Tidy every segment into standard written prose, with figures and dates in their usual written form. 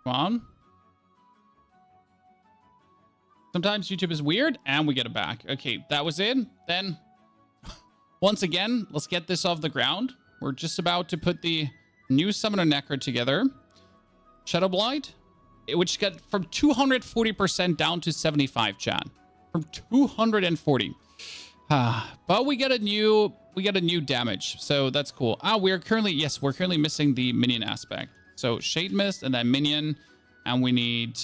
Come on. Sometimes YouTube is weird, and we get it back. Okay, that was it. Then, once again, let's get this off the ground. We're just about to put the new Summoner Necro together. Shadow Blight, which got from 240% down to 75, chat. From 240. But we get a new damage, so that's cool. We're currently missing the minion aspect. So Shade Mist and then minion, and we need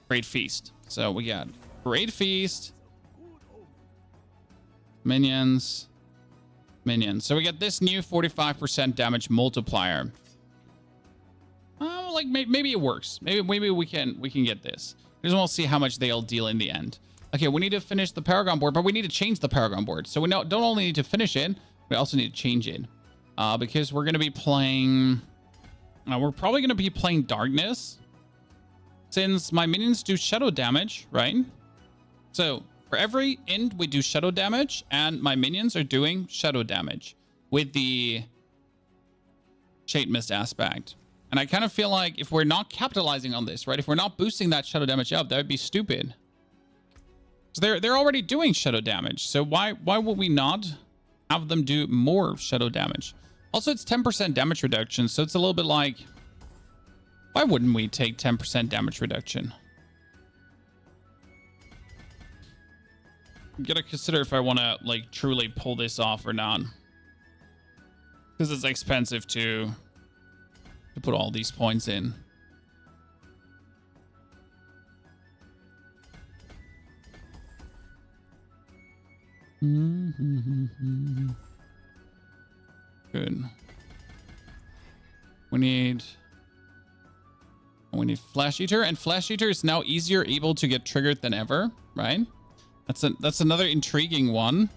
Great Feast. So we got Great Feast, minions. So we get this new 45% damage multiplier. Like maybe it works. Maybe we can get this. We just want to see how much they'll deal in the end. Okay, we need to finish the Paragon board, but we need to change the Paragon board. So we don't only need to finish it, we also need to change it. Because we're going to be playing... we're probably going to be playing Darkness. Since my minions do shadow damage, right? So for every int, we do shadow damage, and my minions are doing shadow damage with the Shade Mist aspect. And I kind of feel like if we're not capitalizing on this, right? If we're not boosting that shadow damage up, that would be stupid. So they're already doing shadow damage. So why would we not have them do more shadow damage? Also, it's 10% damage reduction, so it's a little bit like, why wouldn't we take 10% damage reduction? I'm gonna consider if I want to like truly pull this off or not, because it's expensive to put all these points in. Good. We need Flash Eater, and Flash Eater is now able to get triggered than ever, right? That's another intriguing one.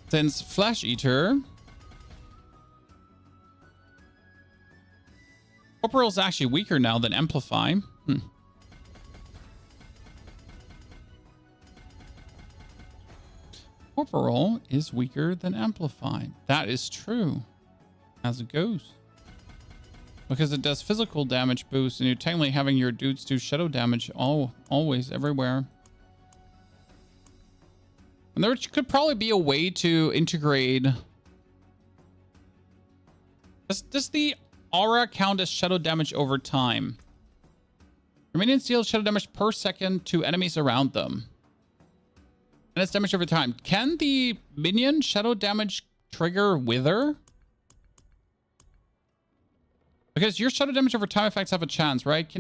Since Flash Eater, Corporal is actually weaker now than Amplify. Corporal is weaker than Amplify. That is true. As it goes. Because it does physical damage boost, and you're technically having your dudes do shadow damage always, everywhere. And there could probably be a way to integrate... Does the aura count as shadow damage over time? Your minions deal shadow damage per second to enemies around them. And it's damage over time. Can the minion shadow damage trigger Wither? Because your shadow damage over time effects have a chance, right?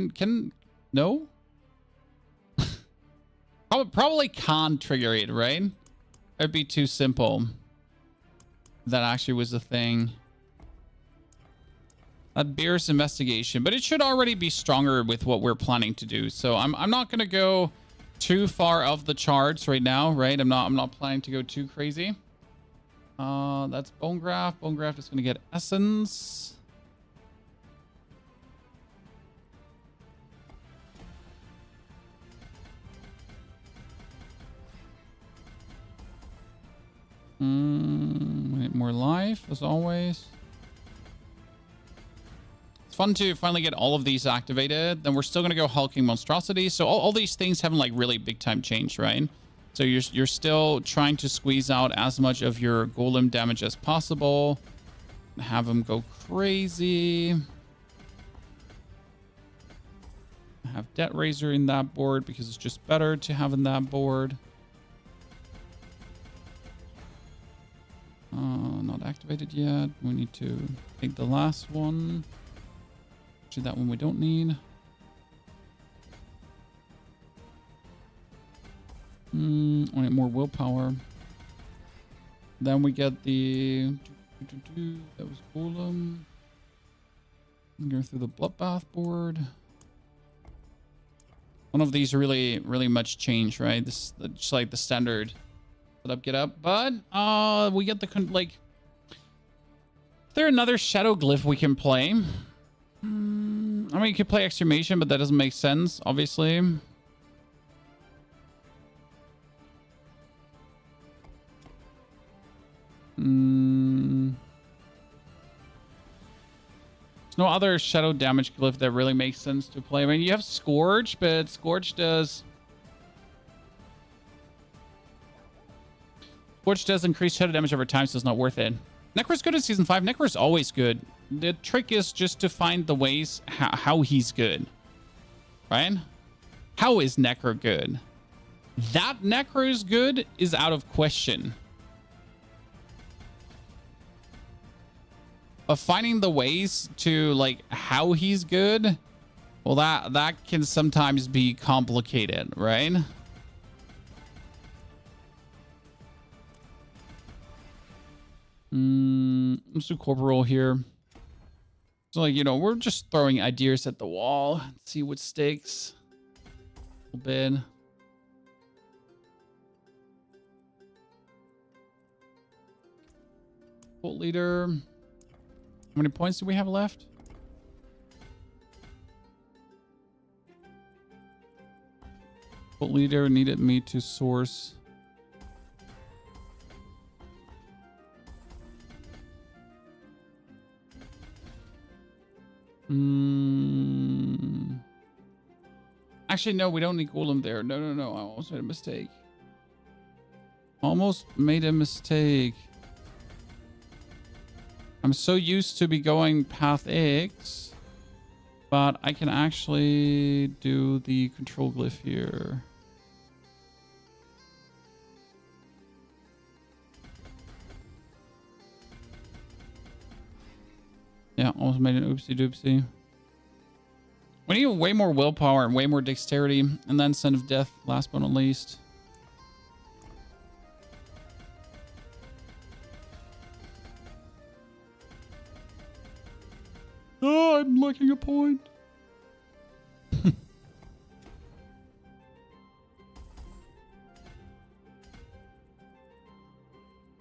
No? Probably can't trigger it, right? It'd be too simple. That actually was the thing. That bears investigation, but it should already be stronger with what we're planning to do. So I'm not gonna go too far off the charts right now, right? I'm not planning to go too crazy. That's Bone Graft. Bone Graft is gonna get Essence. More life, as always. It's fun to finally get all of these activated. Then we're still going to go Hulking Monstrosity. So all these things haven't like really big time changed, right? So you're still trying to squeeze out as much of your golem damage as possible. Have them go crazy. Have Debt Razor in that board because it's just better to have in that board. Not activated yet. We need to take the last one. Actually, that one we don't need. We need more willpower. Then we get the... That was Golem. Go through the Bloodbath board. One of these really much change, right? This is just like the standard get up. But we get the like. Is there another shadow glyph we can play? I mean, you could play Extremation, but that doesn't make sense, obviously. There's no other shadow damage glyph that really makes sense to play. I mean, you have Scourge, but Scourge does increase shadow damage over time, so it's not worth it. Necro's good in Season 5. Necro's always good. The trick is just to find the ways how he's good. Right? How is Necro good? That Necro is good is out of question. But finding the ways to, like, how he's good, well, that can sometimes be complicated, right? Let's do Corporal here. So, like, you know, we're just throwing ideas at the wall. See what sticks. A little bit. Cult leader. How many points do we have left? Cult leader needed me to source. Actually, no, we don't need Golem there. No. I almost made a mistake. I'm so used to be going path X, but I can actually do the control glyph here. Yeah, almost made an oopsie doopsie. We need way more willpower and way more dexterity, and then Son of Death, last but not least. Oh, I'm lacking a point.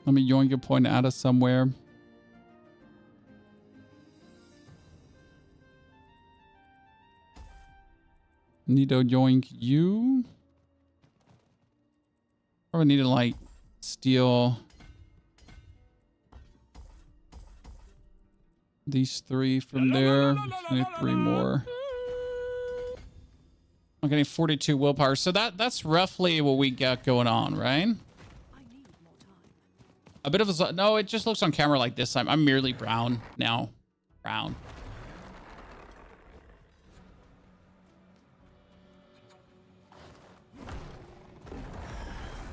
Let me yoink a point out of somewhere. Need to yoink you. Probably need to, like, steal these 3 from there. Need 3 more. I'm getting 42 willpower. So that's roughly what we got going on, right? A bit of a... No, it just looks on camera like this. I'm merely brown now. Brown.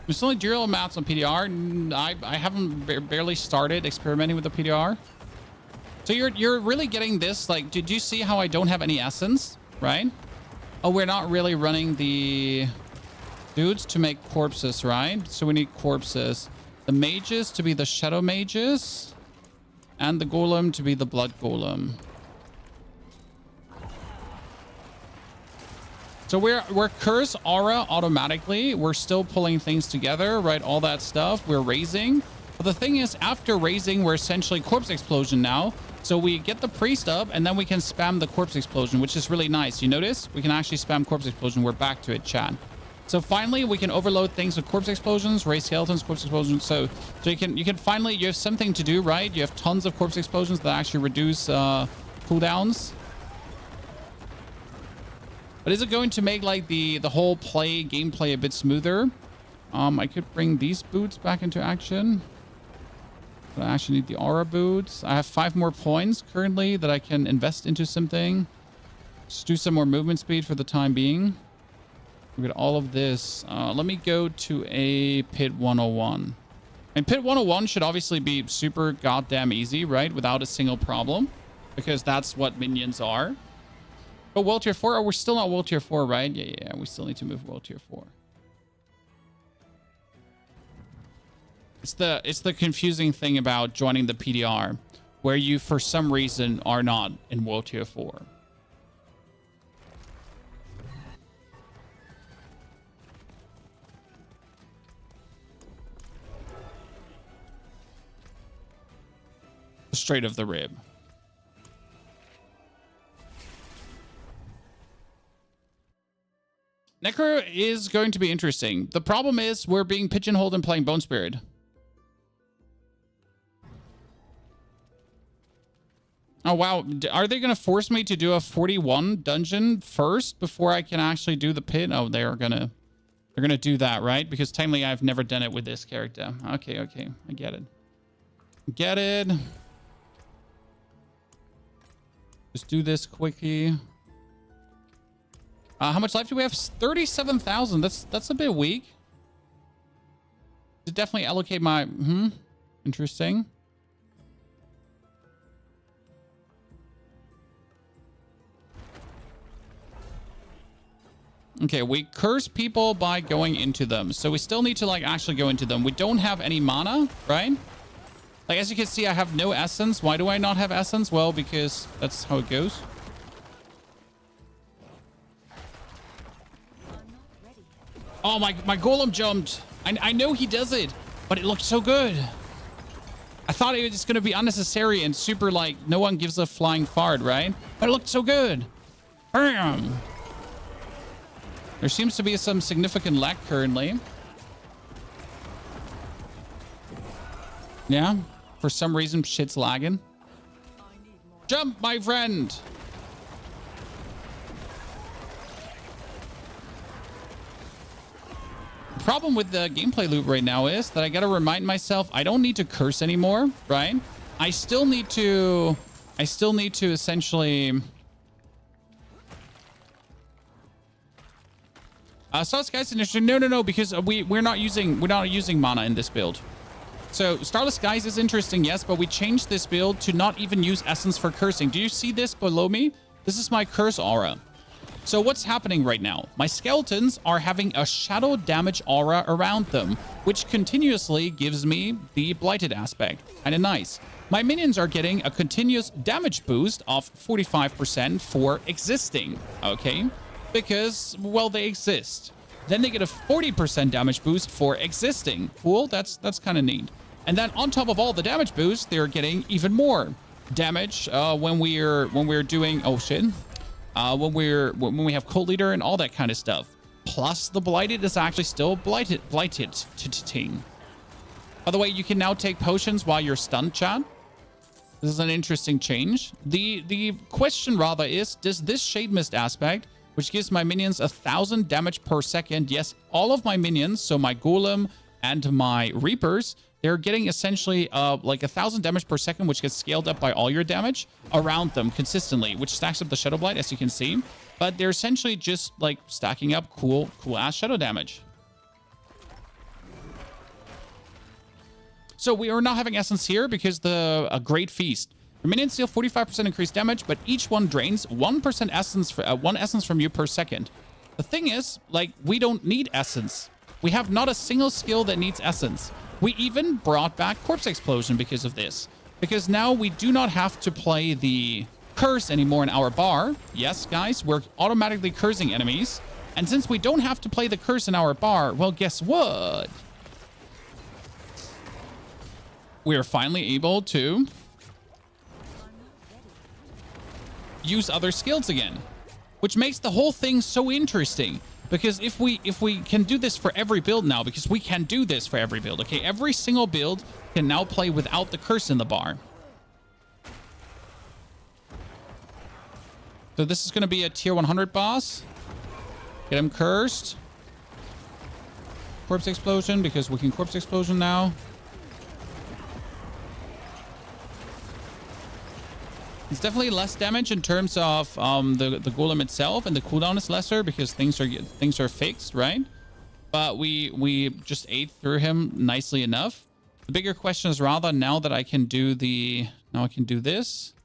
There's only 0 amounts on PDR. I haven't barely started experimenting with the PDR. So you're really getting this, like, did you see how I don't have any essence, right? Oh, we're not really running the dudes to make corpses, right? So we need corpses. The mages to be the shadow mages, and the golem to be the blood golem. So we're curse aura automatically. We're still pulling things together, right? All that stuff. We're raising. But the thing is, after raising, we're essentially corpse explosion now. So we get the priest up, and then we can spam the corpse explosion, which is really nice. You notice? We can actually spam corpse explosion. We're back to it, chat. So finally, we can overload things with corpse explosions, raise skeletons, corpse explosions. So you can finally, you have something to do, right? You have tons of corpse explosions that actually reduce cooldowns. But is it going to make, like, the whole gameplay a bit smoother? I could bring these boots back into action. But I actually need the aura boots. I have 5 more points currently that I can invest into something. Just do some more movement speed for the time being. We got all of this. Let me go to a Pit 101. And Pit 101 should obviously be super goddamn easy, right? Without a single problem. Because that's what minions are. But World Tier 4? Oh, we're still not World Tier 4, right? Yeah. We still need to move World Tier 4. It's the confusing thing about joining the PDR, where you, for some reason, are not in World Tier 4. Straight of the rib. Necro is going to be interesting. The problem is we're being pigeonholed and playing Bone Spirit. Oh, wow. Are they going to force me to do a 41 dungeon first before I can actually do the pit? Oh, they're going to do that, right? Because technically I've never done it with this character. Okay, okay. I get it. Get it. Just do this quickie. How much life do we have? 37,000. That's a bit weak. To definitely allocate my... Interesting. Okay, we curse people by going into them. So we still need to, like, actually go into them. We don't have any mana, right? Like, as you can see, I have no essence. Why do I not have essence? Well, because that's how it goes. Oh, my golem jumped. I know he does it, but it looked so good. I thought it was just going to be unnecessary and super, like, no one gives a flying fart, right? But it looked so good. Bam. There seems to be some significant lag currently. Yeah, for some reason, shit's lagging. Jump, my friend. The problem with the gameplay loop right now is that I got to remind myself I don't need to curse anymore, right? I still need to essentially... Starless Skies interesting. No, because we're not using mana in this build. So Starless Skies is interesting, yes, but we changed this build to not even use essence for cursing. Do you see this below me? This is my curse aura. So what's happening right now? My skeletons are having a shadow damage aura around them, which continuously gives me the blighted aspect. Kind of nice. My minions are getting a continuous damage boost of 45% for existing, okay? Because, well, they exist. Then they get a 40% damage boost for existing. Cool, that's kind of neat. And then on top of all the damage boosts, they're getting even more damage when we're doing when we have Cult Leader and all that kind of stuff. Plus, the Blighted is actually still blighted. By the way, you can now take potions while you're stunned, chat. This is an interesting change. The question rather is, does this Shade Mist aspect, which gives my minions 1,000 damage per second. Yes, all of my minions, so my Golem and my Reapers, they're getting essentially like 1,000 damage per second, which gets scaled up by all your damage around them consistently, which stacks up the Shadow Blight, as you can see. But they're essentially just like stacking up cool ass shadow damage. So we are not having essence here because a Great Feast. Your minions deal 45% increased damage, but each one drains 1% essence for 1 essence from you per second. The thing is, like, we don't need essence. We have not a single skill that needs essence. We even brought back Corpse Explosion because of this. Because now we do not have to play the curse anymore in our bar. Yes, guys, we're automatically cursing enemies. And since we don't have to play the curse in our bar, well, guess what? We are finally able to use other skills again, which makes the whole thing so interesting. Because if we can do this for every build now, because we can do this for every build, okay? Every single build can now play without the curse in the bar. So this is going to be a tier 100 boss. Get him cursed. Corpse Explosion, because we can Corpse Explosion now. It's definitely less damage in terms of the golem itself, and the cooldown is lesser because things are fixed, right? But we just ate through him nicely enough. The bigger question is rather now that I can do now I can do this.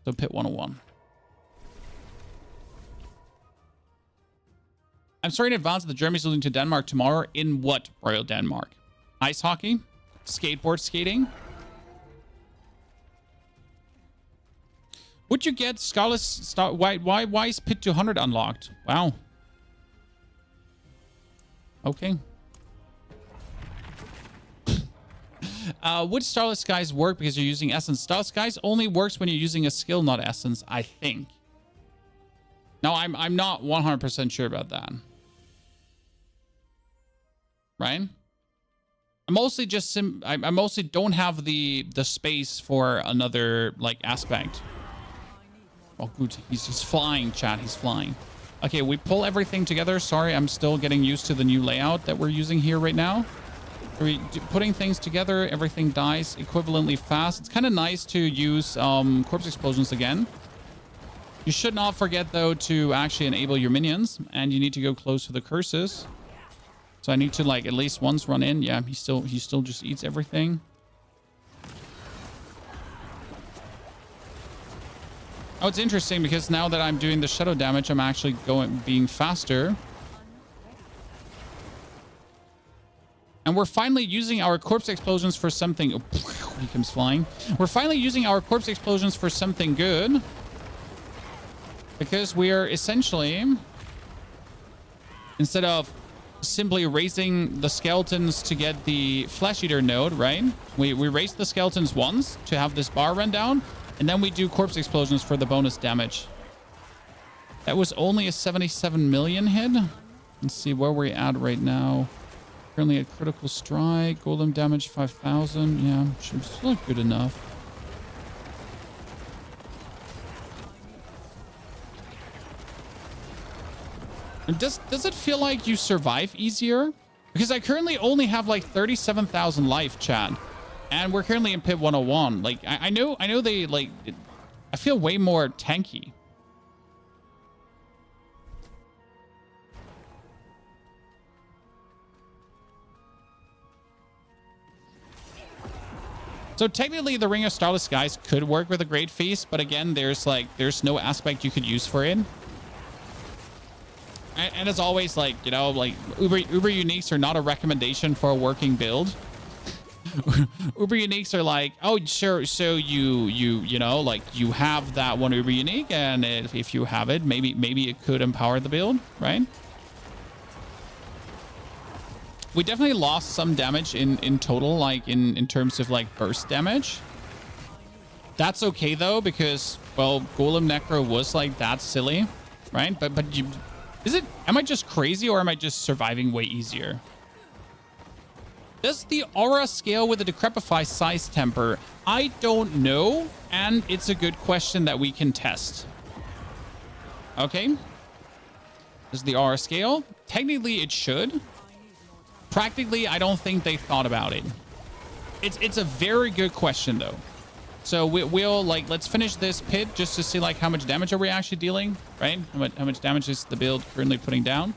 So pit 101. I'm sorry in advance that Germany's losing to Denmark tomorrow. In what, Royal Denmark? Ice hockey? Skateboard skating? Would you get Scarlet Star? Why is Pit 200 unlocked? Wow. Okay. Would Starless Skies work because you're using Essence? Starless Skies only works when you're using a skill, not Essence, I think. No, I'm not 100% sure about that. Right? I mostly I mostly don't have the space for another like aspect. Oh, good. He's flying, chat. He's flying. Okay, we pull everything together. Sorry, I'm still getting used to the new layout that we're using here right now. Putting things together, everything dies equivalently fast. It's kind of nice to use corpse explosions again. You should not forget, though, to actually enable your minions, and you need to go close to the curses. So I need to, like, at least once run in. Yeah, he still just eats everything. Oh, it's interesting because now that I'm doing the shadow damage, I'm actually being faster. And we're finally using our corpse explosions for something. Oh, he comes flying. We're finally using our corpse explosions for something good. Because we are essentially, instead of simply raising the skeletons to get the flesh eater node, right? We raise the skeletons once to have this bar run down. And then we do corpse explosions for the bonus damage. That was only a 77 million hit. Let's see where we're at right now. Currently at critical strike. Golem damage 5,000. Yeah, still good enough. And does it feel like you survive easier? Because I currently only have like 37,000 life, chat. And we're currently in pit 101. Like, I know they, like, I feel way more tanky. So technically the Ring of Starless Skies could work with a Great Feast, but again, there's no aspect you could use for it. And as always, like, you know, like Uber Uniques are not a recommendation for a working build. Uber Uniques are like, oh, sure, so you know, like, you have that one Uber Unique, and if you have it, maybe it could empower the build, right? We definitely lost some damage in total, like in terms of like burst damage. That's okay though, because, well, Golem Necro was like that silly, right? But am I just crazy, or am I just surviving way easier? Does the aura scale with the Decrepify size temper? I don't know, and it's a good question that we can test. Okay. Does the aura scale? Technically, it should. Practically, I don't think they thought about it. It's a very good question, though. So we'll like, let's finish this pit just to see like how much damage are we actually dealing, right? How much damage is the build currently putting down?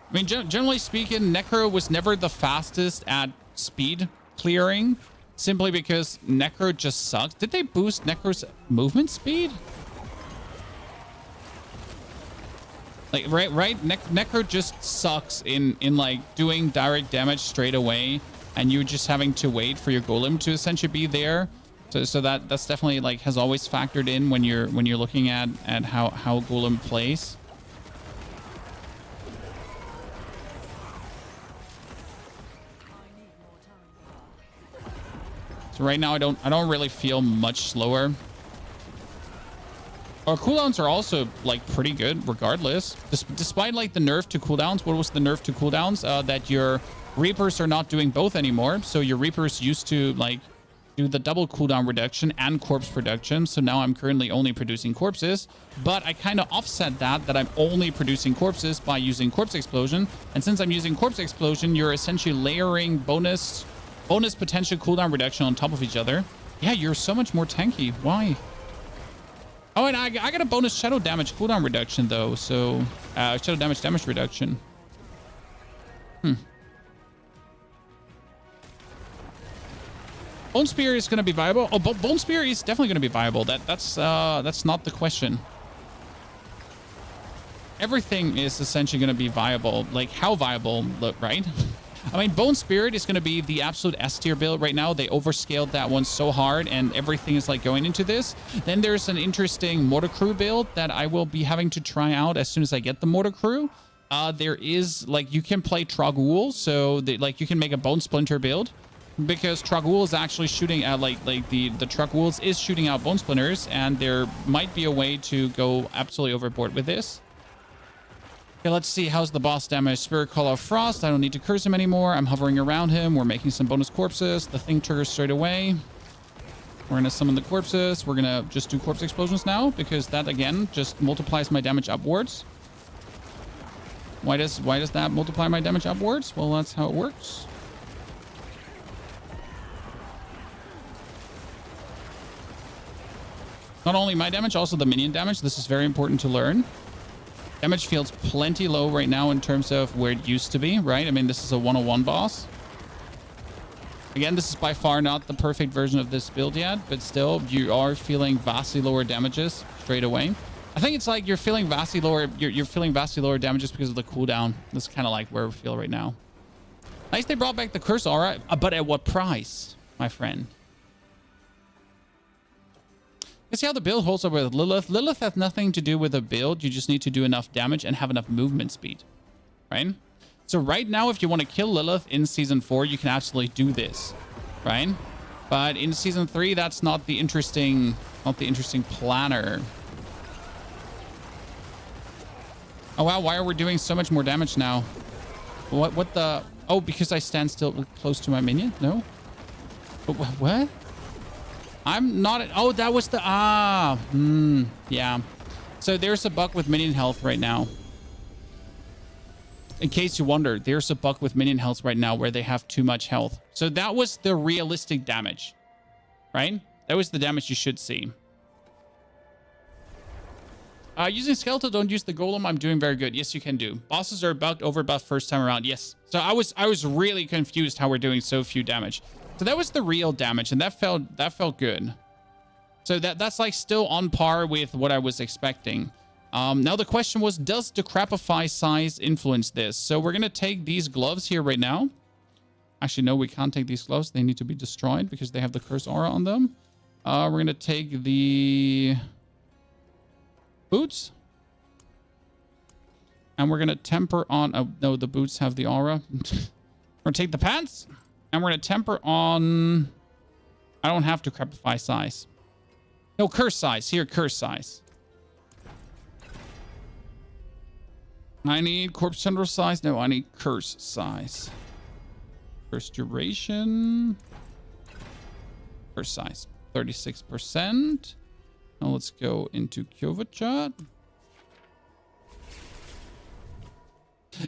I mean, generally speaking, Necro was never the fastest at speed clearing, simply because Necro just sucks. Did they boost Necro's movement speed? Like, right? Necro just sucks in like doing direct damage straight away, and you're just having to wait for your golem to essentially be there. So that's definitely like has always factored in when you're looking at how golem plays. So right now I don't really feel much slower. Our cooldowns are also like pretty good regardless. Despite like the nerf to cooldowns. What was the nerf to cooldowns? That your Reapers are not doing both anymore. So your Reapers used to like do the double cooldown reduction and corpse production. So now I'm currently only producing corpses, but I kind of offset that I'm only producing corpses by using Corpse Explosion. And since I'm using Corpse Explosion, you're essentially layering bonus potential cooldown reduction on top of each other. Yeah, you're so much more tanky. Why? Oh, and I got a bonus shadow damage cooldown reduction though. So shadow damage reduction. Bone Spear is going to be viable. Oh, Bone Spear is definitely going to be viable. That's not the question. Everything is essentially going to be viable. Like, how viable, right? I mean, Bone Spirit is going to be the absolute S tier build right now. They overscaled that one so hard, and everything is like going into this. Then there's an interesting Mortar Crew build that I will be having to try out as soon as I get the Mortar Crew. There is like, you can play Trog'Oul, so like you can make a Bone Splinter build, because Trog'Oul is actually shooting at like the Trog'Oul is shooting out Bone Splinters, and there might be a way to go absolutely overboard with this. Okay, let's see. How's the boss damage? Spirit Call of Frost. I don't need to curse him anymore. I'm hovering around him. We're making some bonus corpses. The thing triggers straight away. We're going to summon the corpses. We're going to just do corpse explosions now because that, again, just multiplies my damage upwards. Why does that multiply my damage upwards? Well, that's how it works. Not only my damage, also the minion damage. This is very important to learn. Damage feels plenty low right now in terms of where it used to be, right? I mean, this is a 101 boss. Again, this is by far not the perfect version of this build yet, but still, you are feeling vastly lower damages straight away. I think it's like you're feeling vastly lower. You're feeling vastly lower damages because of the cooldown. That's kind of like where we feel right now. Nice, they brought back the curse aura, but at what price, my friend? You see how the build holds up with Lilith. Lilith has nothing to do with the build. You just need to do enough damage and have enough movement speed, right? So right now, if you want to kill Lilith in Season 4, you can absolutely do this, right? But in Season 3, that's not the interesting planner. Oh, wow. Why are we doing so much more damage now? What the... Oh, because I stand still close to my minion? No? What? I'm not... Oh, that was the... Yeah. So there's a bug with minion health right now. In case you wonder, there's a bug with minion health right now where they have too much health. So that was the realistic damage, right? That was the damage you should see. Using skeletal, don't use the golem. I'm doing very good. Yes, you can do. Bosses are bugged over buff first time around. Yes. So I was really confused how we're doing so few damage. So that was the real damage, and that felt good. So that's like still on par with what I was expecting. Now the question was, does Decrepify size influence this? So we're going to take these gloves here right now. Actually, no, we can't take these gloves. They need to be destroyed because they have the curse aura on them. We're going to take the boots. And we're going to temper on... Oh, no, the boots have the aura. We're going to take the pants. And we're going to temper on... I don't have Decrepify size. No, curse size. Here, curse size. I need corpse tendril size. No, I need curse size. Curse duration. Curse size. 36%. Now let's go into Kyovachat.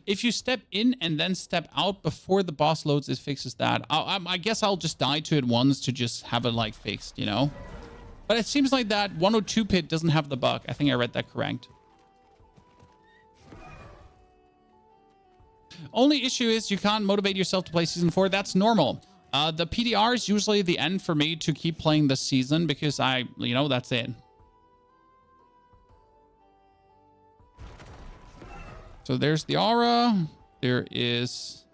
If you step in and then step out before the boss loads, it fixes that. I guess I'll just die to it once to just have it like fixed, you know? But it seems like that 102 pit doesn't have the bug. I think I read that correct. Only issue is you can't motivate yourself to play Season 4. That's normal. The PDR is usually the end for me to keep playing the season because that's it. So there's the aura. There is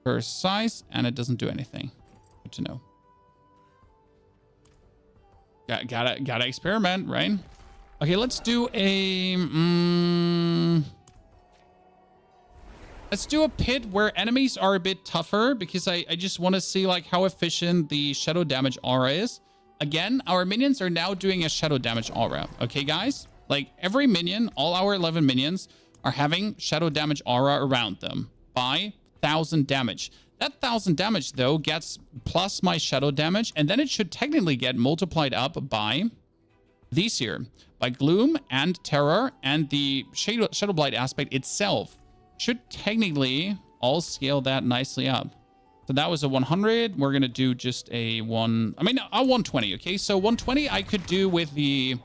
her size, and it doesn't do anything. Good to know. Gotta experiment, right? Okay, let's do a... Let's do a pit where enemies are a bit tougher because I just want to see like how efficient the shadow damage aura is. Again, our minions are now doing a shadow damage aura. Okay, guys? Like every minion, all our 11 minions are having shadow damage aura around them by 1,000 damage. That 1,000 damage, though, gets plus my shadow damage, and then it should technically get multiplied up by these here. By Gloom and Terror and the Shadow Blight aspect itself. Should technically all scale that nicely up. So that was a 100. We're going to do just a 120, okay? So 120 I could do with the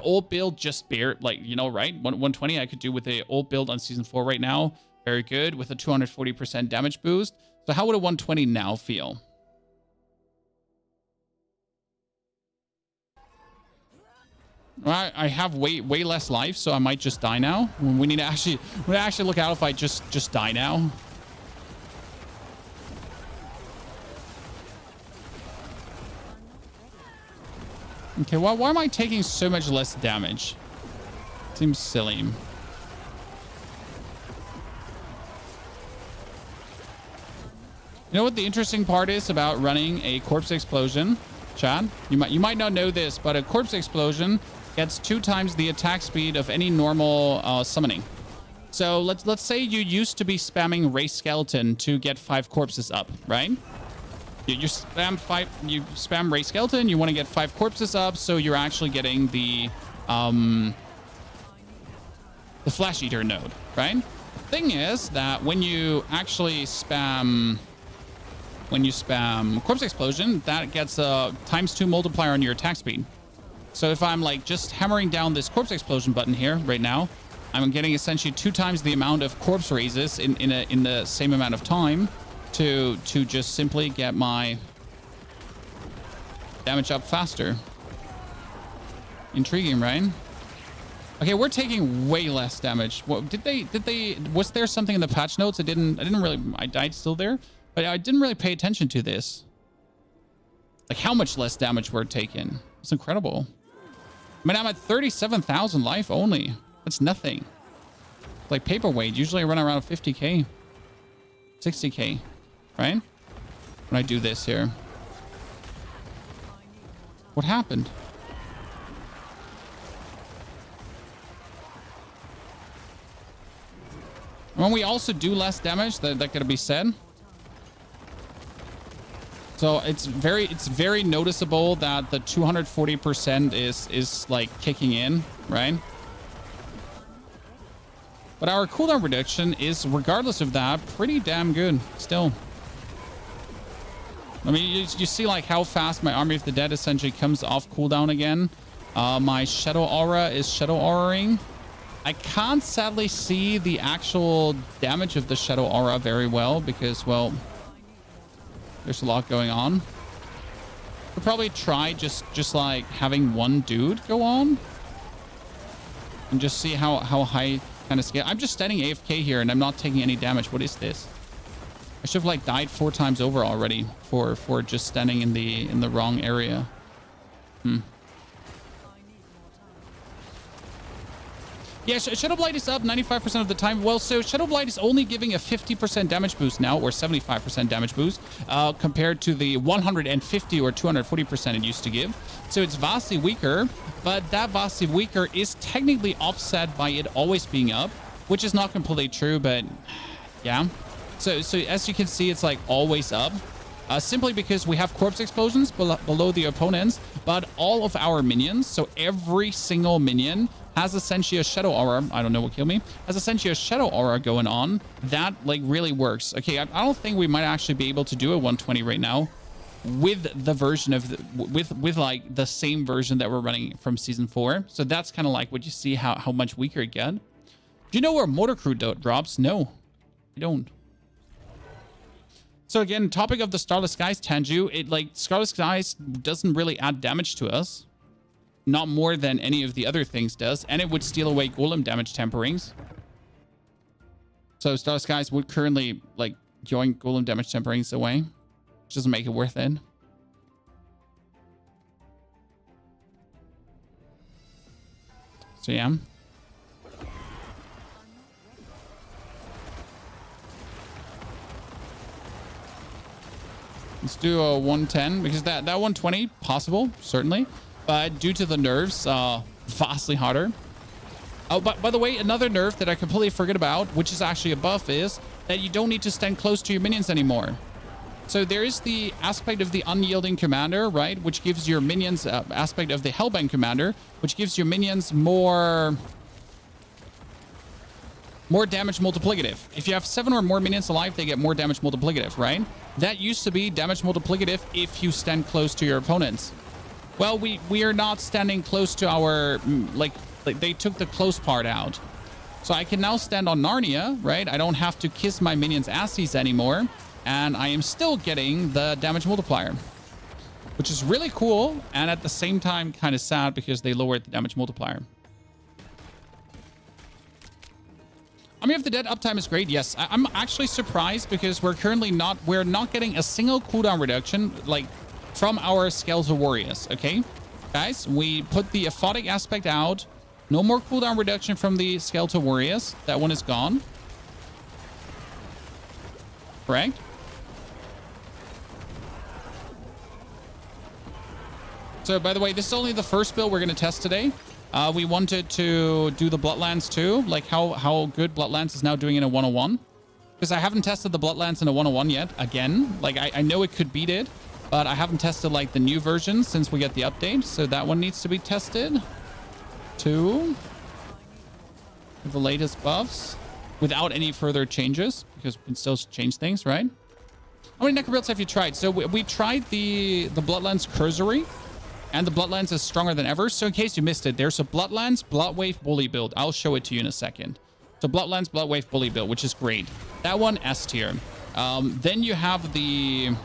old build just bare, like, you know, right? 120 I could do with the old build on Season 4 right now. Very good with a 240% damage boost. So how would a 120 now feel? I have way less life, so I might just die now. We need to actually look out if I just die now. Okay, well, why am I taking so much less damage? Seems silly. You know what the interesting part is about running a corpse explosion, Chad? You might not know this, but a corpse explosion gets 2 times the attack speed of any normal summoning. So let's say you used to be spamming Race Skeleton to get 5 corpses up, right? You spam Ray Skeleton. You want to get 5 corpses up, so you're actually getting the Flesh Eater node, right? The thing is that when you actually spam Corpse Explosion, that gets a ×2 multiplier on your attack speed. So if I'm like just hammering down this Corpse Explosion button here right now, I'm getting essentially 2 times the amount of corpse raises in the same amount of time to just simply get my damage up faster. Intriguing, right? Okay, we're taking way less damage. What did they was there something in the patch notes? I died still there, but I didn't really pay attention to this. Like how much less damage we're taking. It's incredible. I mean, I'm at 37,000 life only. That's nothing. Like paperweight, usually I run around 50k, 60k, right? When I do this here. What happened? When we also do less damage, that gotta be said. So it's very noticeable that the 240% is like kicking in, right? But our cooldown reduction is, regardless of that, pretty damn good still. I mean, you see like how fast my Army of the Dead essentially comes off cooldown again. My Shadow Aura is Shadow Auraing. I can't sadly see the actual damage of the Shadow Aura very well because, well, there's a lot going on. We'll probably try just like having one dude go on and just see how high kind of scale. I'm just standing AFK here and I'm not taking any damage. What is this? I should have like died 4 times over already for just standing in the wrong area. Yeah, Shadow Blight is up 95% of the time. Well, so Shadow Blight is only giving a 50% damage boost now, or 75% damage boost, compared to the 150 or 240% it used to give. So it's vastly weaker, but that vastly weaker is technically offset by it always being up, which is not completely true, but yeah. So as you can see, it's like always up. Simply because we have corpse explosions below the opponents, but all of our minions, so every single minion has essentially a Shadow Aura. I don't know what killed me. Has essentially a Shadow Aura going on. That like really works. Okay, I don't think we might actually be able to do a 120 right now with the version of with like the same version that we're running from season 4. So that's kind of like what you see how much weaker it gets. Do you know where Motor Crew drops? No, I don't. So again, topic of the Starless Skies, Tanju, it like Starless Skies doesn't really add damage to us. Not more than any of the other things does. And it would steal away golem damage temperings. So Starless Skies would currently like join golem damage temperings away. Which doesn't make it worth it. So yeah. Let's do a 110 because that 120 possible, certainly. But due to the nerfs, vastly harder. Oh, but by the way, another nerf that I completely forget about, which is actually a buff, is that you don't need to stand close to your minions anymore. So there is the aspect of the Unyielding Commander, right? Which gives your minions, aspect of the Hellbent Commander, which gives your minions more damage multiplicative. If you have 7 or more minions alive, they get more damage multiplicative, right? That used to be damage multiplicative if you stand close to your opponents. Well, we are not standing close to our, like they took the close part out. So I can now stand on Narnia, right? I don't have to kiss my minions' asses anymore. And I am still getting the damage multiplier, which is really cool. And at the same time, kind of sad because they lowered the damage multiplier. Army of the Dead uptime is great. Yes, I'm actually surprised because we're not getting a single cooldown reduction, like, from our Skeletal Warriors, okay? Guys, we put the aphotic aspect out. No more cooldown reduction from the Skeletal Warriors. That one is gone. Correct? So, by the way, this is only the first build we're going to test today. We wanted to do the Bloodlands too, like how good Bloodlands is now doing in a 101. because I haven't tested the Bloodlands in a 101 yet. Again, like I know it could beat it, but I haven't tested like the new version since we get the update. So that one needs to be tested too. The latest buffs without any further changes, because we can still change things, right? How many Necro builds have you tried? So we tried the Bloodlands Cursory, and the Bloodlands is stronger than ever. So in case you missed it, there's a Bloodlands Bloodwave Bully build. I'll show it to you in a second. So Bloodlands Bloodwave Bully build, which is great. That one S tier. Then you have the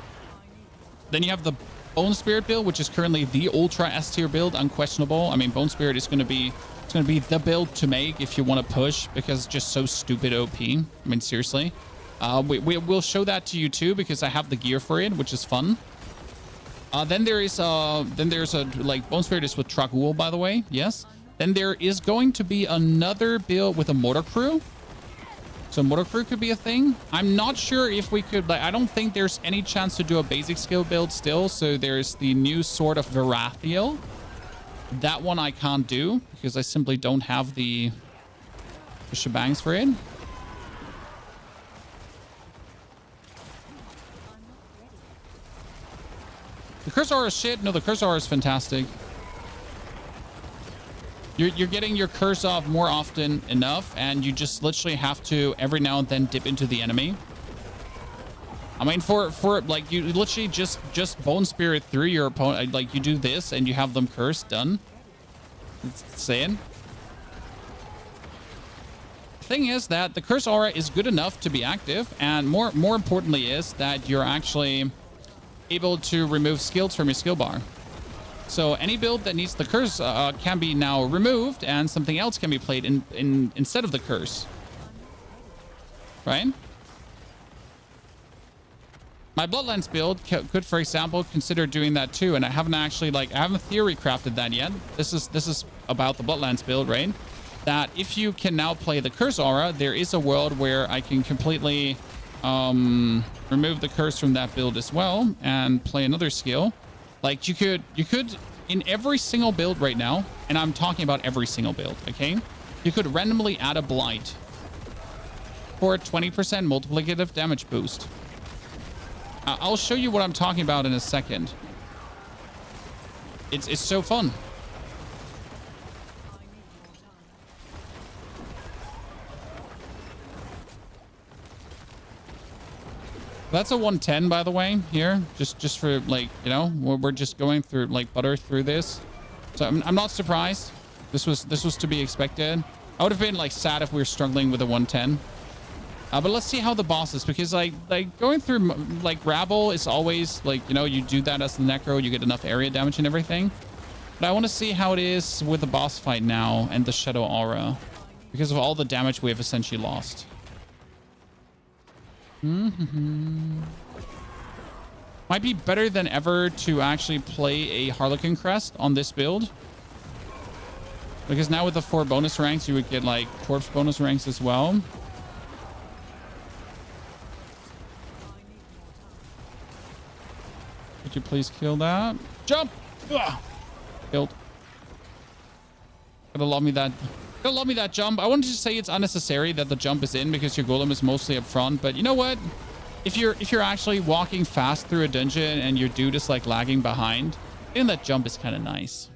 Bone Spirit build, which is currently the Ultra S tier build, unquestionable. I mean, Bone Spirit is going to be the build to make if you want to push, because it's just so stupid OP. I mean, seriously. We'll show that to you too, because I have the gear for it, which is fun. Then there's a like Bone Spirit is with Tragul, by the way. Yes. Then there is going to be another build with a Mortar Crew. So Mortar Crew could be a thing. I'm not sure if we could, like, I don't think there's any chance to do a basic skill build still. So there's the new Sword of Verathiel. That one I can't do because I simply don't have the shebangs for it. The Cursor is shit. No, the Cursor is fantastic. You're getting your curse off more often enough, and you just literally have to every now and then dip into the enemy. I mean, for like, you literally just Bone Spirit through your opponent. Like, you do this and you have them cursed. Done. It's insane. The thing is that the curse aura is good enough to be active, and more importantly is that you're actually able to remove skills from your skill bar. So any build that needs the curse can be now removed, and something else can be played instead of the curse. Right? My Bloodlands build could, for example, consider doing that too, and I haven't actually, like, I haven't theory crafted that yet. This is about the Bloodlands build, right? That if you can now play the curse aura, there is a world where I can completely remove the curse from that build as well and play another skill. Like, you could in every single build right now, and I'm talking about every single build, okay? You could randomly add a blight for a 20% multiplicative damage boost. I'll show you what I'm talking about in a second. It's so fun. That's a 110, by the way, here. Just for, like, you know, we're just going through, like, butter through this. So I'm not surprised. This was to be expected. I would have been, like, sad if we were struggling with a 110. But let's see how the boss is, because like going through, like, Rabble is always, like, you know, you do that as the Necro, you get enough area damage and everything. But I want to see how it is with the boss fight now and the Shadow Aura, because of all the damage we have essentially lost. Might be better than ever to actually play a Harlequin Crest on this build, because now with the 4 bonus ranks, you would get, like, corpse bonus ranks as well. Could you please kill that? Jump! Ugh. Killed. Gotta love me that jump. I wanted to say it's unnecessary that the jump is in, because your golem is mostly up front. But you know what? If you're actually walking fast through a dungeon and your dude is, like, lagging behind, then that jump is kind of nice.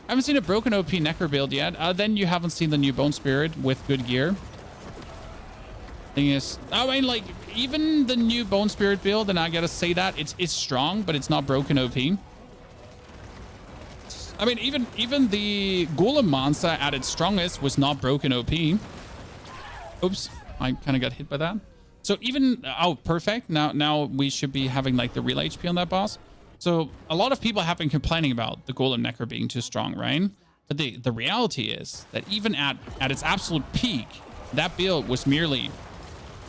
I haven't seen a broken OP Necro build yet. Then you haven't seen the new Bone Spirit with good gear. Thing is, I mean, like, even the new Bone Spirit build, and I gotta say that it's strong, but it's not broken OP. I mean, even the Golem monster at its strongest was not broken OP. Oops, I kind of got hit by that. So even, oh, perfect. Now we should be having, like, the real HP on that boss. So a lot of people have been complaining about the Golem Necro being too strong, right? But the reality is that even at its absolute peak, that build was merely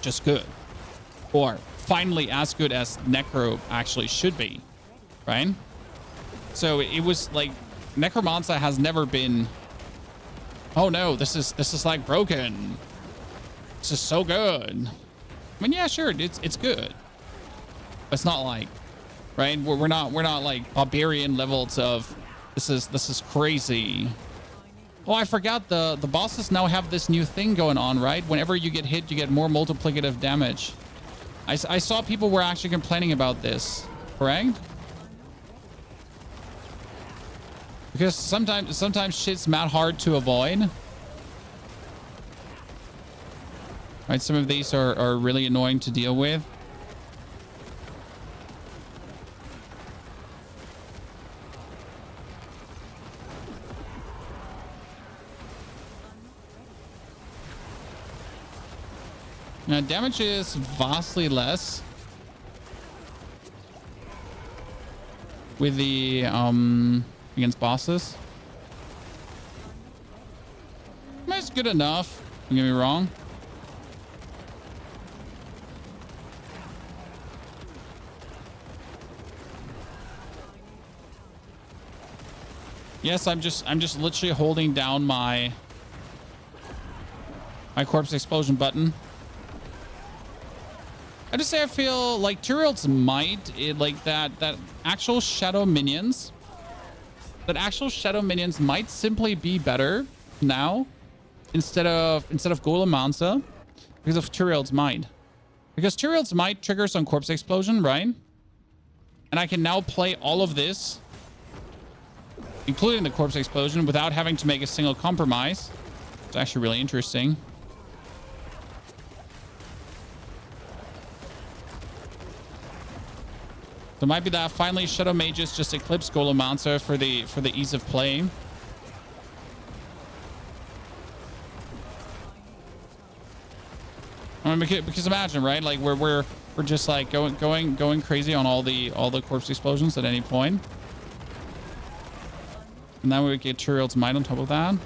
just good, or finally as good as Necro actually should be, right? So it was like, Necromancer has never been, oh no, this is like broken, this is so good. I mean, yeah, sure, it's good, but it's not like, right, we're not like barbarian levels of this is crazy. Oh, I forgot the bosses now have this new thing going on, right? Whenever you get hit, you get more multiplicative damage. I saw people were actually complaining about this, correct? Because sometimes shit's mad hard to avoid. Right, some of these are really annoying to deal with. Now, damage is vastly less with the against bosses. It's good enough. Don't get me wrong. Yes, I'm just literally holding down my corpse explosion button. I just say I feel like Tyrell's Might, like that actual shadow minions. That actual shadow minions might simply be better now instead of Necromancer because of Tyrell's Might. Because Tyrell's Might triggers on corpse explosion, right? And I can now play all of this, including the corpse explosion, without having to make a single compromise. It's actually really interesting. So it might be that finally Shadow Mages just eclipse Necromancer for the ease of play. I mean, because imagine, right? Like we're just like going crazy on all the corpse explosions at any point. And then we would get Tyrell's Might on top of that.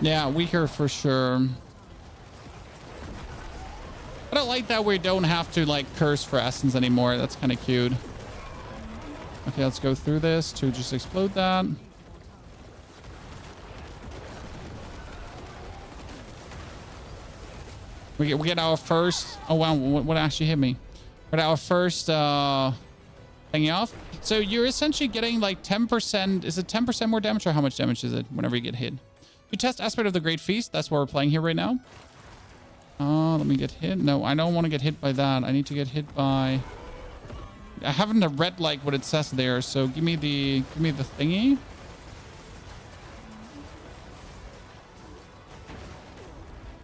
Yeah, weaker for sure. But I like that we don't have to like curse for essence anymore. That's kind of cute. Okay, let's go through this to just explode that. We get our first. Oh wow, what actually hit me? We get our first thingy off. So you're essentially getting like 10%. Is it 10% more damage, or how much damage is it whenever you get hit? You test Aspect of the Great Feast. That's what we're playing here right now. Let me get hit. No, I don't want to get hit by that. I need to get hit by. I haven't read like what it says there. So give me the thingy.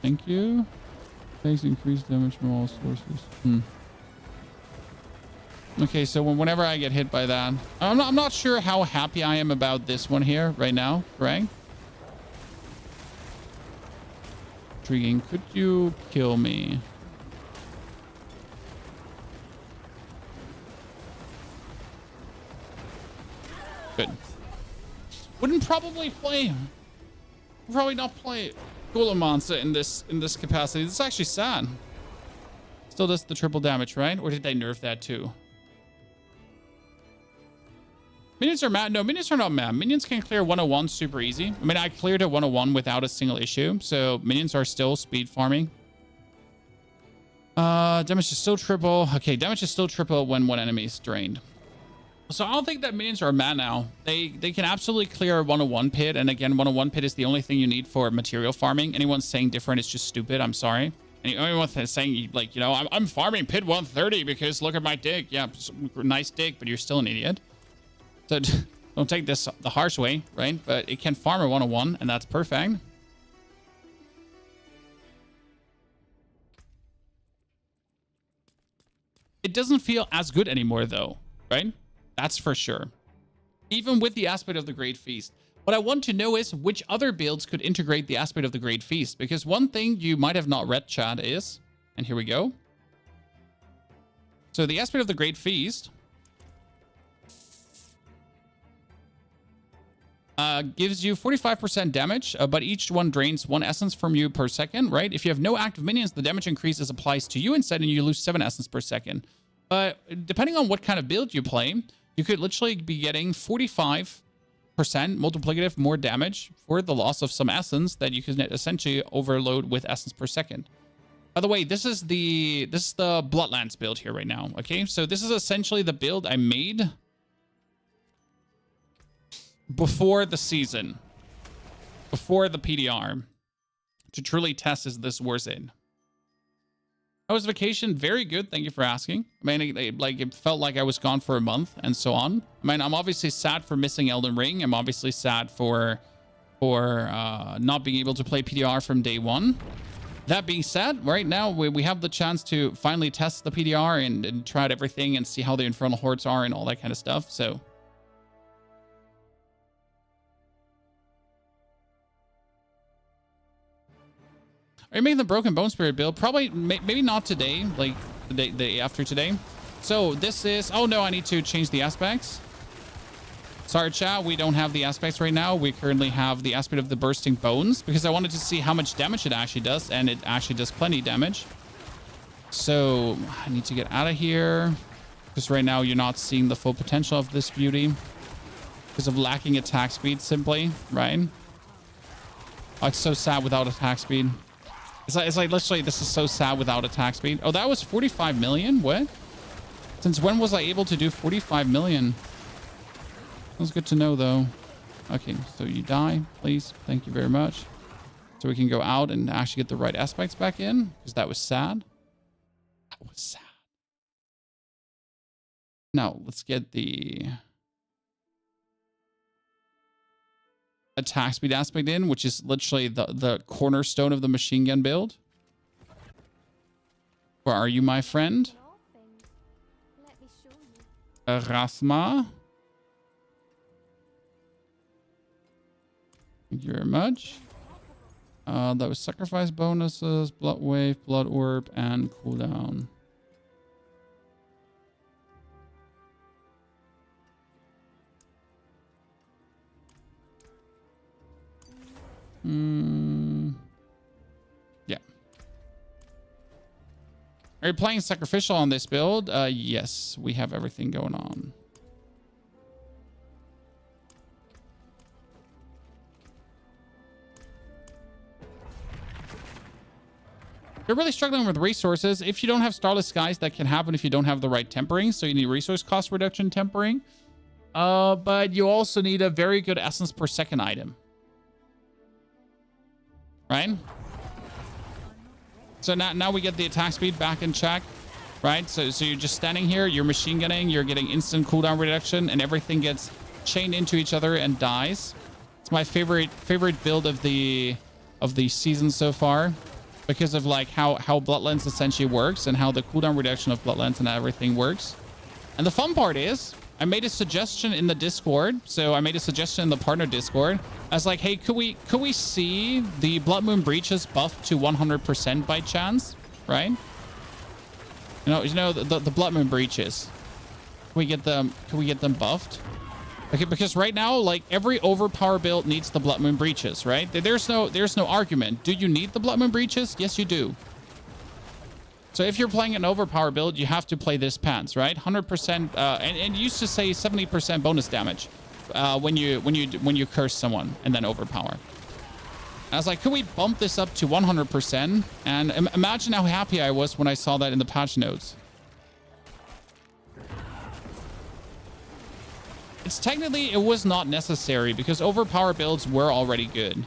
Thank you. Takes increased damage from all sources. Okay, so whenever I get hit by that, I'm not sure how happy I am about this one here right now, right? Intriguing. Could you kill me? Good. Wouldn't probably not play Necromancer in this capacity. This is actually sad. Still does the triple damage, right? Or did they nerf that too? Minions are mad. No, minions are not mad. Minions can clear 101 super easy. I mean, I cleared it 101 without a single issue. So minions are still speed farming. Damage is still triple. Okay, damage is still triple when one enemy is drained. So I don't think that minions are mad now. They can absolutely clear a 101 pit. And again, 101 pit is the only thing you need for material farming. Anyone saying different is just stupid. I'm sorry. Anyone saying like, you know, I'm farming pit 130 because look at my dig. Yeah, nice dig, but you're still an idiot. So don't take this the harsh way, right? But it can farm a 101, and that's perfect. It doesn't feel as good anymore, though, right? That's for sure. Even with the Aspect of the Great Feast. What I want to know is which other builds could integrate the Aspect of the Great Feast. Because one thing you might have not read, chat, is... And here we go. So the Aspect of the Great Feast... Gives you 45% damage, but each one drains 1 essence from you per second, right? If you have no active minions, the damage increases applies to you instead, and you lose 7 essence per second. But depending on what kind of build you play, you could literally be getting 45% multiplicative more damage for the loss of some essence that you can essentially overload with essence per second. By the way, this is the Bloodlands build here right now. Okay, so this is essentially the build I made before the season, before the PDR, to truly test is this worth it. How was vacation? Very good. Thank you for asking. I mean, it felt like I was gone for a month and so on. I mean, I'm obviously sad for missing Elden Ring. I'm obviously sad for not being able to play PDR from day one. That being said, right now we have the chance to finally test the PDR and try out everything and see how the Infernal Hordes are and all that kind of stuff. So are you making the Broken Bone Spirit build? Probably, maybe not today, like the day after today. So this is, oh no, I need to change the aspects. Sorry, chat, we don't have the aspects right now. We currently have the aspect of the Bursting Bones because I wanted to see how much damage it actually does, and it actually does plenty damage. So I need to get out of here because right now you're not seeing the full potential of this beauty because of lacking attack speed simply, right? Oh, it's so sad without attack speed. It's like literally this is so sad without attack speed. Oh, that was 45 million? What? Since when was I able to do 45 million? That's good to know though. Okay, so you die, please. Thank you very much. So we can go out and actually get the right aspects back in because that was sad. That was sad. Now let's get the attack speed aspect in, which is literally the cornerstone of the machine gun build. Where are you, my friend? Rasma. Thank you very much. That was sacrifice bonuses, blood wave, blood orb, and cooldown. Yeah. Are you playing sacrificial on this build? Yes, we have everything going on. You're really struggling with resources. If you don't have Starless Skies, that can happen if you don't have the right tempering. So you need resource cost reduction tempering. But you also need a very good essence per second item. Right? So now we get the attack speed back in check, right? So you're just standing here, you're machine gunning, you're getting instant cooldown reduction, and everything gets chained into each other and dies. It's my favorite build of the season so far because of like how Bloodlands essentially works and how the cooldown reduction of Bloodlands and everything works. And the fun part is, I made a suggestion in the Discord. So I made a suggestion in the partner Discord. I was like, hey, could we see the Blood Moon Breaches buffed to 100% by chance? Right? You know the Blood Moon Breaches. Can we get them buffed? Okay, because right now, like every overpower build needs the Blood Moon Breaches, right? There's no argument. Do you need the Blood Moon Breaches? Yes, you do. So if you're playing an overpower build, you have to play this pants, right? 100%, and you used to say 70% bonus damage when you curse someone and then overpower. And I was like, could we bump this up to 100%? And imagine how happy I was when I saw that in the patch notes. It's technically, it was not necessary because overpower builds were already good.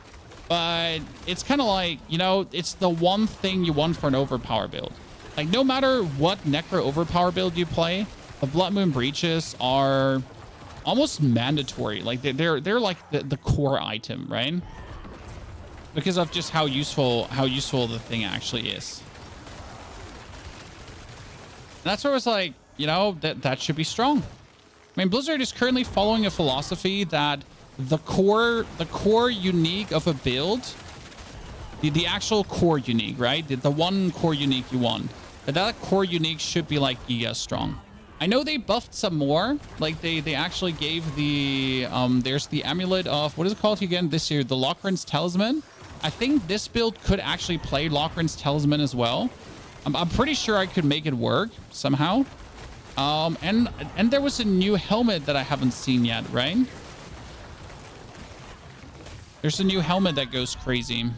But it's kind of like, you know, it's the one thing you want for an overpower build. Like, no matter what Necro overpower build you play, the Blood Moon Breaches are almost mandatory. Like, they're like the core item, right? Because of just how useful the thing actually is. And that's where I was like, you know, that should be strong. I mean, Blizzard is currently following a philosophy that the core unique of a build, the actual core unique, right? The one core unique you want. That core unique should be like Giga strong. I know they buffed some more. Like they actually gave the there's the amulet of, what is it called again this year? The Lochran's Talisman. I think this build could actually play Lochran's Talisman as well. I'm pretty sure I could make it work somehow. And there was a new helmet that I haven't seen yet, right? There's a new helmet that goes crazy.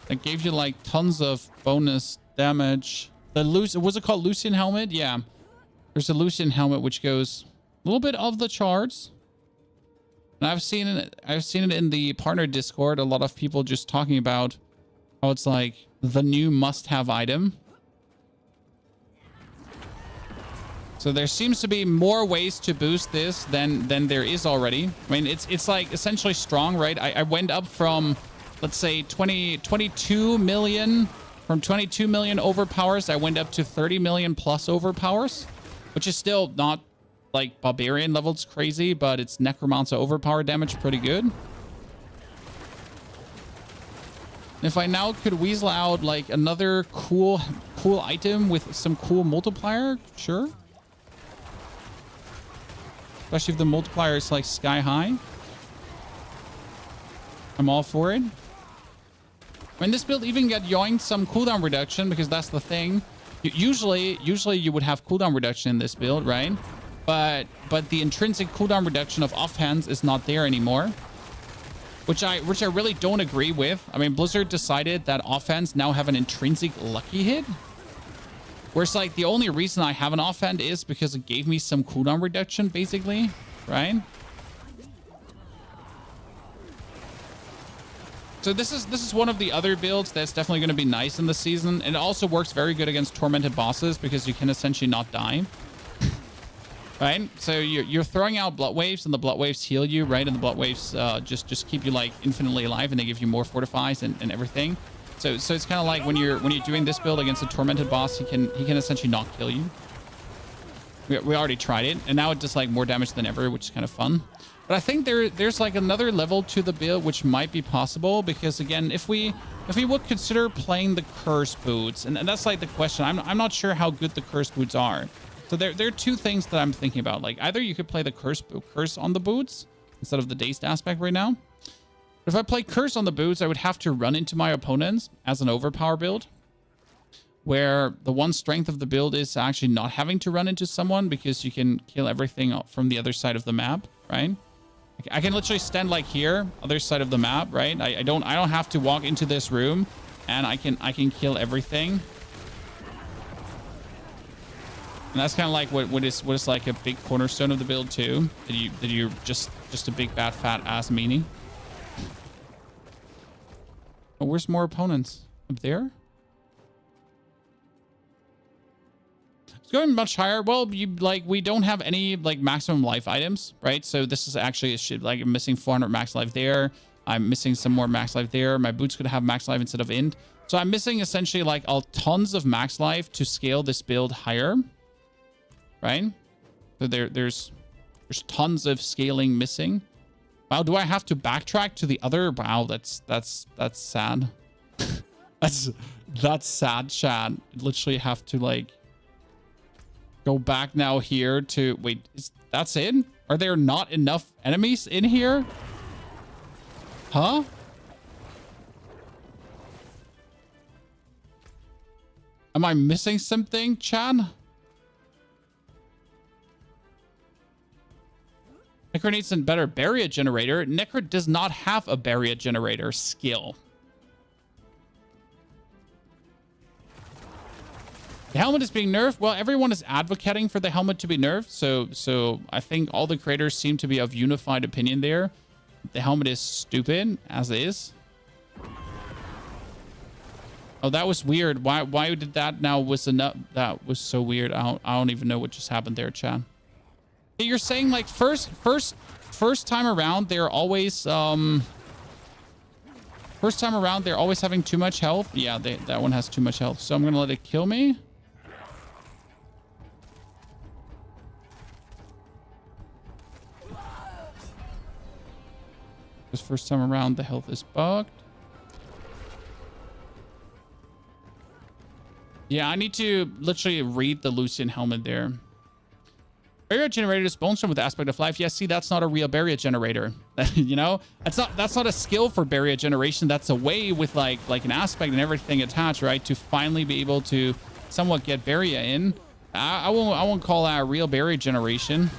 That gave you like tons of bonus damage. Was it called Lucian helmet? Yeah. There's a Lucian helmet which goes a little bit off the charts. And I've seen it in the partner Discord. A lot of people just talking about how it's like the new must-have item. So there seems to be more ways to boost this than there is already. I mean, it's like essentially strong, right? I went up from, let's say 22 million. From 22 million overpowers, I went up to 30 million plus overpowers, which is still not like barbarian levels crazy, but it's necromancer overpower damage pretty good. And if I now could weasel out like another cool item with some cool multiplier, sure. Especially if the multiplier is like sky high. I'm all for it. I mean, this build even got yoinked some cooldown reduction, because that's the thing. Usually you would have cooldown reduction in this build, right? But the intrinsic cooldown reduction of offhands is not there anymore, which I really don't agree with. I mean, Blizzard decided that offhands now have an intrinsic lucky hit, where it's like the only reason I have an offhand is because it gave me some cooldown reduction, basically, right? So this is one of the other builds that's definitely going to be nice in the season. And it also works very good against tormented bosses because you can essentially not die. Right? So you're throwing out blood waves, and the blood waves heal you, right? And the blood waves just keep you like infinitely alive, and they give you more fortifies and everything. So it's kind of like when you're doing this build against a tormented boss, he can essentially not kill you. We already tried it, and now it does like more damage than ever, which is kind of fun. But I think there's like another level to the build which might be possible, because again, if we would consider playing the curse boots, and that's like the question. I'm not sure how good the curse boots are. So there are two things that I'm thinking about. Like, either you could play the curse on the boots instead of the dazed aspect right now. But if I play curse on the boots, I would have to run into my opponents as an overpower build, where the one strength of the build is actually not having to run into someone, because you can kill everything from the other side of the map, right? I can literally stand like here, other side of the map, right? I don't have to walk into this room, and I can kill everything. And that's kind of like what is like a big cornerstone of the build too. That you're just a big bad fat ass meanie. Oh, where's more opponents? Up there? Going much higher. Well, we don't have any like maximum life items, right? So this is actually a shit. Like, I'm missing 400 max life there. I'm missing some more max life there. My boots could have max life instead of int. So I'm missing essentially like tons of max life to scale this build higher, right? So there's tons of scaling missing. Wow, do I have to backtrack to the other? Wow, that's sad. that's sad, Chad. Literally have to like go back now here to... Wait, that's it? Are there not enough enemies in here? Huh? Am I missing something, Chad? Necro needs a better barrier generator. Necro does not have a barrier generator skill. The helmet is being nerfed. Well, everyone is advocating for the helmet to be nerfed. So I think all the creators seem to be of unified opinion there. The helmet is stupid as is. Oh, that was weird. Why did that now was enough? That was so weird. I don't even know what just happened there, Chad. You're saying like first time around they're always first time around they're always having too much health. Yeah, that one has too much health. So I'm gonna let it kill me. This first time around, the health is bugged. Yeah, I need to literally read the Lucian helmet there. Barrier generator is bone storm with aspect of life. Yes, see, that's not a real barrier generator. You know, that's not a skill for barrier generation. That's a way with like an aspect and everything attached, right? To finally be able to somewhat get barrier in. I won't call that a real barrier generation.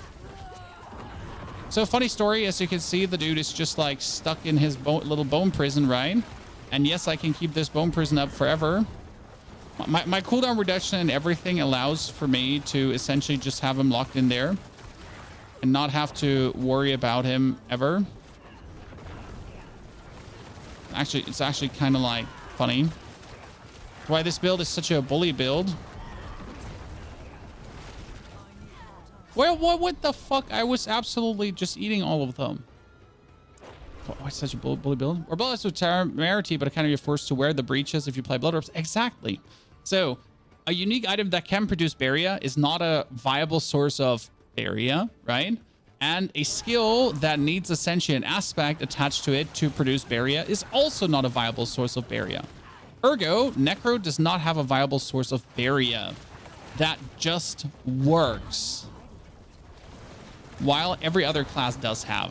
So funny story, as you can see, the dude is just like stuck in his little bone prison, right? And yes, I can keep this bone prison up forever. My cooldown reduction and everything allows for me to essentially just have him locked in there and not have to worry about him ever. Actually, it's actually kind of like funny. That's why this build is such a bully build. Well, what the fuck? I was absolutely just eating all of them. Why such a bully build? Or bullets with temerity, but kind of you're forced to wear the breeches if you play blood orbs. Exactly. So, a unique item that can produce barrier is not a viable source of barrier, right? And a skill that needs essentially an aspect attached to it to produce barrier is also not a viable source of barrier. Ergo, Necro does not have a viable source of barrier. That just works. While every other class does have.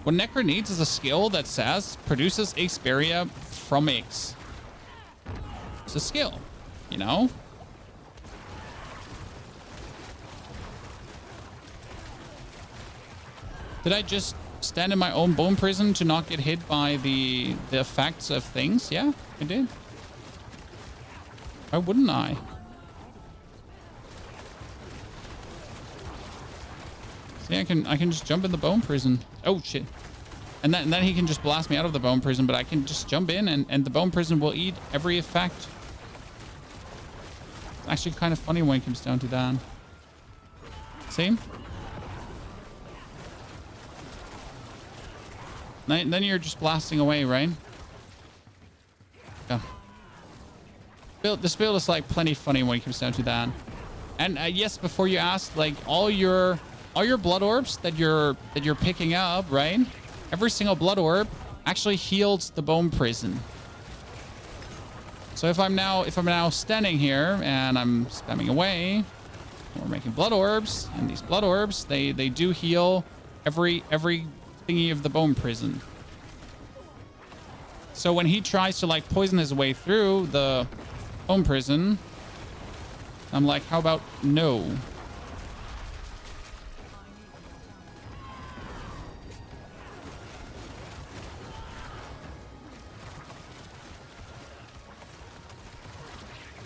What Necro needs is a skill that says produces X barrier from X. It's a skill, you know? Did I just stand in my own bone prison to not get hit by the effects of things? Yeah, I did. Why wouldn't I? See, I can just jump in the bone prison. Oh shit. And then he can just blast me out of the bone prison, but I can just jump in and the bone prison will eat every effect. It's actually kind of funny when it comes down to that. See? Then you're just blasting away, right? Yeah. This build is like plenty funny when it comes down to that. And yes, before you ask, like all your blood orbs that you're picking up, right? Every single blood orb actually heals the bone prison. So if I'm now standing here and I'm spamming away, we're making blood orbs, and these blood orbs they do heal every thingy of the bone prison. So when he tries to like poison his way through the bone prison, I'm like, how about no?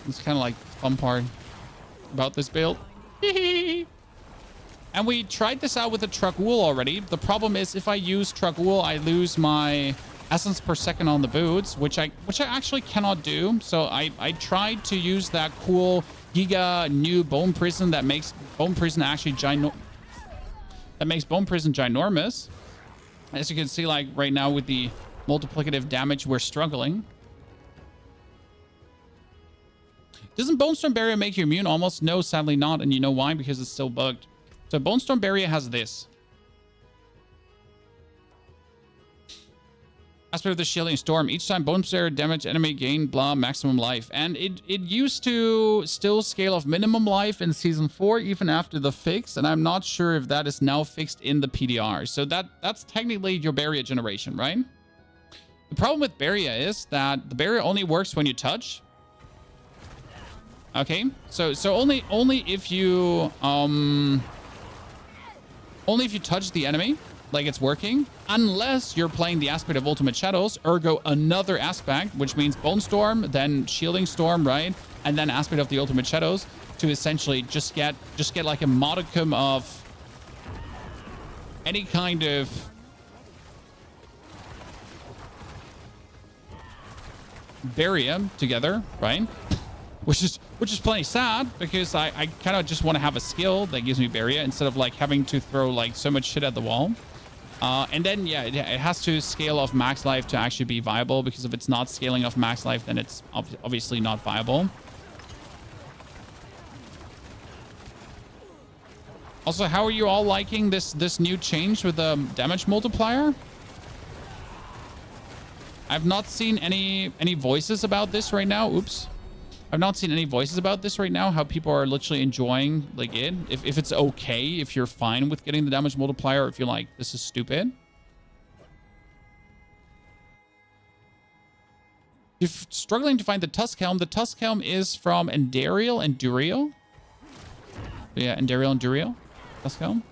It's kind of like the fun part about this build. And we tried this out with the truck wool already. The problem is if I use truck wool, I lose my essence per second on the boots, which I actually cannot do. So I tried to use that cool Giga new bone prison that makes bone prison actually ginormous. As you can see, like right now with the multiplicative damage, we're struggling. Doesn't Bone Storm Barrier make you immune? Almost no, sadly not. And you know why? Because it's still bugged. So Bone Storm Barrier has this. Aspect of the Shielding Storm. Each time Bone Barrier damage enemy gain blah maximum life. And it used to still scale of minimum life in Season 4 even after the fix. And I'm not sure if that is now fixed in the PDR. So that's technically your barrier generation, right? The problem with barrier is that the barrier only works when you touch. Okay, so only if you touch the enemy, like it's working, unless you're playing the aspect of Ultimate Shadows, ergo another aspect, which means Bone Storm, then Shielding Storm, right, and then aspect of the Ultimate Shadows to essentially just get like a modicum of any kind of barrier together, right? Which is plenty sad because I kind of just want to have a skill that gives me barrier instead of like having to throw like so much shit at the wall. And then yeah, it has to scale off max life to actually be viable, because if it's not scaling off max life, then it's obviously not viable. Also, how are you all liking this new change with the damage multiplier? I've not seen any voices about this right now. Oops. I've not seen any voices about this right now. How people are literally enjoying like it. If it's okay, if you're fine with getting the damage multiplier, or if you're like, this is stupid. You're struggling to find the Tusk Helm. The Tusk Helm is from Endariel and Duriel. Yeah, Endariel and Duriel. Tusk Helm.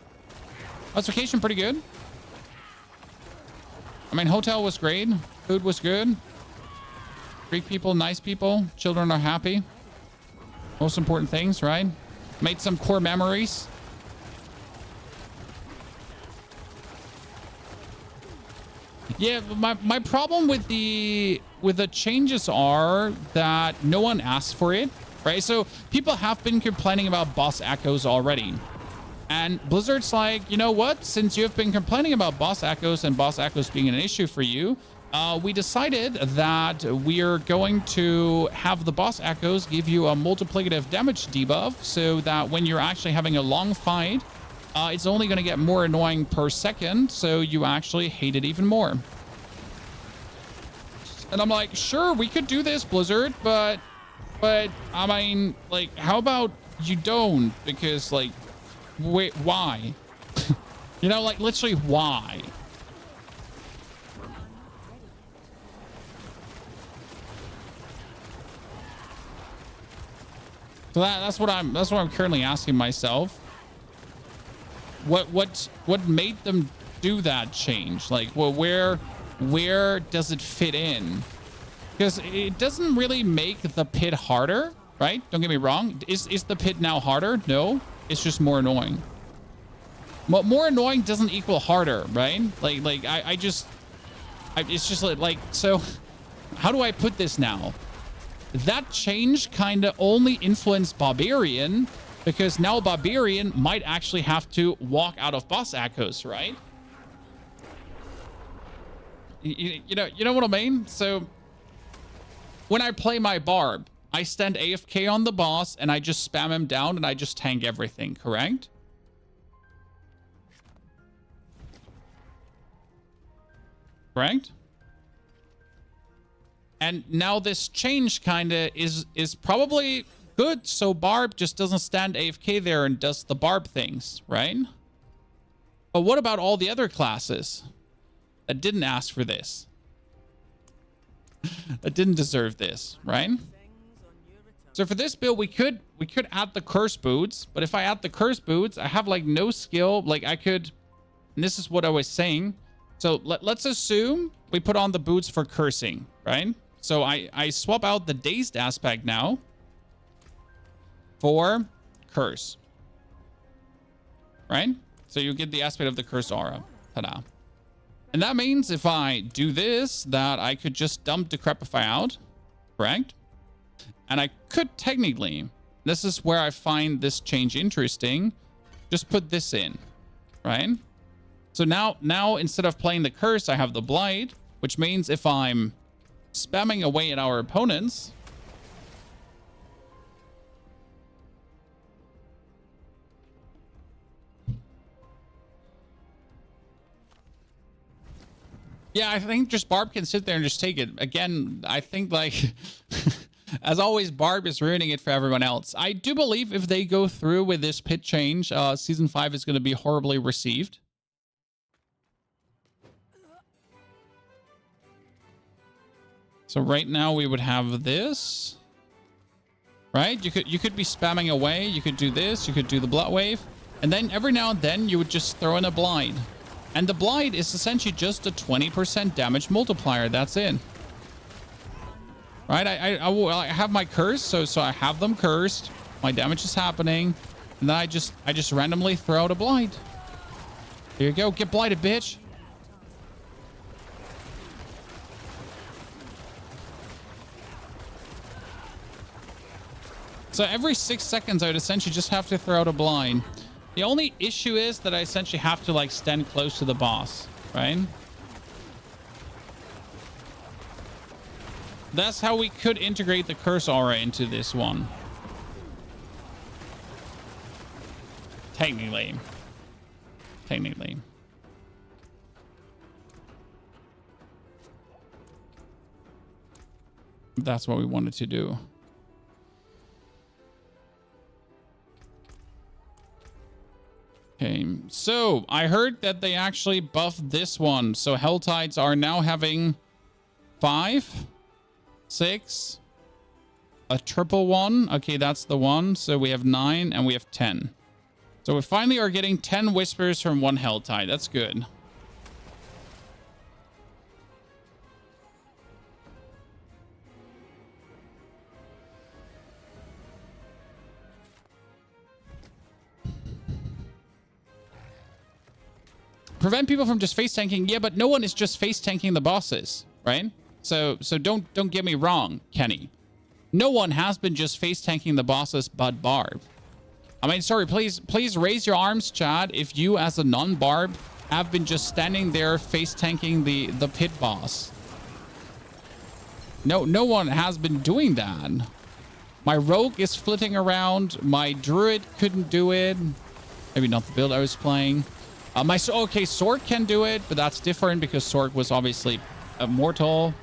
Classification pretty good. I mean, hotel was great. Food was good. Great people, nice people. Children are happy. Most important things, right? Made some core memories. Yeah, my problem with the changes are that no one asked for it, right? So people have been complaining about boss echoes already. And Blizzard's like, you know what? Since you've been complaining about boss echoes and boss echoes being an issue for you, we decided that we're going to have the boss echoes give you a multiplicative damage debuff so that when you're actually having a long fight, it's only going to get more annoying per second, so you actually hate it even more. And I'm like, sure, we could do this, Blizzard, but I mean, like, how about you don't? Because, like, wait, why? You know, like, literally, why? So that's what I'm currently asking myself. What made them do that change? Like, well, where does it fit in? Because it doesn't really make the pit harder, right? Don't get me wrong. Is the pit now harder? No, it's just more annoying. But more annoying doesn't equal harder, right? Like it's just like, so how do I put this now? That change kind of only influenced Barbarian, because now Barbarian might actually have to walk out of boss echoes, right? You know what I mean? So when I play my Barb, I stand AFK on the boss and I just spam him down and I just tank everything, correct? Correct? And now this change kind of is probably good, so Barb just doesn't stand AFK there and does the Barb things, right? But what about all the other classes that didn't ask for this? That didn't deserve this, right? So for this build, we could add the curse boots, but if I add the curse boots, I have like no skill. Like I could, and this is what I was saying. So let's assume we put on the boots for cursing, right? So I swap out the dazed aspect now for curse, right? So you get the aspect of the curse aura. Ta-da. And that means if I do this, that I could just dump Decrepify out, correct? And I could technically, this is where I find this change interesting, just put this in, right? So now instead of playing the curse, I have the blight, which means if I'm spamming away at our opponents, yeah, I think just Barb can sit there and just take it. Again, I think like, as always, Barb is ruining it for everyone else. I do believe if they go through with this pit change, Season 5 is going to be horribly received. So right now we would have this, right? You could be spamming away. You could do this. You could do the Blood Wave. And then every now and then you would just throw in a Blight. And the Blight is essentially just a 20% damage multiplier. That's it. Right? I have my curse, so I have them cursed. My damage is happening. And then I just randomly throw out a Blight. Here you go. Get blighted, bitch. So every 6 seconds, I would essentially just have to throw out a blind. The only issue is that I essentially have to like stand close to the boss, right? That's how we could integrate the curse aura into this one. Technically. Technically. That's what we wanted to do. Okay, so I heard that they actually buffed this one. So Helltides are now having 5, 6, a triple 1. Okay, that's the one. So we have 9 and we have 10. So we finally are getting 10 whispers from one Helltide. That's good. Prevent people from just face tanking. Yeah, but no one is just face tanking the bosses, right? So don't get me wrong, Kenny. No one has been just face tanking the bosses but Barb. I mean, sorry, please raise your arms, Chad, if you as a non-Barb have been just standing there face tanking the pit boss. No one has been doing that. My rogue is flitting around. My druid couldn't do it. Maybe not the build I was playing. Okay, Sork can do it, but that's different because Sork was obviously immortal.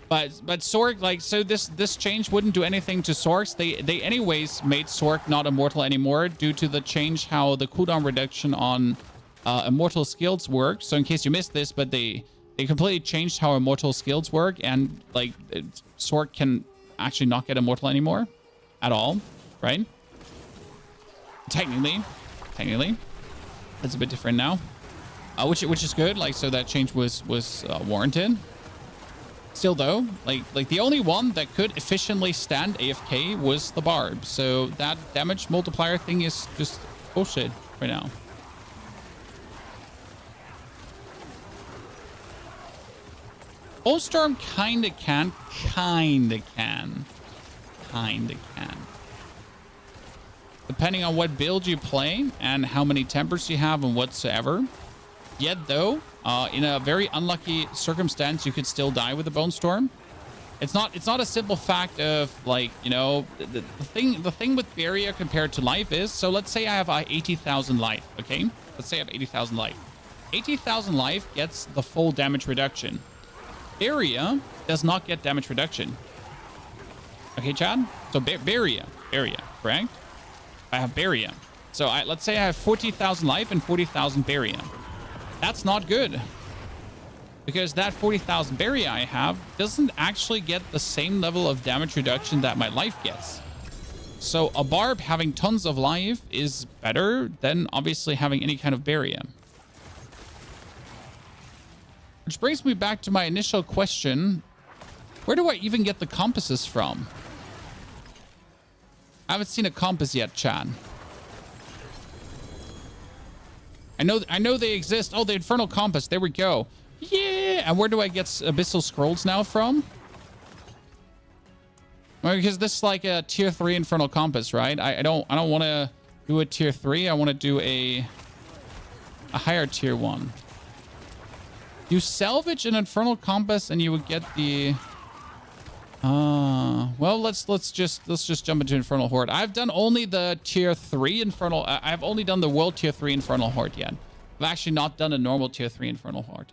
But Sork, like, so this change wouldn't do anything to Sorks. They anyways made Sork not immortal anymore due to the change how the cooldown reduction on immortal skills work. So in case you missed this, but they completely changed how immortal skills work, and like Sork can actually not get immortal anymore at all, right? Technically. It's a bit different now, which is good. Like, so that change was warranted. Still though, like the only one that could efficiently stand AFK was the Barb. So that damage multiplier thing is just bullshit right now. Bullstorm kinda can. Depending on what build you play and how many tempers you have and whatsoever. Yet though, in a very unlucky circumstance, you could still die with a Bone Storm. It's not a simple fact of, like, you know, the thing with Barrier compared to life is, so let's say I have 80,000 life, okay? Let's say I have 80,000 life. 80,000 life gets the full damage reduction. Barrier does not get damage reduction. Okay, Chad? So Barrier, correct? I have Barrier. So let's say I have 40,000 life and 40,000 Barrier. That's not good. Because that 40,000 Barrier I have doesn't actually get the same level of damage reduction that my life gets. So a Barb having tons of life is better than obviously having any kind of Barrier. Which brings me back to my initial question. Where do I even get the compasses from? I haven't seen a compass yet, Chad. I know they exist. Oh, the Infernal Compass. There we go. Yeah. And where do I get Abyssal Scrolls now from? Well, because this is like a tier 3 Infernal Compass, right? I don't want to do a tier 3. I want to do a higher tier 1. You salvage an Infernal Compass and you would get the... well, let's just jump into Infernal Horde. I've done only the tier 3 Infernal. I've only done the world tier 3 Infernal Horde yet. I've actually not done a normal tier 3 Infernal Horde.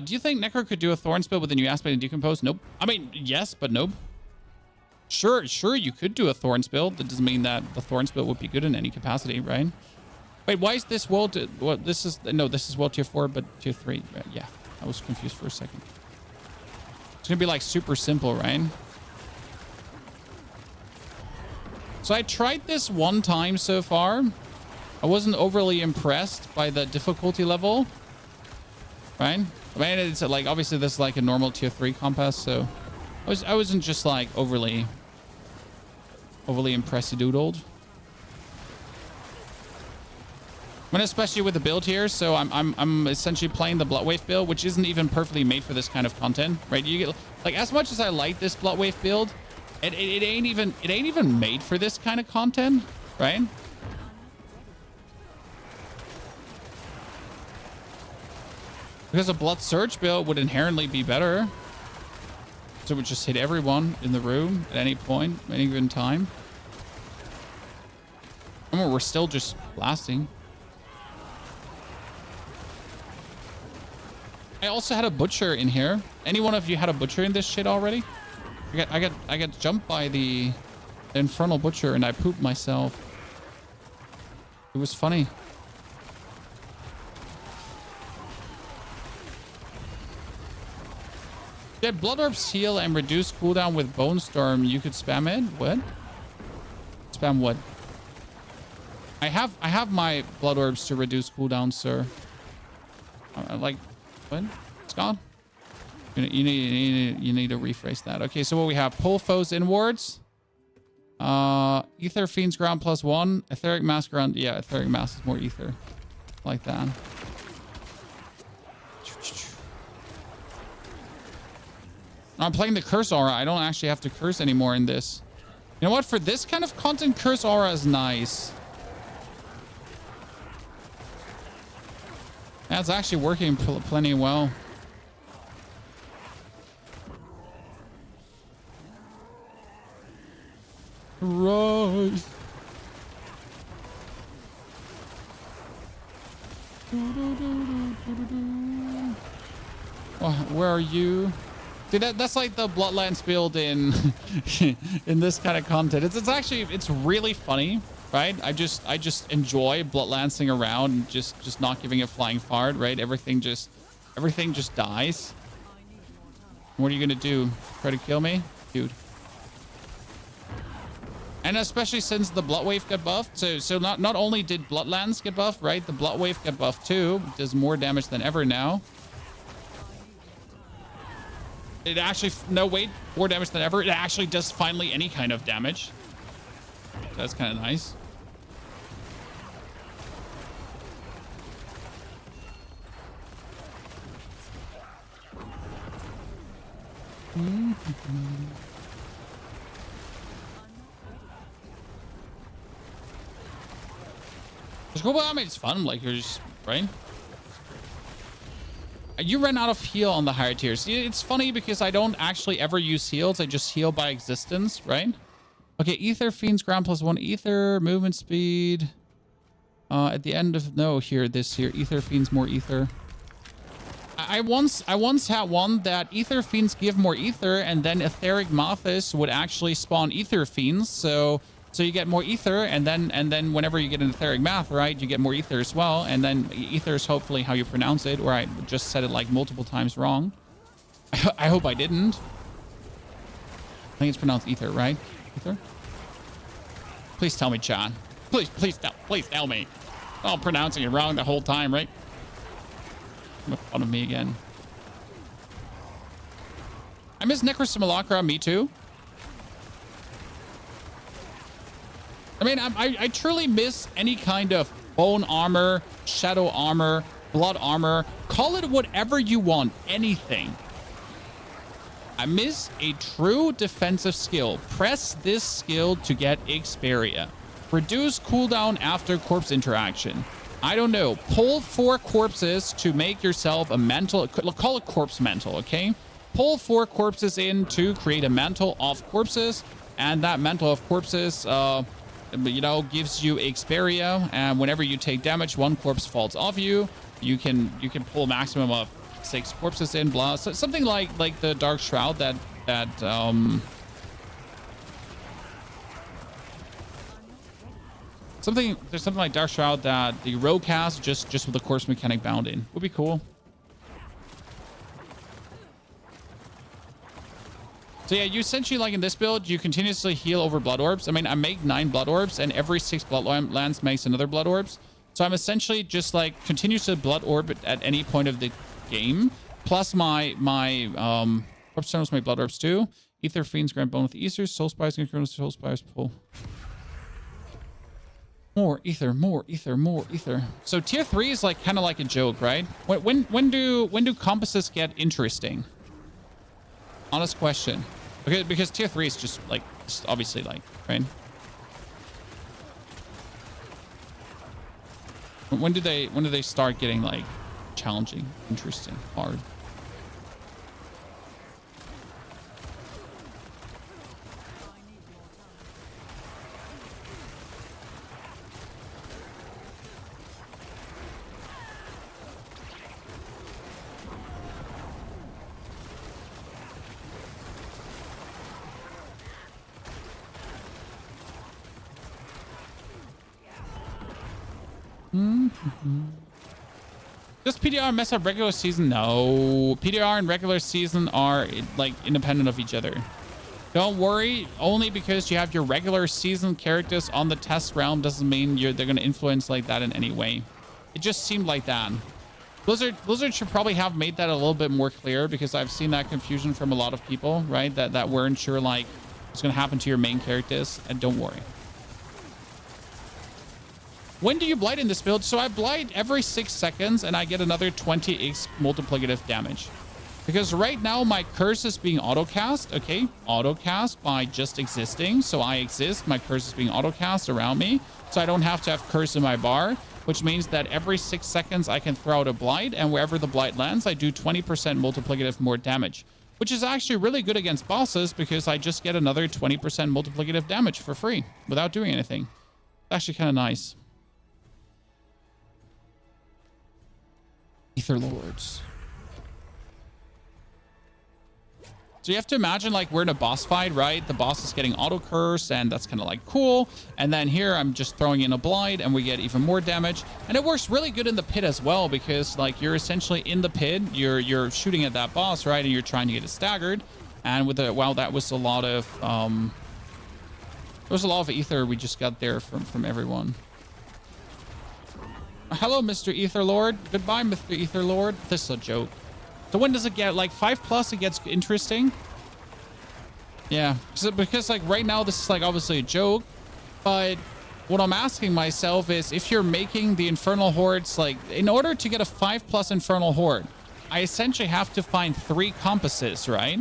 Do you think Necro could do a Thorn spell with a new aspect and decompose? Nope. I mean, yes, but nope. Sure, you could do a Thorn spell. That doesn't mean that the Thorn spell would be good in any capacity, right? Wait, why is this world... Well, this is world tier 4, but tier 3. Yeah, I was confused for a second. It's going to be like super simple, right? So I tried this one time so far. I wasn't overly impressed by the difficulty level. Right? I mean, it's like, obviously this is like a normal tier 3 compass, so I wasn't just like overly impressidoodled. I mean, especially with the build here, so I'm essentially playing the Bloodwave build, which isn't even perfectly made for this kind of content, right? You get, like, as much as I like this Bloodwave build, it ain't even made for this kind of content, right? Because a Blood Surge build would inherently be better. So we just hit everyone in the room at any point, any given time. I mean, we're still just blasting. I also had a butcher in here. Any one of you had a butcher in this shit already? I got jumped by the infernal butcher and I pooped myself. It was funny. Get Blood Orbs heal and reduce cooldown with Bone Storm. You could spam it. What? Spam what? I have my Blood Orbs to reduce cooldown, sir. Like, what? It's gone. You need to rephrase that. Okay, so what we have: pull foes inwards. Ether Fiend's ground +1. Etheric Mass ground. Yeah, Etheric Mass is more ether. Like that. I'm playing the Curse Aura. I don't actually have to curse anymore in this. You know what? For this kind of content, Curse Aura is nice. That's actually working plenty well. Right. Where are you? See, that's like the Bloodlands build in in this kind of content. It's really funny, right? I just enjoy Bloodlancing around and just not giving a flying fart, right? Everything just dies. What are you gonna do? Try to kill me, dude? And especially since the Blood Wave got buffed, so not only did Bloodlands get buffed, right? The Blood Wave got buffed too. It does more damage than ever now. It actually, no wait, more damage than ever. It actually does finally any kind of damage. That's kind of nice. It's cool, but I mean, it's fun. Like, you're just, right? You ran out of heal on the higher tiers. It's funny because I don't actually ever use heals. I just heal by existence, right? Okay, Ether Fiend's ground +1 ether, movement speed. At the end of this here, Ether Fiend's more ether. I once had one that Ether Fiends give more ether, and then Etheric Mathis would actually spawn Ether Fiends. So you get more ether, and then whenever you get an Etheric Math, right, you get more ether as well. And then ether is hopefully how you pronounce it, or I just said it like multiple times wrong. I hope I didn't. I think it's pronounced ether, right? Ether? Please tell me, John. Please tell me. I'm pronouncing it wrong the whole time, right? Make fun of me again. I miss Necro Simulacra, me too. I mean, I truly miss any kind of bone armor, shadow armor, blood armor. Call it whatever you want, anything. I miss a true defensive skill. Press this skill to get Xperia. Reduce cooldown after corpse interaction. I don't know. Pull 4 corpses to make yourself a mantle. Call it corpse mantle, okay? Pull 4 corpses in to create a mantle of corpses. And that mantle of corpses, you know, gives you Xperia, and whenever you take damage, 1 corpse falls off you. You can pull a maximum of 6 corpses in, blah. So something like the Dark Shroud that something like Dark Shroud that the rogue has just with the corpse mechanic bound in would be cool. So yeah, you essentially, like in this build, you continuously heal over Blood Orbs. I mean, I make 9 Blood Orbs, and every 6 Bloodlands makes another Blood Orbs. So I'm essentially just like continuously Blood Orb at any point of the game. Plus my Corpse Tunnels make Blood Orbs too. Ether Fiends grant bone with Ether. Soul Spires can Soul Spires pull. More ether, more ether, more ether. So tier 3 is like kind of like a joke, right? When do compasses get interesting? Honest question. Okay, because tier 3 is just like, obviously like, right? When do they start getting like challenging, interesting, hard? Does PDR mess up regular season? No. PDR and regular season are like independent of each other. Don't worry. Only because you have your regular season characters on the test realm doesn't mean they're going to influence like that in any way. It just seemed like that. Blizzard should probably have made that a little bit more clear, because I've seen that confusion from a lot of people, right? That weren't sure like what's going to happen to your main characters. And don't worry. When do you blight in this build? So I blight every 6 seconds and I get another 20x multiplicative damage. Because right now my curse is being auto-cast, okay? Auto-cast by just existing. So I exist, my curse is being auto-cast around me. So I don't have to have curse in my bar, which means that every 6 seconds I can throw out a blight, and wherever the blight lands, I do 20% multiplicative more damage. Which is actually really good against bosses, because I just get another 20% multiplicative damage for free without doing anything. It's actually kind of nice. Ether Lords. So you have to imagine like we're in a boss fight, right? The boss is getting auto curse, and that's kind of like cool. And then here I'm just throwing in a blight and we get even more damage. And it works really good in the pit as well, because like you're essentially in the pit, you're shooting at that boss, right? And you're trying to get it staggered. And with the, wow, that was a lot of there was a lot of ether we just got there from everyone. Hello, Mr. Ether Lord. Goodbye, Mr. Ether Lord. This is a joke. So when does it get? Like 5+ it gets interesting? Yeah. So because like right now this is like obviously a joke. But what I'm asking myself is, if you're making the Infernal Hordes, like in order to get a 5+ Infernal Horde, I essentially have to find 3 compasses, right?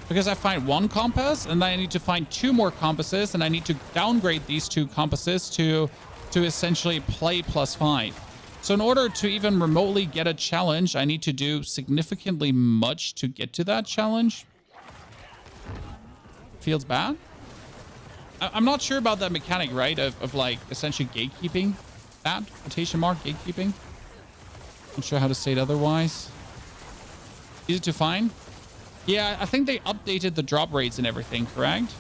Because I find 1 compass and then I need to find 2 more compasses, and I need to downgrade these 2 compasses to essentially play +5. So in order to even remotely get a challenge, I need to do significantly much to get to that challenge. Feels bad. I'm not sure about that mechanic, right? Of like essentially gatekeeping. That quotation mark gatekeeping. Not sure how to say it otherwise. Easy to find. Yeah, I think they updated the drop rates and everything, correct?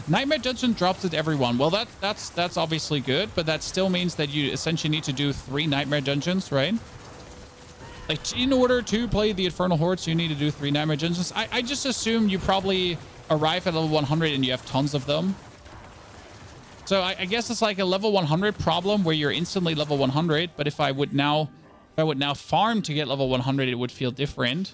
Nightmare Dungeon drops it everyone. Well, that's obviously good, but that still means that you essentially need to do 3 Nightmare Dungeons, right? Like, in order to play the Infernal Hordes, you need to do 3 Nightmare Dungeons. I just assume you probably arrive at level 100 and you have tons of them. So I guess it's like a level 100 problem where you're instantly level 100, but if I would now farm to get level 100, it would feel different.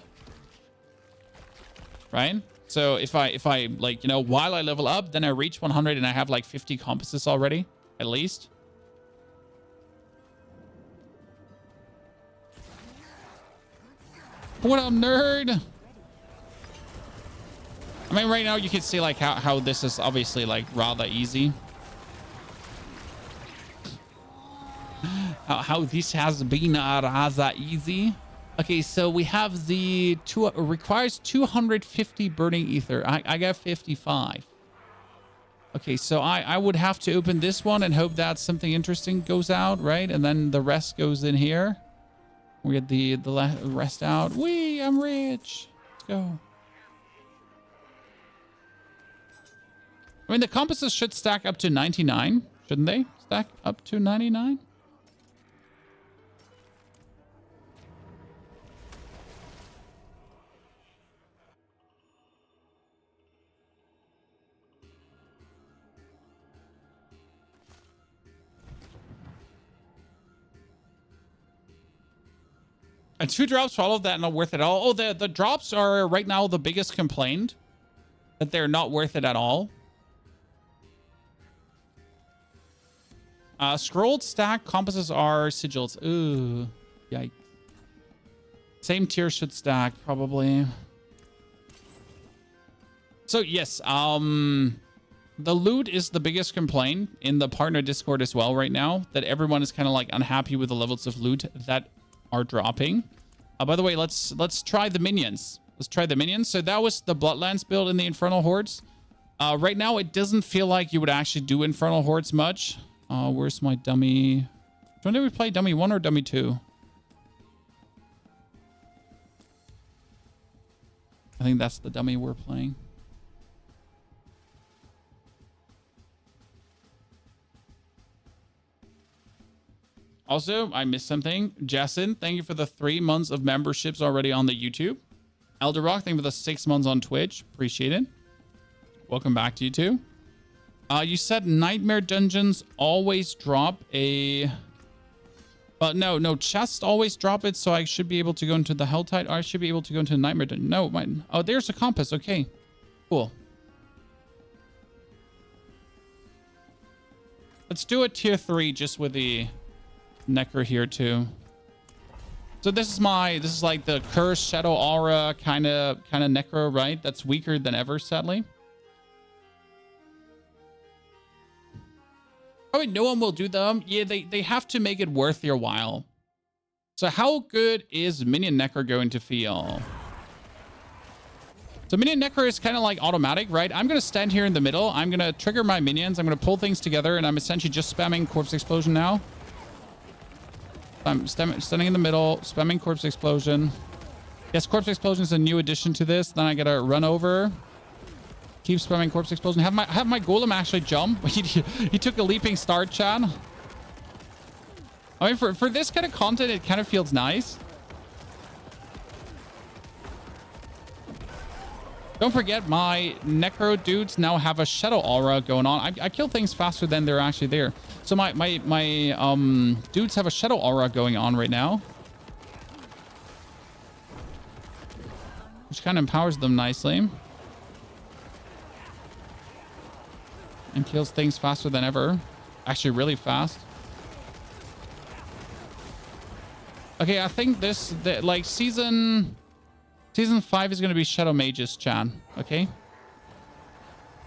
Right? So if I like, you know, while I level up, then I reach 100 and I have like 50 compasses already, at least. What up, nerd? I mean, right now you can see like how this is obviously like rather easy. How this has been rather easy. Okay, so we have the requires 250 burning ether. I got 55. Okay, so I would have to open this one and hope that something interesting goes out, right? And then the rest goes in here. We get the rest out. Whee, I'm rich. Let's go. I mean, the compasses should stack up to 99, shouldn't they? Stack up to 99? And 2 drops for all of that, not worth it at all. Oh, the drops are right now the biggest complaint. That they're not worth it at all. Scrolled stack compasses are sigils. Ooh, yikes. Same tier should stack, probably. So, yes, the loot is the biggest complaint in the partner Discord as well right now. That everyone is kind of like unhappy with the levels of loot that are dropping. By the way, let's try the minions. Let's try the minions. So that was the Bloodlands build in the Infernal Hordes. Right now, it doesn't feel like you would actually do Infernal Hordes much. Where's my dummy? When did we play dummy 1 or dummy 2? I think that's the dummy we're playing. Also, I missed something. Jason, thank you for the 3 months of memberships already on the YouTube. Elder Rock, thank you for the 6 months on Twitch. Appreciate it. Welcome back to you too. You said nightmare dungeons always drop a... no, chests always drop it, so I should be able to go into the Helltide, or I should be able to go into nightmare dungeon. No, mine. Oh, there's a compass. Okay, cool. Let's do a tier 3 just with the Necro here too. So this is like the Curse Shadow Aura kind of Necro, right? That's weaker than ever, sadly. Oh, wait, no one will do them. Yeah, they have to make it worth your while. So how good is Minion Necro going to feel? So Minion Necro is kind of like automatic, right? I'm going to stand here in the middle. I'm going to trigger my minions. I'm going to pull things together, and I'm essentially just spamming Corpse Explosion now. I'm standing in the middle, spamming Corpse Explosion. Yes, Corpse Explosion is a new addition to this. Then I got to run over. Keep spamming Corpse Explosion. Have my Golem actually jump. He took a leaping start, Chad. I mean, for this kind of content, it kind of feels nice. Don't forget, my Necro dudes now have a Shadow Aura going on. I kill things faster than they're actually there. So my dudes have a Shadow Aura going on right now, which kind of empowers them nicely and kills things faster than ever. Actually, really fast. Okay, I think like season 5 is going to be Shadow Mages, Chan. Okay.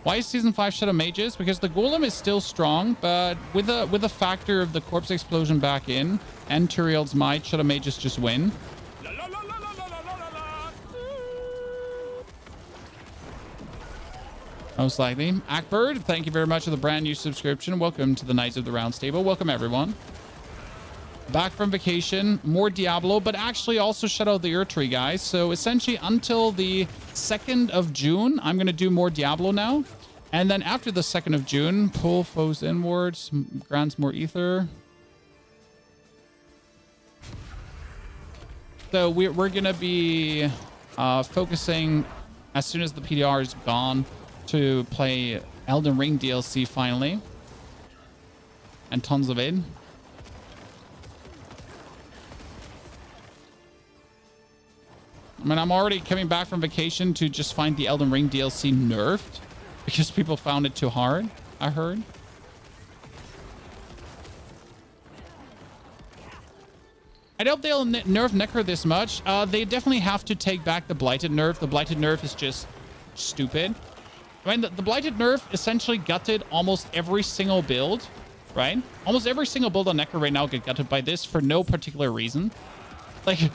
Why is season 5 Shadow Mages? Because the Golem is still strong, but with the factor of the Corpse Explosion back in and Turiel's Might, Shadow Mages just win. Most likely. Akbird, thank you very much for the brand new subscription. Welcome to the Knights of the Round Table. Welcome, everyone. Back from vacation, more Diablo, but actually also Shadow of the Erdtree, guys. So essentially until the 2nd of June, I'm going to do more Diablo now. And then after the 2nd of June, pull foes inwards, grants more ether. So we're going to be focusing, as soon as the PDR is gone, to play Elden Ring DLC finally. And tons of it. I mean, I'm already coming back from vacation to just find the Elden Ring DLC nerfed because people found it too hard, I heard. I doubt they'll nerf Necro this much. They definitely have to take back the Blighted nerf. The Blighted nerf is just stupid. I mean, the Blighted nerf essentially gutted almost every single build, right? Almost every single build on Necro right now get gutted by this for no particular reason. You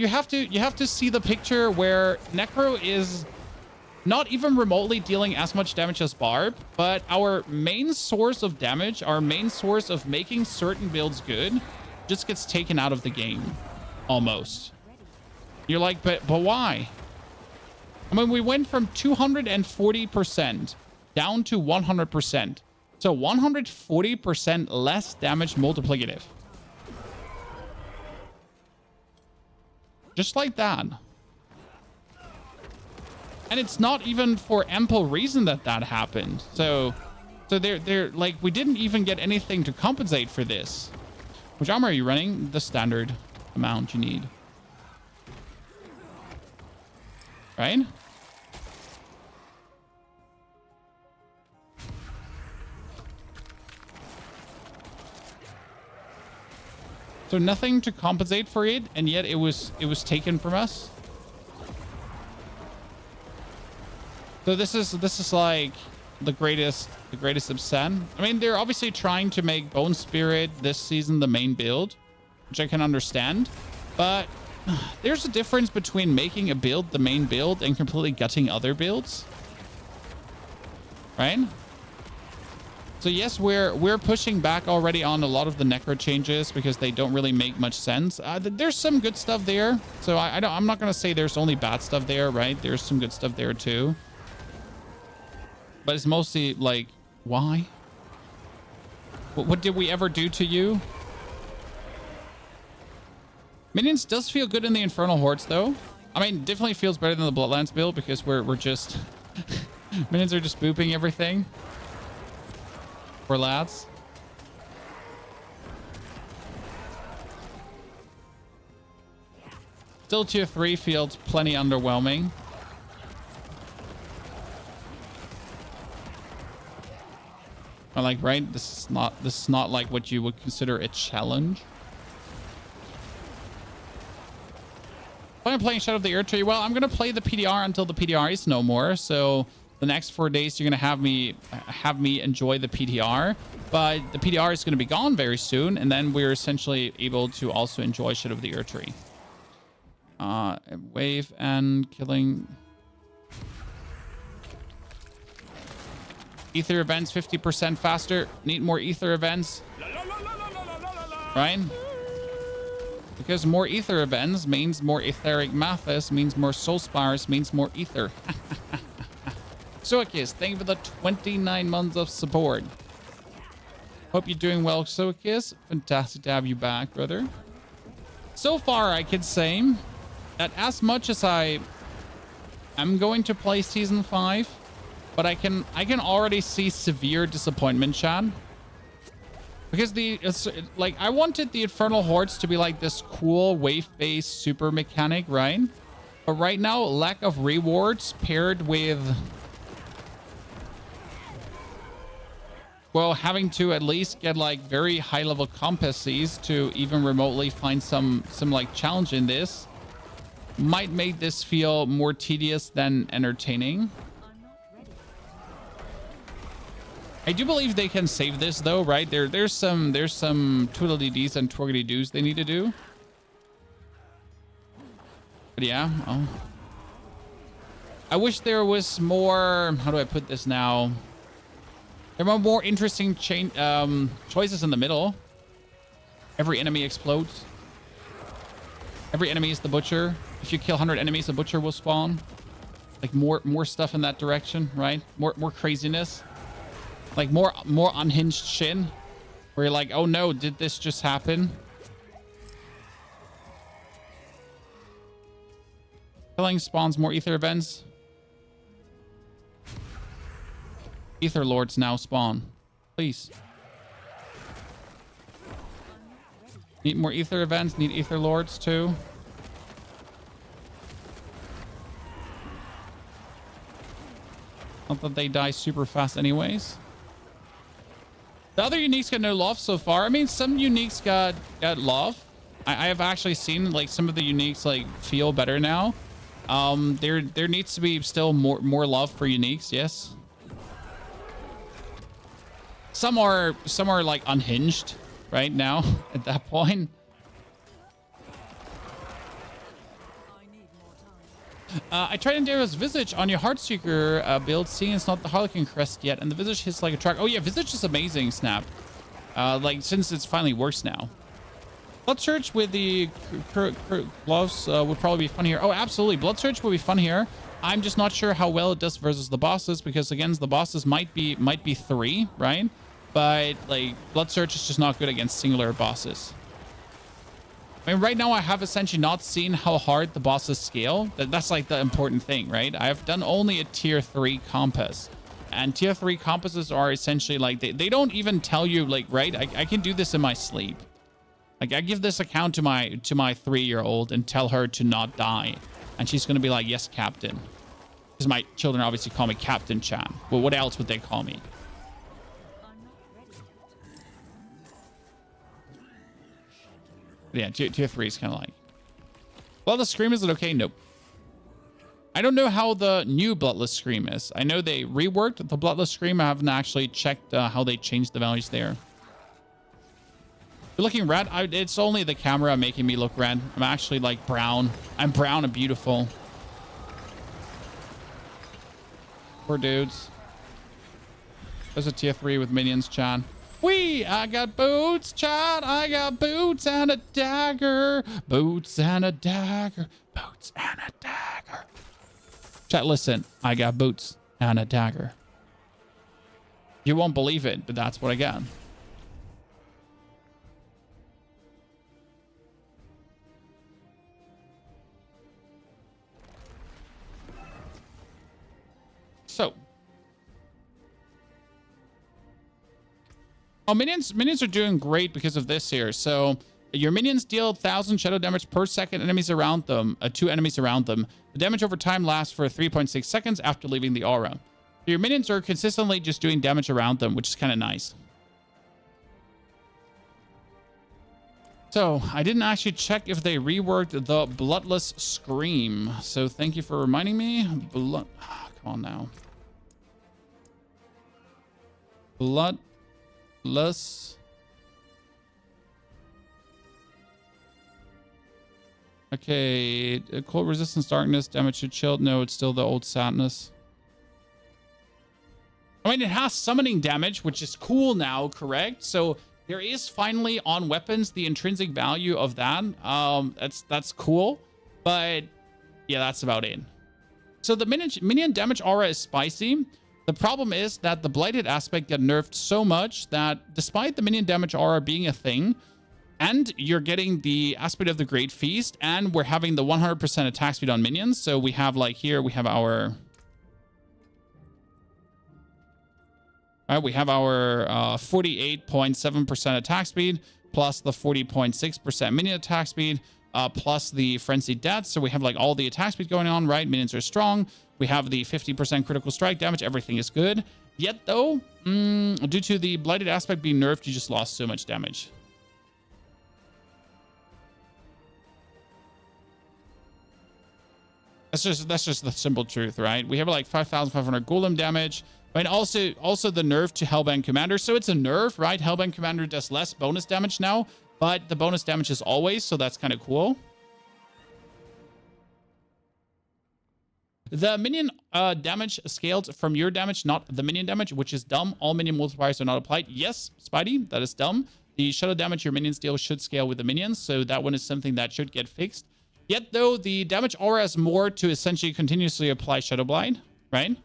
have to see the picture where Necro is not even remotely dealing as much damage as Barb, but our main source of damage, our main source of making certain builds good, just gets taken out of the game, almost. You're like, but why? I mean, we went from 240% down to 100%, so 140% less damage multiplicative. Just like that. And it's not even for ample reason that happened. So they're like, we didn't even get anything to compensate for this. Which armor are you running? The standard amount you need. Right? So nothing to compensate for it, and yet it was taken from us. So this is like the greatest upset. I mean, they're obviously trying to make Bone Spirit this season the main build, which I can understand, but there's a difference between making a build the main build and completely gutting other builds, right? So yes, we're pushing back already on a lot of the Necro changes because they don't really make much sense. There's some good stuff there, so I'm not gonna say there's only bad stuff there, right? There's some good stuff there too, but it's mostly like, why? What did we ever do to you? Minions does feel good in the Infernal Hordes, though. I mean, definitely feels better than the Bloodlands build because we're just... Minions are just booping everything. Poor lads. Still tier 3 feels plenty underwhelming. I like, right? This is not like what you would consider a challenge. I'm playing Shadow of the Earth Tree. Well, I'm gonna play the PDR until the PDR is no more. So the next 4 days, you're gonna have me enjoy the PDR, but the PDR is gonna be gone very soon, and then we're essentially able to also enjoy Shadow of the Earth Tree. Wave and killing. Ether events 50% faster. Need more ether events. Right? Because more ether events means more etheric Mathis, means more soul spires, means more ether. Soakis, thank you for the 29 months of support. Hope you're doing well, Soakis. Fantastic to have you back, brother. So far, I can say that as much as I am going to play Season 5, but I can already see severe disappointment, Chad. Because I wanted the Infernal Hordes to be like this cool wave-based super mechanic, right? But right now, lack of rewards paired with, well, having to at least get like very high-level competencies to even remotely find some like challenge in this might make this feel more tedious than entertaining. I do believe they can save this though, right? There's some twiddly-dees and twirly-doos they need to do. But yeah, oh. I wish there was more, how do I put this now? There were more interesting choices in the middle. Every enemy explodes. Every enemy is the butcher. If you kill 100 enemies, the butcher will spawn. Like more stuff in that direction, right? More craziness. Like more unhinged shit. Where you're like, oh no, did this just happen? Killing spawns more ether events. Ether lords now spawn. Please. Need more ether events. Need ether lords too. Not that they die super fast anyways. The other uniques got no love so far. I mean, some uniques got love. I have actually seen like some of the uniques like feel better now. There needs to be still more love for uniques. Yes. Some are like unhinged right now at that point. I tried Endeavor's Visage on your Heartseeker build, seeing it's not the Harlequin Crest yet, and the Visage hits like a truck. Oh yeah, Visage is amazing, Snap. Like, since it's finally works now. Blood Search with the gloves would probably be fun here. Oh, absolutely. Blood Search would be fun here. I'm just not sure how well it does versus the bosses, because again, the bosses might be 3, right? But like, Blood Search is just not good against singular bosses. I mean, right now I have essentially not seen how hard the bosses scale. That's like the important thing, right? I have done only a tier 3 compass, and tier 3 compasses are essentially like, they don't even tell you, like, right? I can do this in my sleep. Like, I give this account to my 3-year-old and tell her to not die, and she's gonna be like, yes, Captain. Because my children obviously call me Captain Chan. Well, what else would they call me? Yeah, tier 3 is kind of like... Bloodless Scream, is it okay? Nope. I don't know how the new Bloodless Scream is. I know they reworked the Bloodless Scream. I haven't actually checked how they changed the values there. You're looking red? It's only the camera making me look red. I'm actually like brown. I'm brown and beautiful. Poor dudes. There's a tier 3 with minions, Chan. Wee! I got boots, Chad. I got boots and a dagger. Boots and a dagger. Boots and a dagger. Chat, listen. I got boots and a dagger. You won't believe it, but that's what I got. Oh, minions are doing great because of this here. So your minions deal 1,000 shadow damage per second enemies around them, 2 enemies around them. The damage over time lasts for 3.6 seconds after leaving the aura. So your minions are consistently just doing damage around them, which is kind of nice. So I didn't actually check if they reworked the Bloodless Scream. So thank you for reminding me. Come on now. Bloodless. Okay. Cold resistance, darkness, damage to chill. No, it's still the old sadness. I mean, it has summoning damage, which is cool now, correct? So there is finally on weapons the intrinsic value of that. That's cool, but yeah, that's about it. So the minion damage aura is spicy. The problem is that the blighted aspect got nerfed so much that despite the minion damage aura being a thing, and you're getting the aspect of the Great Feast, and we're having the 100% attack speed on minions. So we have like here we have our. All right, we have our 48.7% attack speed, plus the 40.6% minion attack speed, plus the frenzied death. So we have like all the attack speed going on, right? Minions are strong. We have the 50% critical strike damage. Everything is good. Yet though, due to the blighted aspect being nerfed, you just lost so much damage. That's just the simple truth, right? We have like 5,500 golem damage. And also the nerf to Hellbent Commander. So it's a nerf, right? Hellbent Commander does less bonus damage now, but the bonus damage is always, so that's kind of cool. The minion damage scaled from your damage, not the minion damage, which is dumb. All minion multipliers are not applied. Yes, Spidey, that is dumb. The shadow damage your minions deal should scale with the minions, so that one is something that should get fixed. Yet though, the damage aura has more to essentially continuously apply Shadow Blight, right?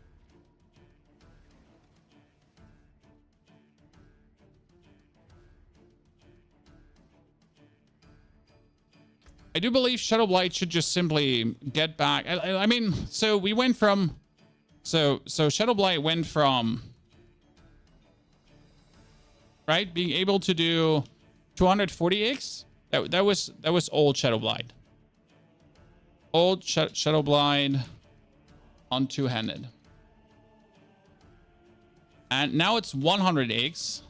I do believe Shadow Blight should just simply get back. I mean, so we went from, so Shadow Blight went from, right, being able to do 240x. That was old Shadow Blight. Old Shadow Blight on two-handed, and now it's 100x.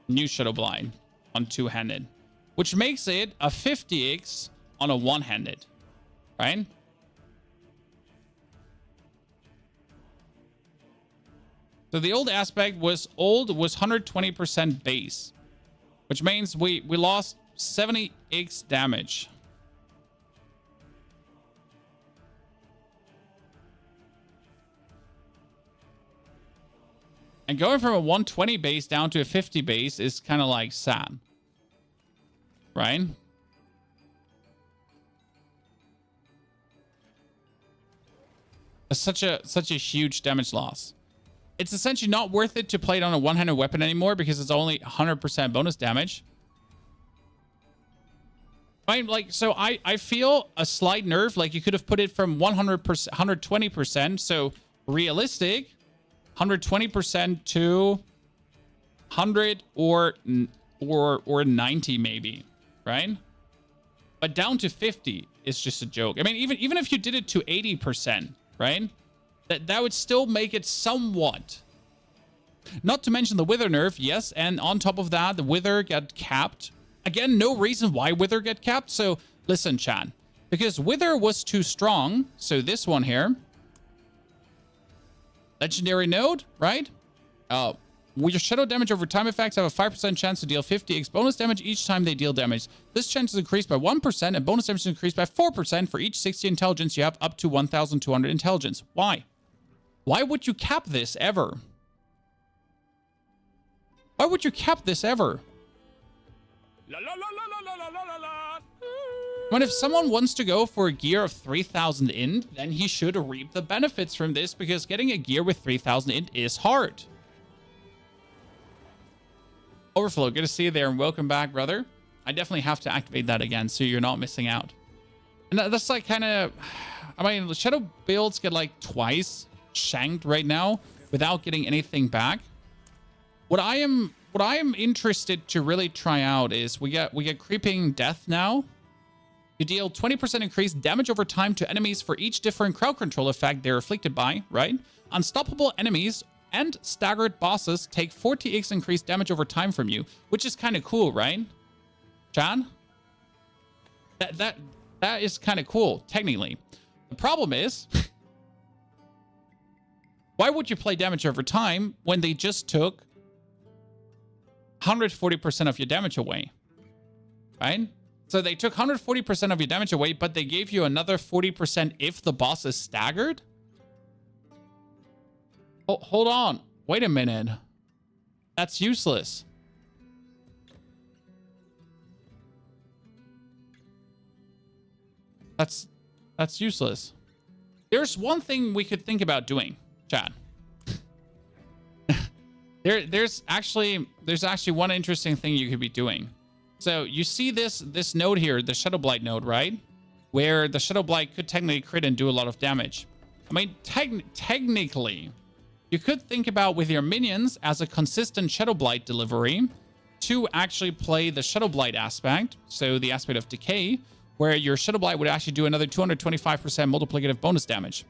New Shadow Blight on two-handed. Which makes it a 50x on a one-handed, right? So the old aspect was 120% base, which means we lost 70x damage. And going from a 120 base down to a 50 base is kind of like sad. Right? Such a huge damage loss. It's essentially not worth it to play it on a one-handed weapon anymore because it's only 100% bonus damage. Right? Like, so I feel a slight nerf. Like you could have put it from 100%, 120%. So realistic, 120% to 100 or 90 maybe. Right? But down to 50 is just a joke. I mean, even if you did it to 80%, right? That would still make it somewhat. Not to mention the Wither nerf, yes. And on top of that, the Wither got capped. Again, no reason why Wither get capped. So listen, chat. Because Wither was too strong. So this one here. Legendary node, right? With your shadow damage over time effects have a 5% chance to deal 50x bonus damage each time they deal damage. This chance is increased by 1% and bonus damage is increased by 4% for each 60 intelligence you have up to 1,200 intelligence. Why? Why would you cap this ever? Why would you cap this ever? When if someone wants to go for a gear of 3,000 int, then he should reap the benefits from this because getting a gear with 3,000 int is hard. Overflow, good to see you there, and welcome back, brother. I definitely have to activate that again so you're not missing out. And that's like kind of, I mean, the shadow builds get like twice shanked right now without getting anything back. What I am what I am interested to really try out is we get Creeping Death now. You deal 20% increased damage over time to enemies for each different crowd control effect they're afflicted by, right? Unstoppable enemies and staggered bosses take 40x increased damage over time from you, which is kind of cool, right? Chan? That is kind of cool, technically. The problem is, why would you play damage over time when they just took 140% of your damage away, right? So they took 140% of your damage away, but they gave you another 40% if the boss is staggered? Oh, hold on. Wait a minute. That's useless. That's useless. There's one thing we could think about doing, Chad. There's actually one interesting thing you could be doing. So you see this node here, the Shadow Blight node, right? Where the Shadow Blight could technically crit and do a lot of damage. I mean, technically, you could think about with your minions as a consistent Shadow Blight delivery to actually play the Shadow Blight aspect, so the aspect of decay, where your Shadow Blight would actually do another 225% multiplicative bonus damage.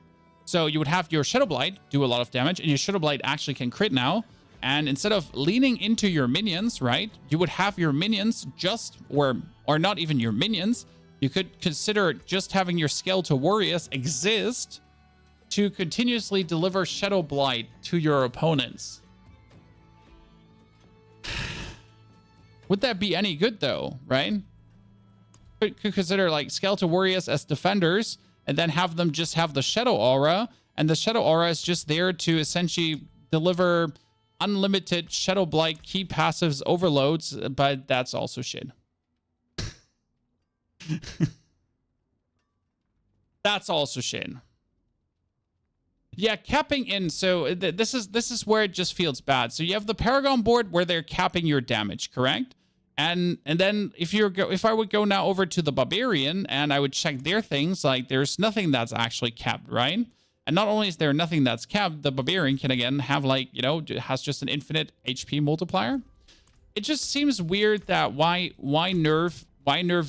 So you would have your Shadow Blight do a lot of damage, and your Shadow Blight actually can crit now. And instead of leaning into your minions, right, you would have your minions just, or not even your minions, you could consider just having your Skeletal Warriors exist to continuously deliver Shadow Blight to your opponents. Would that be any good though, right? Could consider like Skeletal Warriors as defenders and then have them just have the Shadow Aura, and the Shadow Aura is just there to essentially deliver unlimited Shadow Blight key passives overloads, but that's also shit. That's also shit. Yeah, capping in. So this is where it just feels bad. So you have the Paragon board where they're capping your damage, correct? And then if I would go now over to the Barbarian and I would check their things, like there's nothing that's actually capped, right? And not only is there nothing that's capped, the Barbarian can again have like, you know, has just an infinite HP multiplier. It just seems weird that why nerf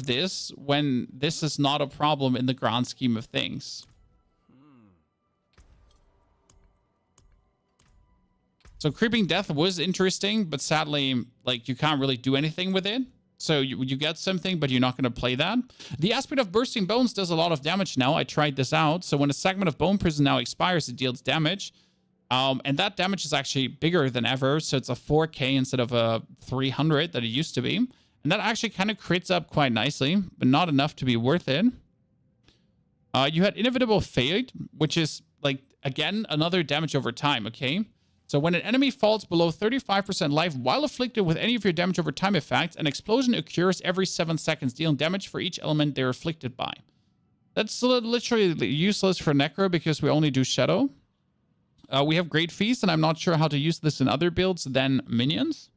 this when this is not a problem in the grand scheme of things. So Creeping Death was interesting, but sadly, like you can't really do anything with it. So you get something, but you're not going to play that. The aspect of Bursting Bones does a lot of damage now. I tried this out. So when a segment of Bone Prison now expires, it deals damage. And that damage is actually bigger than ever. So it's a 4K instead of a 300 that it used to be. And that actually kind of crits up quite nicely, but not enough to be worth it. You had Inevitable Fate, which is like, again, another damage over time, okay? So when an enemy falls below 35% life while afflicted with any of your damage over time effects, an explosion occurs every 7 seconds, dealing damage for each element they're afflicted by. That's literally useless for Necro because we only do Shadow. We have Great Feast, and I'm not sure how to use this in other builds than minions.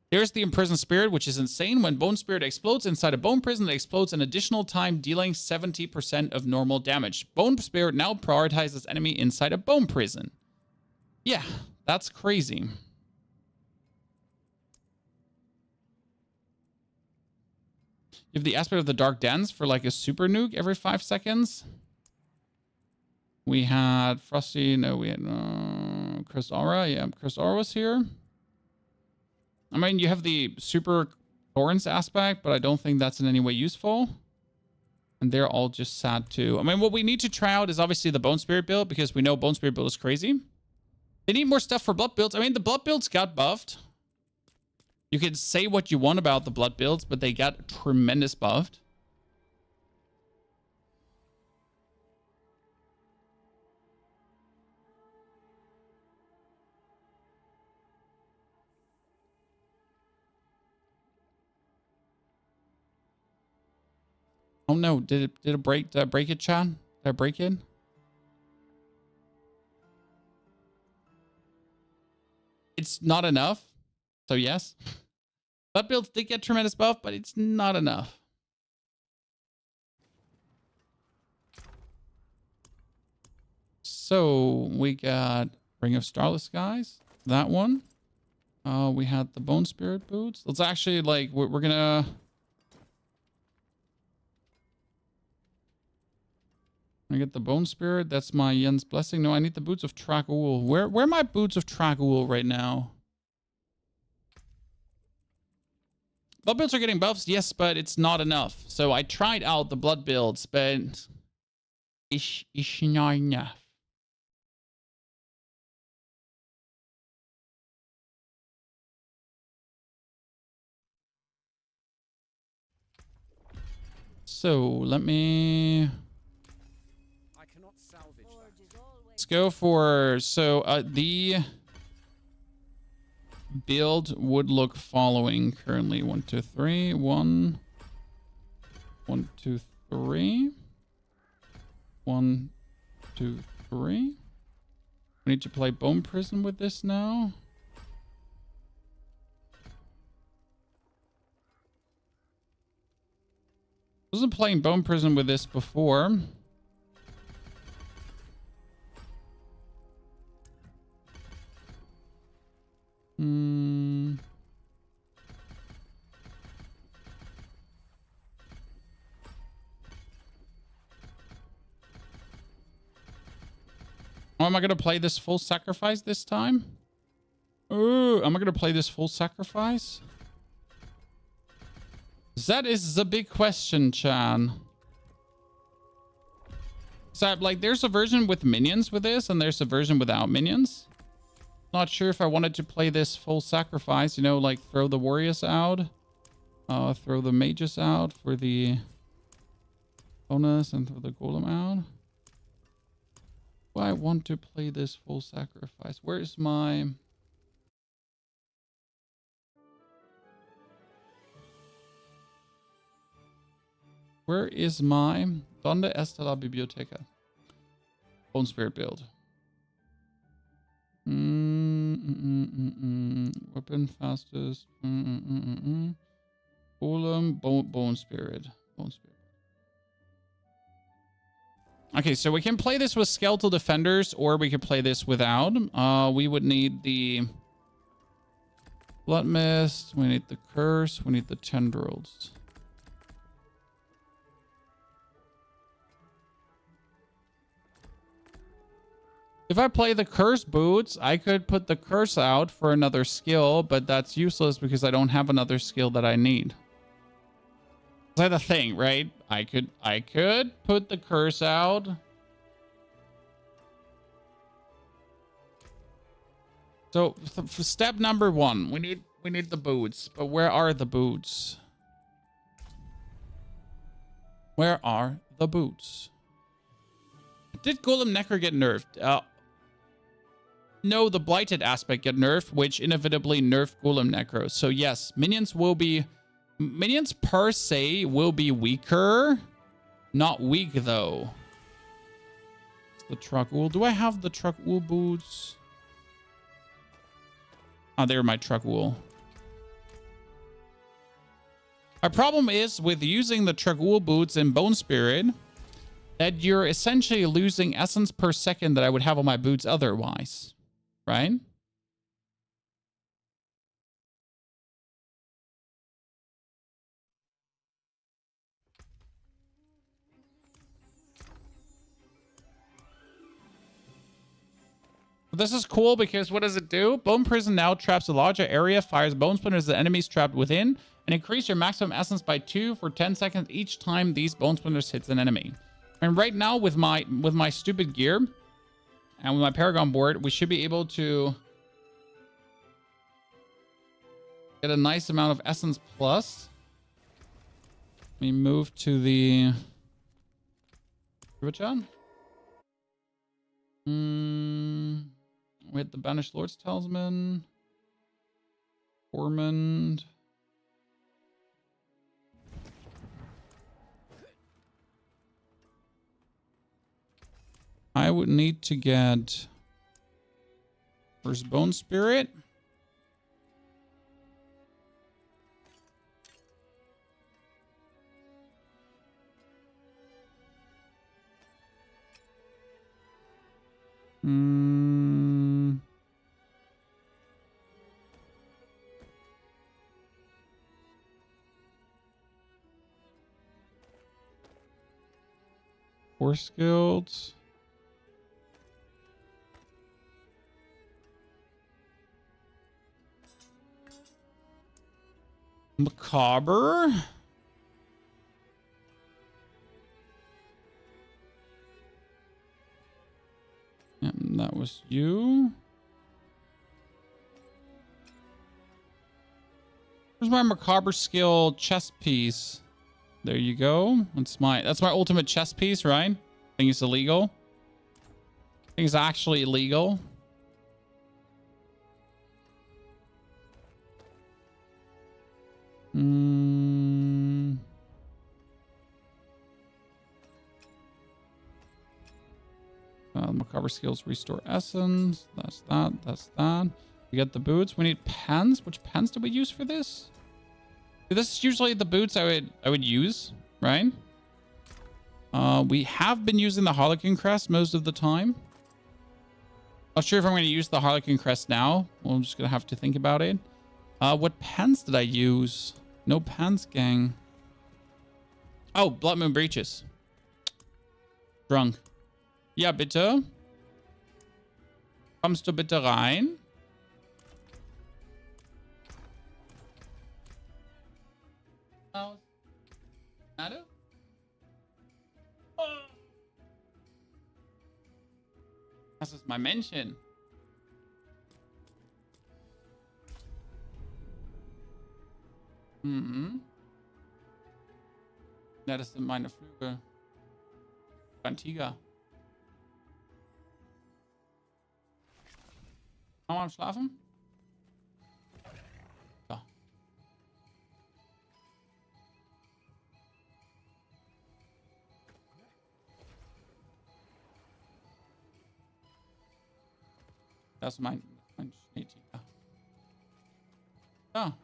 There's the Imprisoned Spirit, which is insane. When Bone Spirit explodes inside a Bone Prison, it explodes an additional time, dealing 70% of normal damage. Bone Spirit now prioritizes enemy inside a Bone Prison. Yeah, that's crazy. You have the aspect of the Dark Dens for like a super nuke every 5 seconds. We had Frosty. No, we had Chris Aura. Yeah, Chris Aura was here. I mean, you have the super Thorns aspect, but I don't think that's in any way useful. And they're all just sad too. I mean, what we need to try out is obviously the Bone Spirit build because we know Bone Spirit build is crazy. They need more stuff for blood builds. I mean, the blood builds got buffed. You can say what you want about the blood builds, but they got tremendous buffed. Oh no, did it break? Did I break it, Chad? Did I break it? It's not enough. So yes. Blood builds did get tremendous buff, but it's not enough. So we got Ring of Starless Skies. That one. We had the Bone Spirit boots. Let's actually, like, we're gonna... I get the Bone Spirit. That's my Yen's Blessing. No, I need the Boots of Trag'Oul. Where are my Boots of Trag'Oul right now? Blood builds are getting buffs, yes, but it's not enough. So I tried out the blood builds, but it's not enough. So let me... Let's go for... So the build would look following currently. 1, 2, 3. 1, 1, 2, 3. 1, 2, 3. We need to play Bone Prison with this now. I wasn't playing Bone Prison with this before. Oh, am I going to play this full sacrifice this time? Oh, am I going to play this full sacrifice? That is the big question, Chan. So, like, there's a version with minions with this, and there's a version without minions. Not sure if I wanted to play this full sacrifice, you know, like throw the warriors out. Throw the mages out for the bonus and throw the golem out. Do I want to play this full sacrifice? Where's my... Where is my... Donde está la biblioteca? Bone Spirit build. Weapon fastest. Golem, Bone Spirit. Bone Spirit. Okay, so we can play this with Skeletal Defenders, or we could play this without. We would need the Blood Mist. We need the Curse. We need the Tendrils. If I play the Curse boots, I could put the Curse out for another skill, but that's useless because I don't have another skill that I need. Is that the thing, right? I could put the Curse out. So for step number 1, we need the boots, but where are the boots? Where are the boots? Did Golem Necro get nerfed? No, the Blighted aspect get nerfed, which inevitably nerfed Golem Necro. So yes, minions per se will be weaker. Not weak though. It's the Trag'Oul. Do I have the Trag'Oul boots? Oh, they're my Trag'Oul. My problem is with using the Trag'Oul boots in Bone Spirit that you're essentially losing essence per second that I would have on my boots otherwise. Right? This is cool because what does it do? Bone Prison now traps a larger area, fires bone splinters at enemies trapped within, and increase your maximum essence by 2 for 10 seconds each time these bone splinters hits an enemy. And right now with my stupid gear and with my Paragon board, we should be able to get a nice amount of essence plus. Let me move to the Rivachan. We had the Banished Lord's Talisman. Ormond. I would need to get first Bone Spirit. Force Guilds. Macabre. Yep, that was you. Where's my Macabre skill chest piece? There you go. That's my ultimate chest piece, right? I think it's illegal. I think it's actually illegal. Macabre skills restore essence. That's that. That's that. We get the boots. We need pens. Which pens do we use for this? This is usually the boots I would use, right? We have been using the Harlequin crest most of the time. Not sure if I'm going to use the Harlequin crest now. Well, I'm just going to have to think about it. What pens did I use? No pens, gang. Oh, Blood Moon breeches. Drunk. Ja, bitte. Kommst du bitte rein? Oh. Das ist mein Männchen. Mhm. Ja, das sind meine Flügel. Ein Tiger. Am Schlafen? So. Das ist mein Schneetiger. Ja.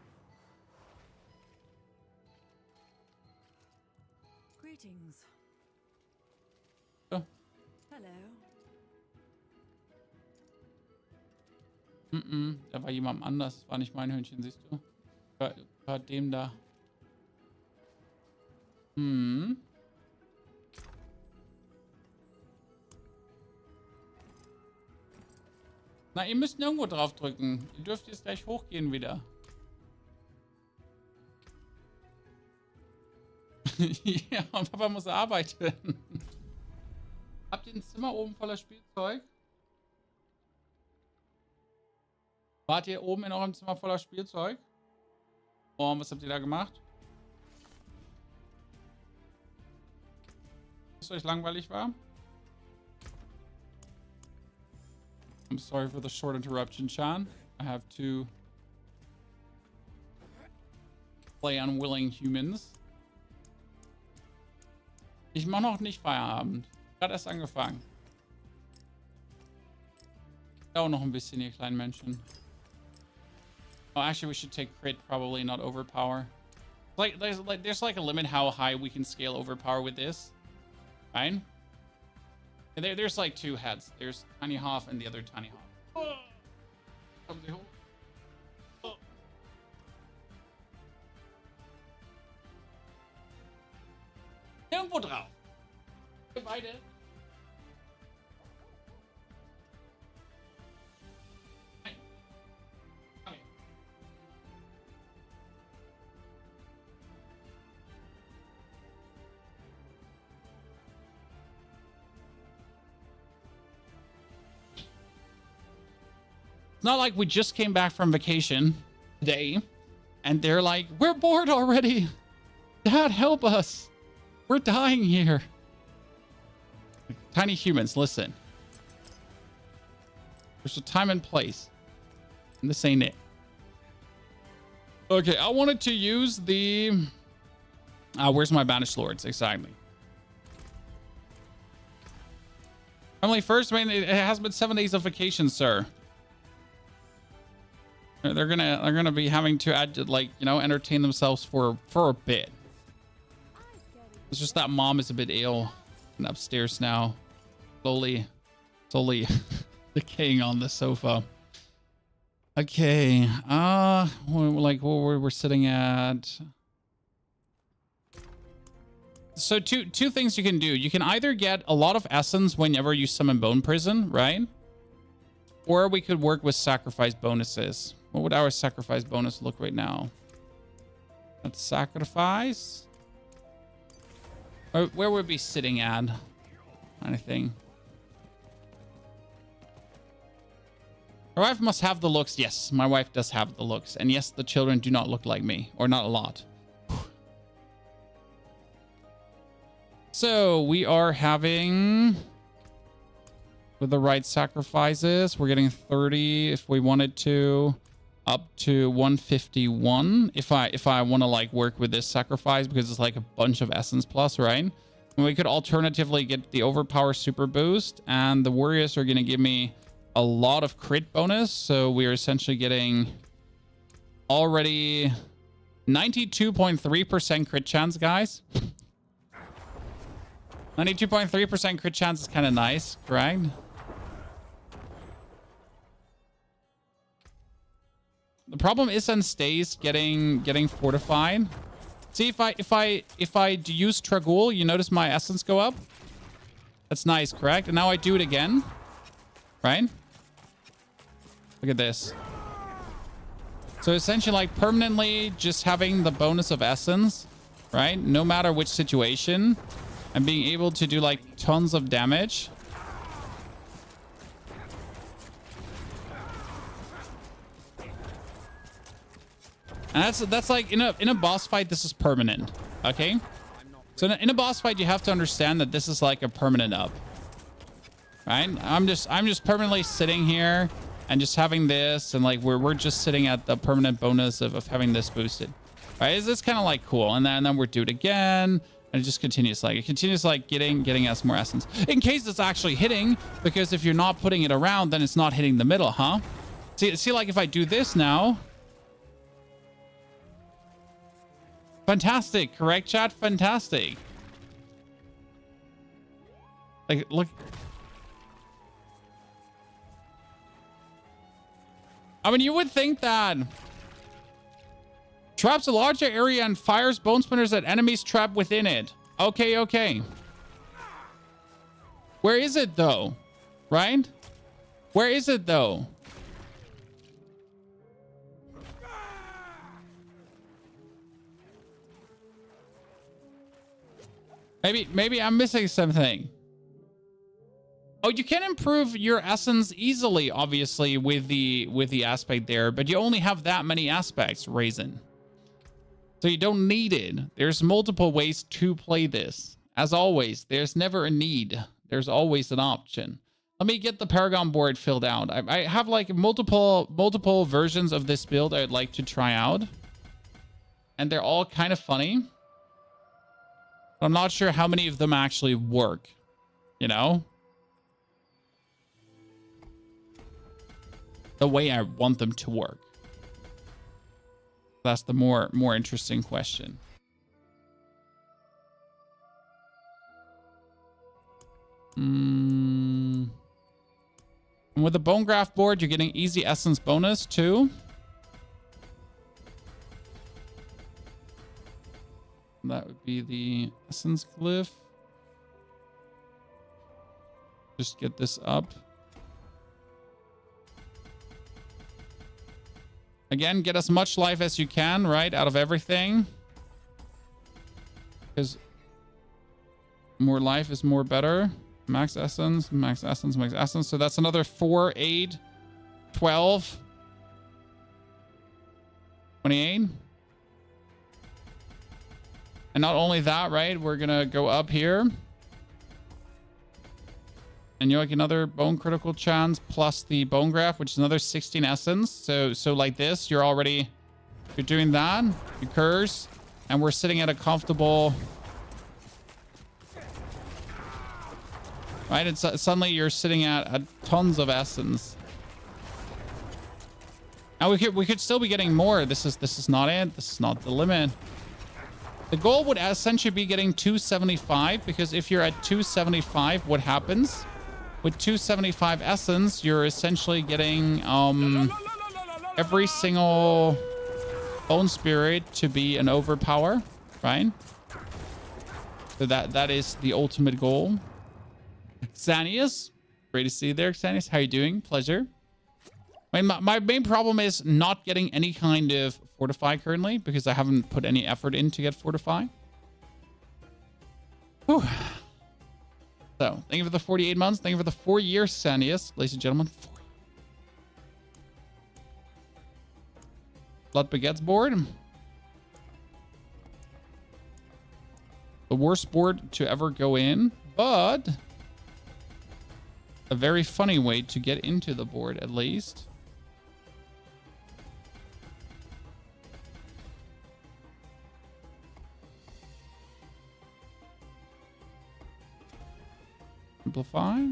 Greetings. So. Hello. Da war jemand anders. Das war nicht mein Hündchen, siehst du? War dem da. Na, ihr müsst irgendwo drauf drücken. Ihr dürft jetzt gleich hochgehen wieder. Ja, und Papa muss arbeiten. Habt ihr ein Zimmer oben voller Spielzeug? Wart ihr oben in eurem Zimmer voller Spielzeug? Und was habt ihr da gemacht? Dass euch langweilig war? I'm sorry for the short interruption, Sean. I have to play unwilling humans. Ich mache noch nicht Feierabend. Gerade erst angefangen. Dauert noch ein bisschen, ihr kleinen Menschen. Oh, actually, we should take crit, probably not overpower. There's like a limit how high we can scale overpower with this, right? And there's like two heads. There's Tiny Hoff and the other Tiny Hoff. Irgendwo drauf. Wir beide. It's not like we just came back from vacation today and they're like, we're bored already. Dad, help us. We're dying here. Tiny humans, listen. There's a time and place. And this ain't it. Okay, I wanted to use the... where's my Banished Lords? Exactly. Family first, I mean, it has been 7 days of vacation, sir. They're gonna be having to add, like, you know, entertain themselves for a bit. It's just that mom is a bit ill and upstairs now, slowly decaying on the sofa. Okay, like we're sitting at So two things you can do. You can either get a lot of essence whenever you summon Bone Prison, right? Or we could work with sacrifice bonuses. What would our sacrifice bonus look right now? Let's sacrifice. Or where would we be sitting at? Anything. My wife must have the looks. Yes, my wife does have the looks. And yes, the children do not look like me. Or not a lot. So we are having... With the right sacrifices, we're getting 30 if we wanted to. Up to 151 if I want to like work with this sacrifice, because it's like a bunch of essence plus, right? And we could alternatively get the overpower super boost, and the warriors are going to give me a lot of crit bonus. So we are essentially getting already 92.3% crit chance, guys. 92.3% crit chance is kind of nice, correct? The problem is and stays getting fortified. See, if I use Tragul, you notice my essence go up. That's nice, correct? And now I do it again, right? Look at this. So essentially, like permanently just having the bonus of essence, right? No matter which situation, and being able to do like tons of damage. And that's like in a boss fight, this is permanent. Okay. So in a boss fight, you have to understand that this is like a permanent up. Right? I'm just permanently sitting here and just having this, and like we're just sitting at the permanent bonus of having this boosted. Right? It's kind of like cool. And then we're do it again. And it just continues like getting us more essence. In case it's actually hitting, because if you're not putting it around, then it's not hitting the middle, huh? See like if I do this now. Fantastic, correct, chat? Fantastic. Like, look. I mean, you would think that traps a larger area and fires bone spinners at enemies trapped within it. Okay. Where is it, though? Right? Where is it, though? Maybe I'm missing something. Oh, you can improve your essence easily, obviously, with the aspect there, but you only have that many aspects, Raisin. So you don't need it. There's multiple ways to play this. As always, there's never a need. There's always an option. Let me get the Paragon board filled out. I have like multiple versions of this build I'd like to try out. And they're all kind of funny. I'm not sure how many of them actually work, you know? The way I want them to work. That's the more interesting question. And with the Bone Graft board, you're getting easy essence bonus too. That would be the essence glyph. Just get this up. Again, get as much life as you can, right? Out of everything. Because more life is more better. Max essence, max essence, max essence. So that's another 4, 8, 12, 28. And not only that, right? We're going to go up here. And you're like another bone critical chance plus the bone graft, which is another 16 essence. So like this, you're doing that. You curse. And we're sitting at a comfortable... Right? And suddenly you're sitting at tons of essence. Now we could still be getting more. This is not it. This is not the limit. The goal would essentially be getting 275, because if you're at 275, what happens? With 275 essence, you're essentially getting every single bone spirit to be an overpower, right? So that is the ultimate goal. Xanius, great to see you there, Xanius. How are you doing? Pleasure. My main problem is not getting any kind of fortify currently because I haven't put any effort in to get fortify. Whew. So, thank you for the 48 months. Thank you for the 4 years, Xanius. Ladies and gentlemen, 4. Blood Baguette's board. The worst board to ever go in, but a very funny way to get into the board, at least. Simplify.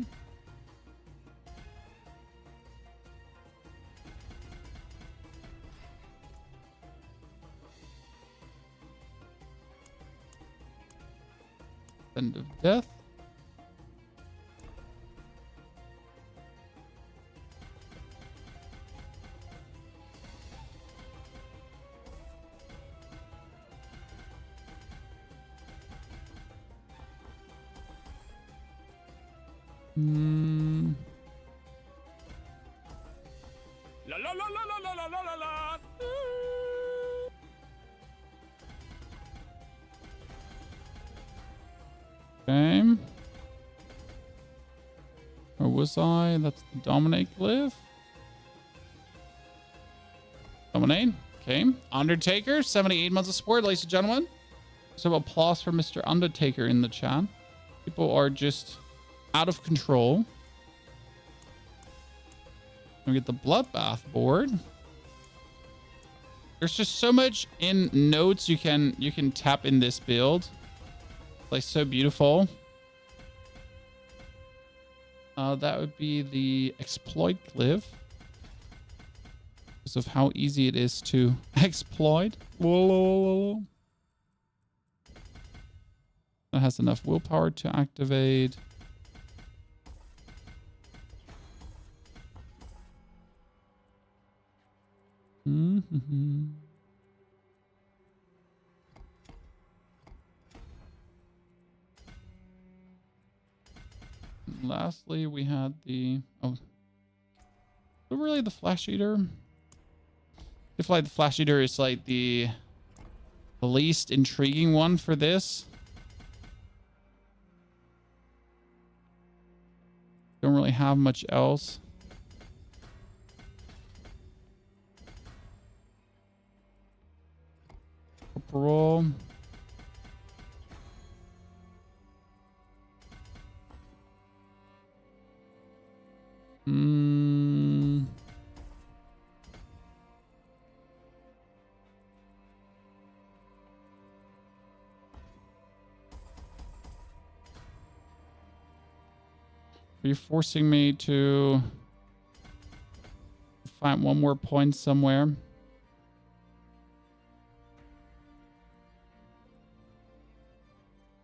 End of death. La la la la la la la la la. Okay. Or was I? That's the Dominate glyph. Dominate. Okay. Undertaker, 78 months of support, ladies and gentlemen. So applause for Mr. Undertaker in the chat. People are just out of control. We get the Bloodbath board. There's just so much in notes you can tap in this build. Like so beautiful. That would be the exploit glyph. Because of how easy it is to exploit. That has enough willpower to activate. Mm-hmm. Lastly, we had the really the Flash Eater. I feel like the Flash Eater is like the least intriguing one for this. Don't really have much else. Corporal. Are you forcing me to find one more point somewhere?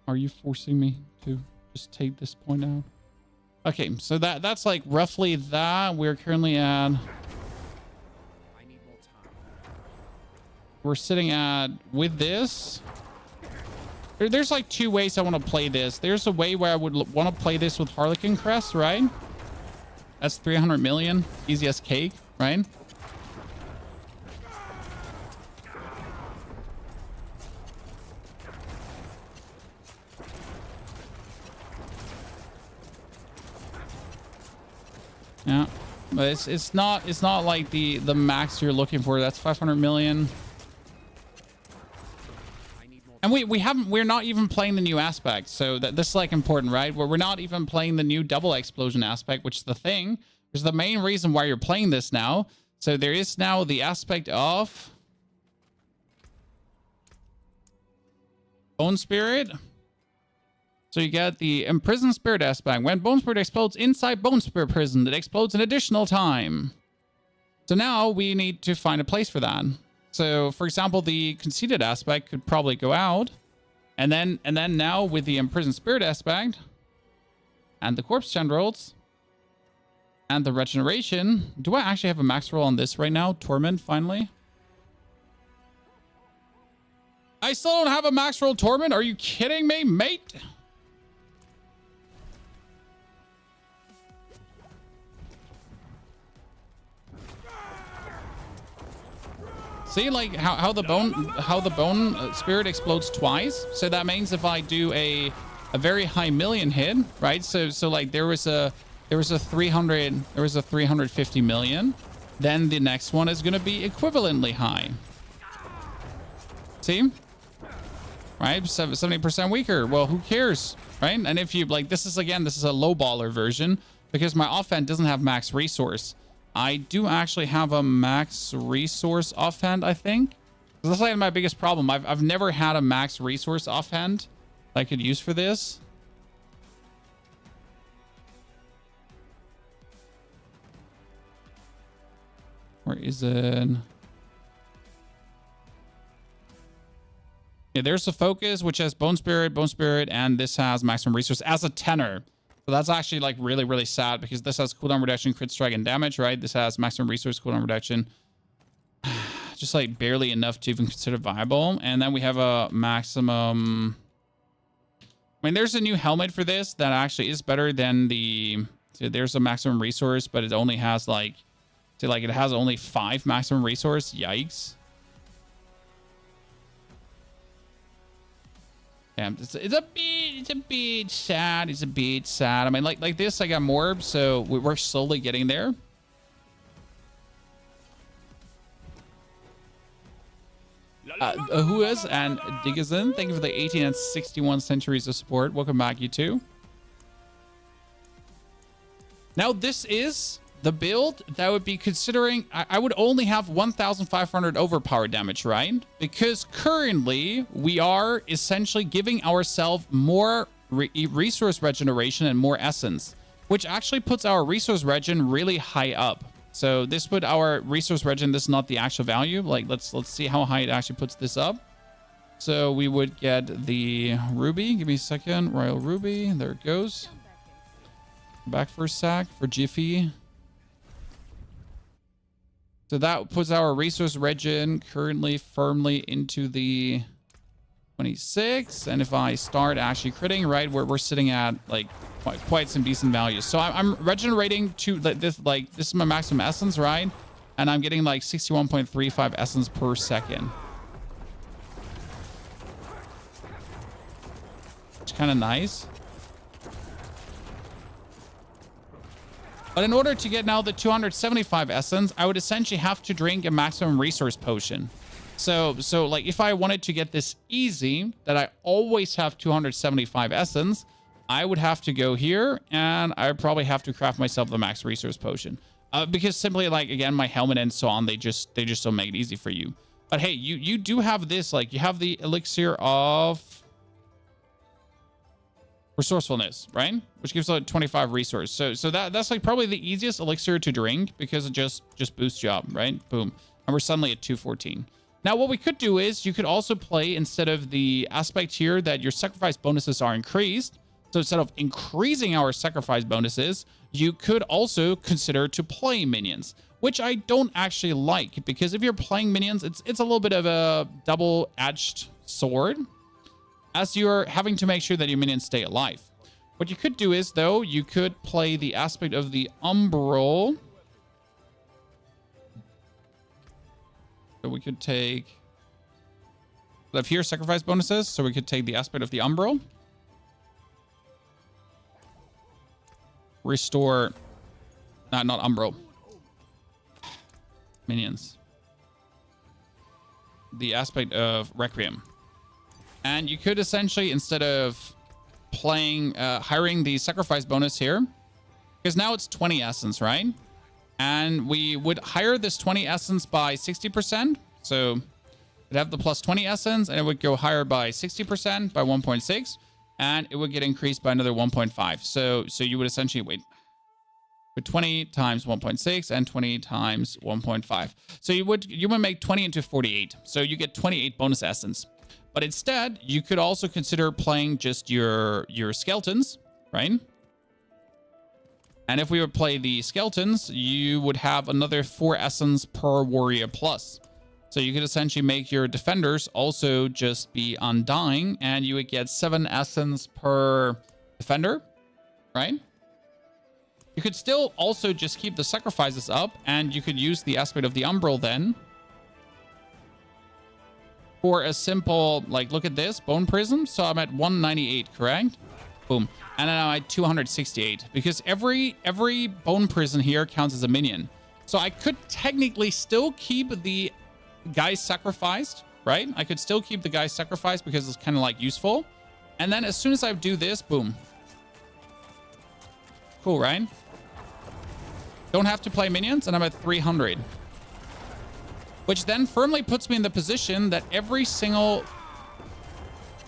Are you forcing me to just take this point out? Okay, so that's like roughly that. We're currently at... I need more time. We're sitting at, with this... There's like 2 ways I want to play this. There's a way where I would want to play this with Harlequin Crest, right? That's 300 million. Easy as cake, right? Yeah, but it's not like the max you're looking for. That's 500 million. And we're not even playing the new aspect. So this is like important, right? We're not even playing the new double explosion aspect, which is the thing. Which is the main reason why you're playing this now. So there is now the aspect of Bone Spirit. So you get the Imprisoned Spirit aspect. When Bone Spirit explodes inside Bone Spirit Prison, it explodes an additional time. So now we need to find a place for that. So, for example, the Conceited aspect could probably go out. And then now with the Imprisoned Spirit aspect and the Corpse Tendrils and the Regeneration. Do I actually have a max roll on this right now? Torment, finally. I still don't have a max roll torment. Are you kidding me, mate? See, like how the bone spirit explodes twice. So that means if I do a very high million hit, right? So like there was a 350 million. Then the next one is going to be equivalently high. See? Right? 70% weaker. Well, who cares? Right? And if you like, this is a low baller version because my offhand doesn't have max resource. I do actually have a max resource offhand, I think. That's like my biggest problem. I've never had a max resource offhand that I could use for this. Where is it? Yeah, there's the focus, which has bone spirit, and this has maximum resource as a tenor. So that's actually like really, really sad because this has cooldown reduction, crit strike, and damage, right? This has maximum resource, cooldown reduction. Just like barely enough to even consider viable. And then we have a maximum... I mean, there's a new helmet for this that actually is better than the... So there's a maximum resource, but it only has like... So like it has only 5 maximum resource. Yikes. Yeah, it's a bit sad. It's a bit sad. I mean, like this, I got more, so we're slowly getting there. Who is and Digazin? Thank you for the 18 and 61 centuries of support. Welcome back, you two. Now, this is the build that would be considering I would only have 1,500 overpower damage, right? Because currently we are essentially giving ourselves more resource regeneration and more essence, which actually puts our resource regen really high up. So this put our resource regen, this is not the actual value. Like let's see how high it actually puts this up. So we would get the ruby. Give me a second. Royal ruby. There it goes. Back for a sec for Jiffy. So that puts our resource regen currently firmly into the 26. And if I start actually critting, right, we're sitting at like quite some decent values. So I'm regenerating to this, like this is my maximum essence, right? And I'm getting like 61.35 essence per second. It's kind of nice. But in order to get now the 275 essence, I would essentially have to drink a maximum resource potion. So like if I wanted to get this easy, that I always have 275 essence, I would have to go here and I would probably have to craft myself the max resource potion. Because simply like, again, my helmet and so on, they just don't make it easy for you. But hey, you do have this, like you have the elixir of resourcefulness, right? Which gives like 25 resource. So that's like probably the easiest elixir to drink because it just boosts you up, right? Boom. And we're suddenly at 214. Now, what we could do is you could also play, instead of the aspect here that your sacrifice bonuses are increased. So instead of increasing our sacrifice bonuses, you could also consider to play minions, which I don't actually like, because if you're playing minions, it's a little bit of a double-edged sword, as you're having to make sure that your minions stay alive. What you could do is, though, you could play the aspect of the umbral. So we could take... We have here sacrifice bonuses, so we could take the aspect of the umbral. Restore... not umbral. Minions. The aspect of Requiem. And you could essentially, instead of playing, hiring the sacrifice bonus here, because now it's 20 essence, right? And we would hire this 20 essence by 60%. So it'd have the plus 20 essence, and it would go higher by 60% by 1.6, and it would get increased by another 1.5. So you would essentially wait with 20 times 1.6 and 20 times 1.5. So you would make 20 into 48. So you get 28 bonus essence. But instead, you could also consider playing just your skeletons, right? And if we would play the skeletons, you would have another 4 essence per warrior plus. So you could essentially make your defenders also just be undying, and you would get 7 essence per defender, right? You could still also just keep the sacrifices up, and you could use the aspect of the umbral then for a simple, like, look at this, bone prism. So I'm at 198, correct? Boom. And then I'm at 268 because every bone prison here counts as a minion. So I could technically still keep the guys sacrificed, right? I could still keep the guys sacrificed because it's kind of like useful. And then as soon as I do this, boom. Cool, right? Don't have to play minions, and I'm at 300. Which then firmly puts me in the position that every single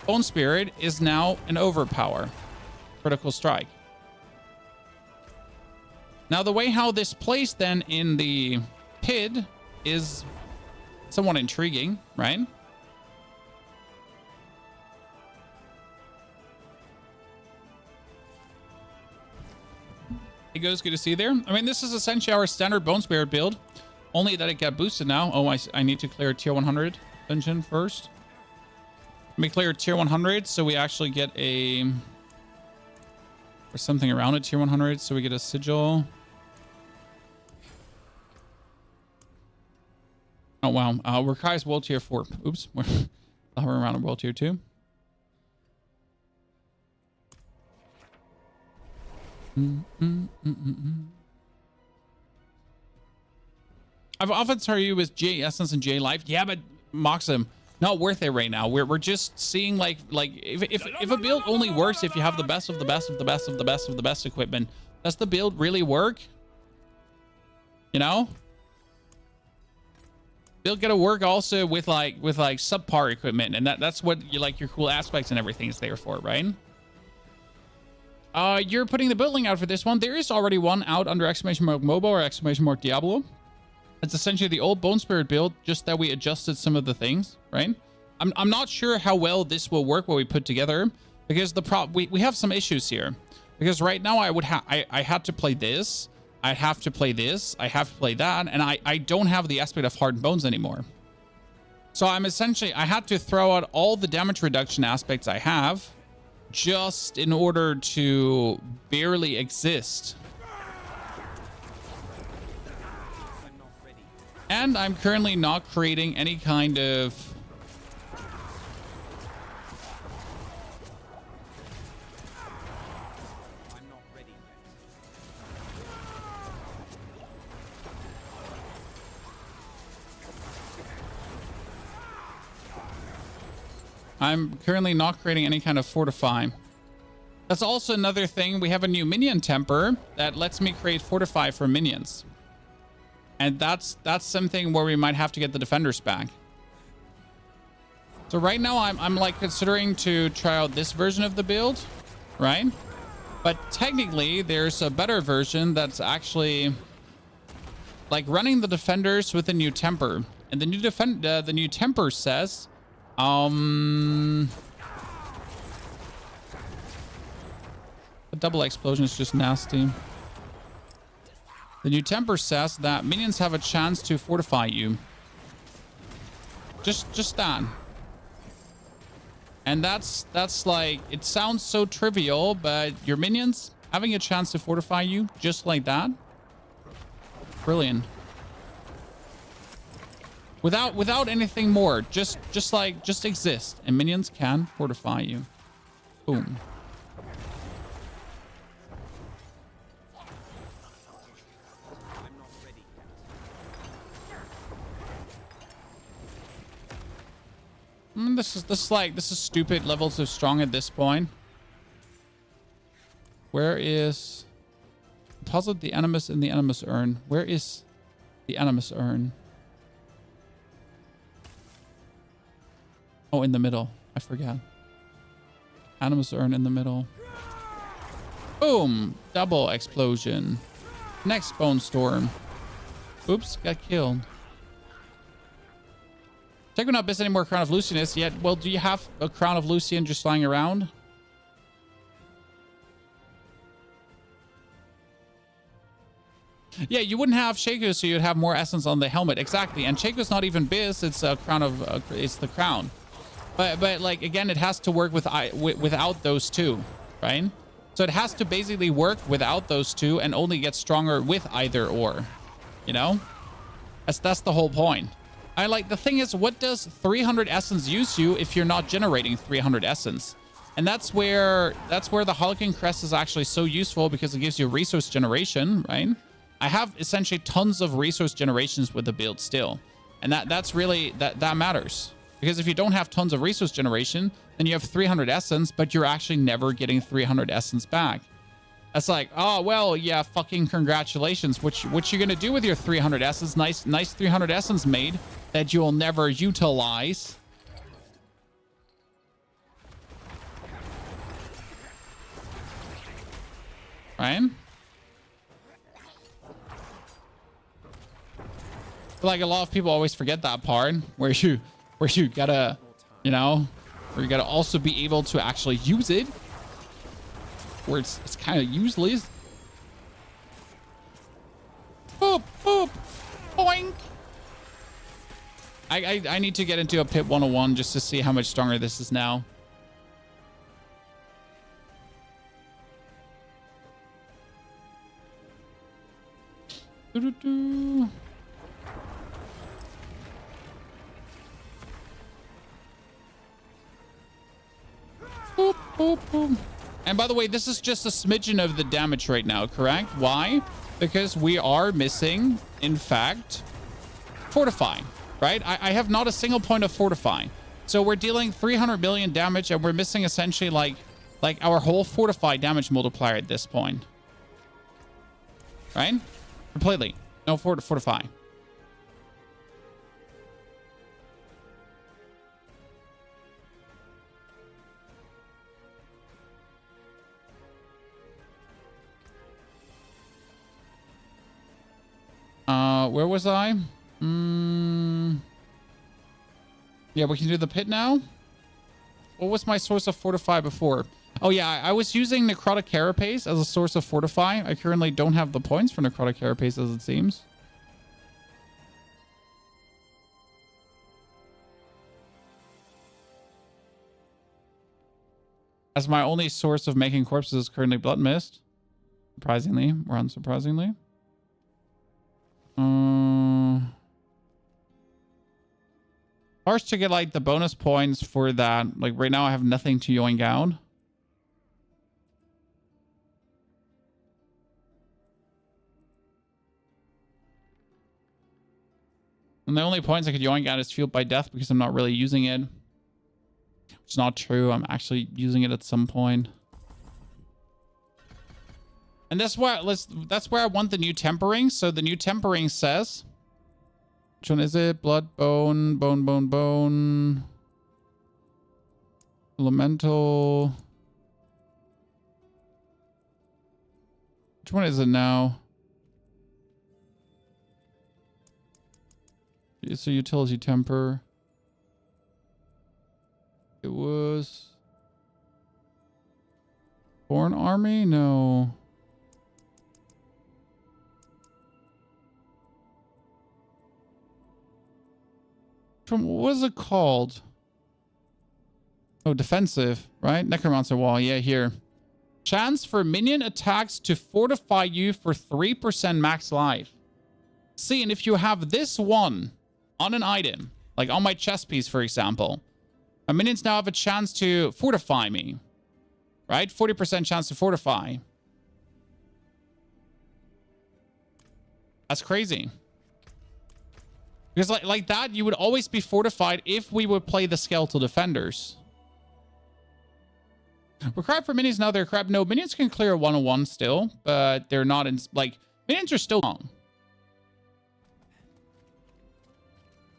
Bone Spirit is now an overpower. Critical strike. Now, the way how this plays then in the PID is somewhat intriguing, right? It goes good to see there. I mean, this is essentially our standard Bone Spirit build, only that it got boosted now. Oh, I need to clear tier 100 dungeon first. Let me clear tier 100 so we actually get a... or something around it, tier 100, so we get a sigil. Oh, wow. Requires world tier 4. Oops. We're hovering around a world tier 2. I've often told you with J Essence and J Life. Yeah, but Moxim, not worth it right now. We're just seeing like if a build only works if you have the best of the best of the best of the best of the best equipment. Does the build really work? You know? Build gotta work also with like subpar equipment, and that's what you like your cool aspects and everything is there for, right? You're putting the build link out for this one. There is already one out under exclamation mark MOBA or exclamation mark Diablo. It's essentially the old Bone Spirit build, just that we adjusted some of the things, right? I'm not sure how well this will work what we put together, because we have some issues here. Because right now I had to play this, I have to play this, I have to play that, and I don't have the aspect of Heart and Bones anymore. So I had to throw out all the damage reduction aspects I have just in order to barely exist. And I'm currently not creating any kind of... I'm not ready yet. I'm currently not creating any kind of fortify. That's also another thing. We have a new minion temper that lets me create fortify for minions. And that's something where we might have to get the defenders back. So right now I'm like considering to try out this version of the build, right? But technically there's a better version that's actually like running the defenders with a new temper. And the new temper says the double explosion is just nasty. The new temper says that minions have a chance to fortify you. Just that. And that's like, it sounds so trivial, but your minions having a chance to fortify you just like that. Brilliant. Without anything more, just exist, and minions can fortify you. Boom. This is stupid levels of strong at this point. Where is... Deposit the Animus in the Animus urn. Where is the Animus urn? Oh, in the middle. I forgot. Animus urn in the middle. Boom! Double explosion. Next bone storm. Oops, got killed. Check not missing any more Crown of Lucianus yet. Well, do you have a Crown of Lucian just lying around? Yeah, you wouldn't have Shaco, so you'd have more essence on the helmet. Exactly. And Shaco's not even Biz, it's a crown of it's the crown. But like again, it has to work without those two, right? So it has to basically work without those two and only get stronger with either or. You know? That's the whole point. I like the thing is, what does 300 essence use you if you're not generating 300 essence? And that's where the Harlequin Crest is actually so useful, because it gives you resource generation, right? I have essentially tons of resource generations with the build still. And that's really that matters. Because if you don't have tons of resource generation, then you have 300 essence, but you're actually never getting 300 essence back. That's like, oh, well, yeah, fucking congratulations. What you gonna do with your 300 essence? Nice 300 essence made that you will never utilize. Right? Like a lot of people always forget that part where you gotta, you know, where you gotta also be able to actually use it. Where it's kind of useless. Boop, boop, boink. I need to get into a pit 101 just to see how much stronger this is now. Doo-doo-doo. Boop, boop, boop. And by the way, this is just a smidgen of the damage right now, correct? Why? Because we are missing, in fact, fortifying, right? I have not a single point of fortifying. So we're dealing 300 million damage, and we're missing essentially like our whole fortify damage multiplier at this point. Right? Completely. No fortify. Where was I? Yeah, we can do the pit now. What was my source of fortify before? Oh yeah, I was using necrotic carapace as a source of fortify. I currently don't have the points for necrotic carapace, as it seems. As my only source of making corpses is currently blood mist. Surprisingly, or unsurprisingly. Harsh to get like the bonus points for that. Like right now I have nothing to yoink out. And the only points I could yoink out is fueled by death, because I'm not really using it. Which is not true. I'm actually using it at some point. And that's where I want the new tempering. So the new tempering says, which one is it? Blood, bone, bone, bone, bone. Elemental. Which one is it now? It's a utility temper. It was Born Army? No. What was it called? Oh, defensive, right? Necromancer wall. Yeah, here. Chance for minion attacks to fortify you for 3% max life. See, and if you have this one on an item, like on my chest piece, for example, my minions now have a chance to fortify me, right? 40% chance to fortify. That's crazy. Because like that, you would always be fortified if we would play the Skeletal Defenders. We're crap for minions now. They're crap. No, minions can clear 101 still, but they're not in... Like, minions are still long.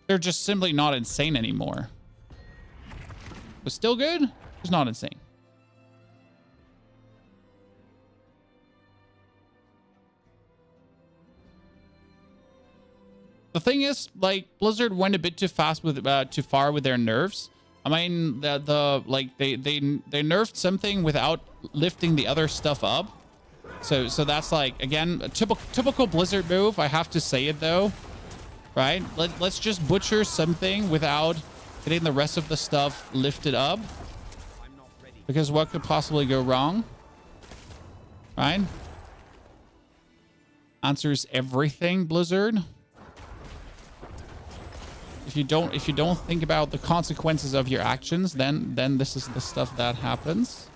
They're just simply not insane anymore. But still good, just not insane. The thing is, like, Blizzard went a bit too fast with too far with their nerfs. I mean, they nerfed something without lifting the other stuff up. So that's like, again, a typical Blizzard move. I have to say it though, right? Let's just butcher something without getting the rest of the stuff lifted up, because what could possibly go wrong, right? Answers everything, Blizzard. If you don't think about the consequences of your actions, then this is the stuff that happens.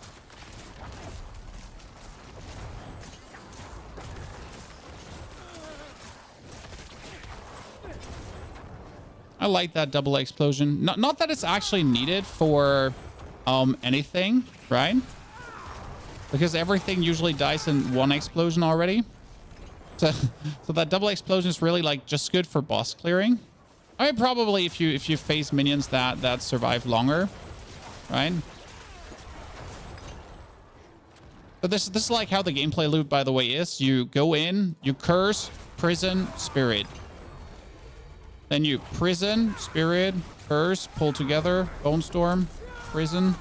I like that double explosion. Not that it's actually needed for anything, right? Because everything usually dies in one explosion already. So that double explosion is really like just good for boss clearing. I mean, probably if you face minions that survive longer, right? But this is like how the gameplay loop, by the way, is. You go in, you curse, prison, spirit. Then you prison, spirit, curse, pull together, bone storm, prison,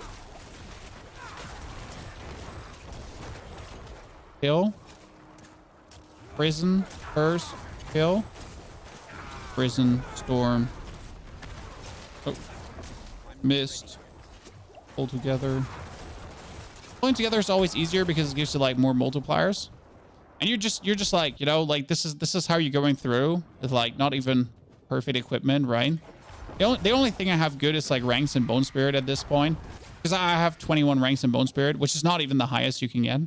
kill, prison, curse, kill, prison, storm, oh, mist, pull together. Pulling together is always easier because it gives you like more multipliers, and you're just like, you know, like this is how you're going through with like not even perfect equipment, right? The only thing I have good is like ranks in Bone Spirit at this point, because I have 21 ranks in Bone Spirit, which is not even the highest you can get,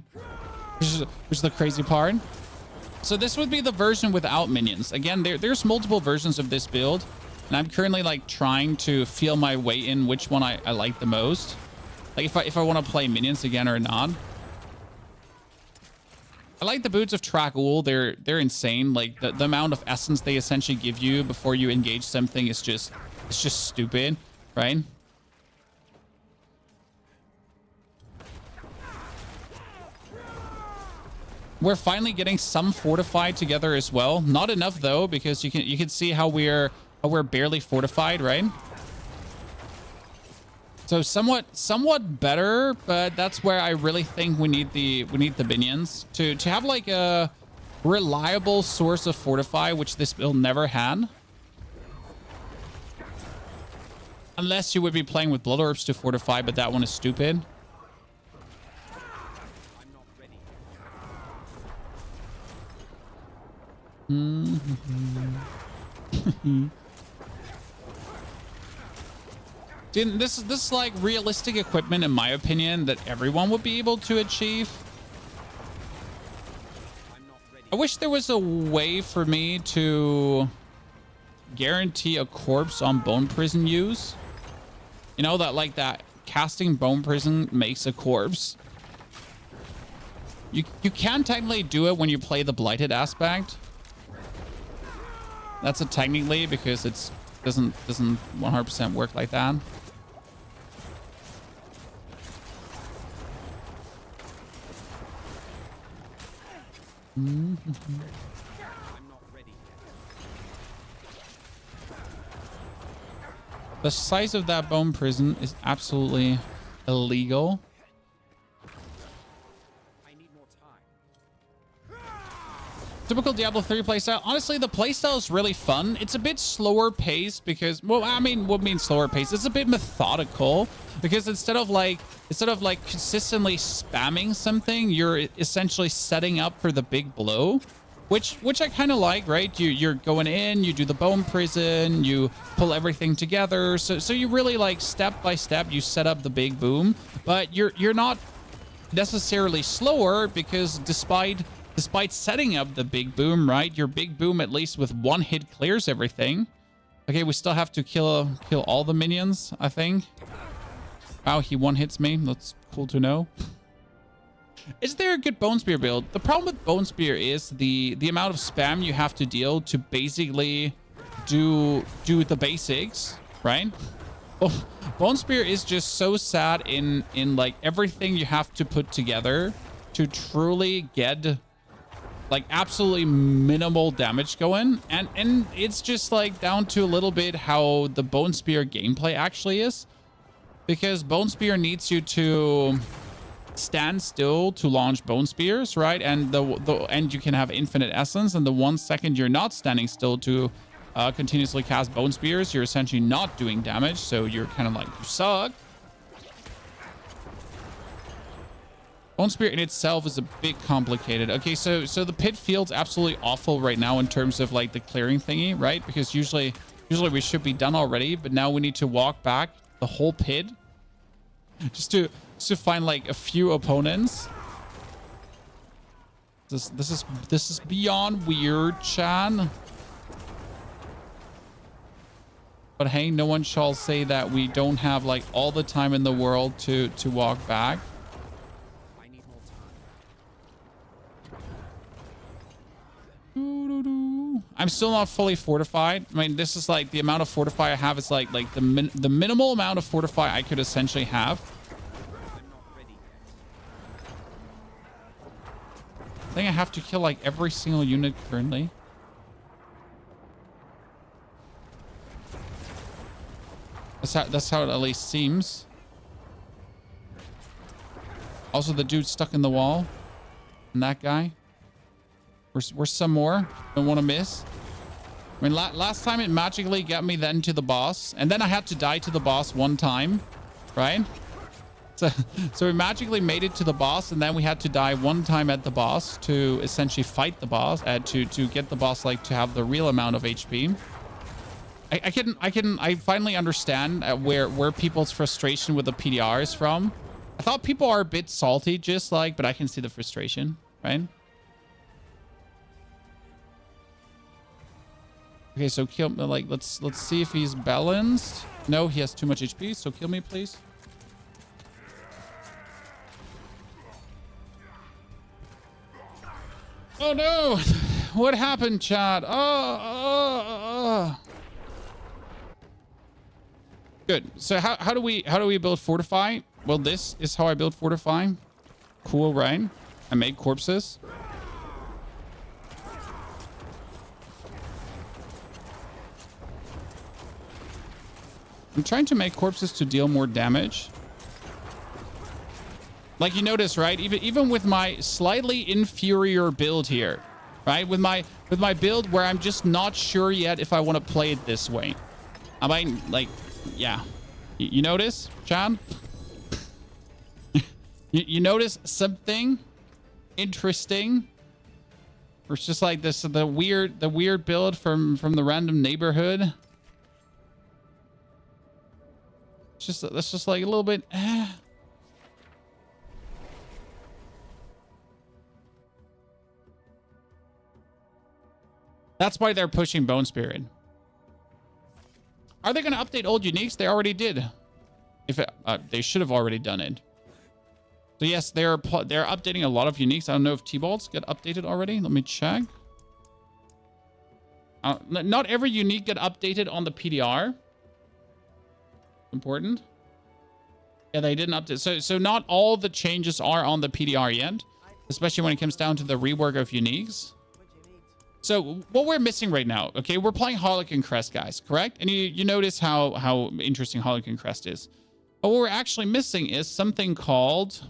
which is the crazy part. So this would be the version without minions. Again, there's multiple versions of this build, and I'm currently like trying to feel my way in which one I like the most, like if I want to play minions again or not. I like the boots of Trag'Oul. They're insane. Like the amount of essence they essentially give you before you engage something is just stupid, right? We're finally getting some fortified together as well. Not enough though, because you can see how we're barely fortified, right? So somewhat better, but that's where I really think we need the minions to have like a reliable source of fortify, which this build never had. Unless you would be playing with blood orbs to fortify, but that one is stupid. Dude, this is like realistic equipment, in my opinion, that everyone would be able to achieve. I wish there was a way for me to guarantee a corpse on Bone Prison use. You know, that like that casting Bone Prison makes a corpse. You can technically do it when you play the Blighted aspect. That's a technically, because it doesn't 100% work like that. The size of that Bone Prison is absolutely illegal. Typical Diablo 3 playstyle. Honestly, the playstyle is really fun. It's a bit slower paced because, well, I mean, what means slower paced? It's a bit methodical, because instead of like consistently spamming something, you're essentially setting up for the big blow, which I kind of like, right? You're going in, you do the Bone Prison, you pull everything together. So you really like step by step, you set up the big boom, but you're not necessarily slower, because despite setting up the big boom, right? Your big boom, at least with one hit, clears everything. Okay, we still have to kill all the minions, I think. Wow, he one hits me. That's cool to know. Is there a good Bone Spear build? The problem with Bone Spear is the amount of spam you have to deal to basically do the basics, right? Well, Bone Spear is just so sad in like everything you have to put together to truly get like absolutely minimal damage going, and it's just like down to a little bit how the Bone Spear gameplay actually is, because Bone Spear needs you to stand still to launch bone spears, right? And and you can have infinite essence. And the 1 second you're not standing still to continuously cast bone spears, you're essentially not doing damage. So you're kind of like, you suck. Bone spear in itself is a bit complicated. Okay, so the pit field's absolutely awful right now in terms of like the clearing thingy, right? Because usually we should be done already, but now we need to walk back the whole pit just to find like a few opponents. This is beyond weird, Chan. But hey, no one shall say that we don't have like all the time in the world to walk back. I need more time. I'm still not fully fortified. I mean, this is like the amount of fortify I have is like the minimal amount of fortify I could essentially have. I'm not ready yet. I think I have to kill like every single unit currently. That's how it at least seems. Also, the dude stuck in the wall. And that guy. Where's some more? Don't want to miss. I mean, last time it magically got me then to the boss. And then I had to die to the boss one time. Right? So we magically made it to the boss. And then we had to die one time at the boss to essentially fight the boss. To get the boss like to have the real amount of HP. I finally understand where people's frustration with the PDR is from. I thought people are a bit salty, just like, but I can see the frustration, right? Okay, so kill me. Like, let's see if he's balanced. No, he has too much HP. So kill me, please. Oh no! What happened, chat? Good. So how do we build fortify? Well, this is how I build fortify. Cool, right? I make corpses. I'm trying to make corpses to deal more damage. Like you notice, right? Even with my slightly inferior build here, right? With my build where I'm just not sure yet if I want to play it this way. I might like. Yeah. You notice, John? you notice something interesting? Or it's just like this, the weird build from the random neighborhood. That's just like a little bit. That's why they're pushing Bone Spirit. Are they going to update old uniques? They already did. They should have already done it. So yes, they're updating a lot of uniques. I don't know if T-Balls get updated already. Let me check. Not every unique get updated on the PDR. Important. Yeah, they didn't update. So not all the changes are on the PDR yet, especially when it comes down to the rework of uniques. So what we're missing right now, okay, we're playing Harlequin Crest, guys, correct? And you notice how interesting Harlequin Crest is. But what we're actually missing is something called,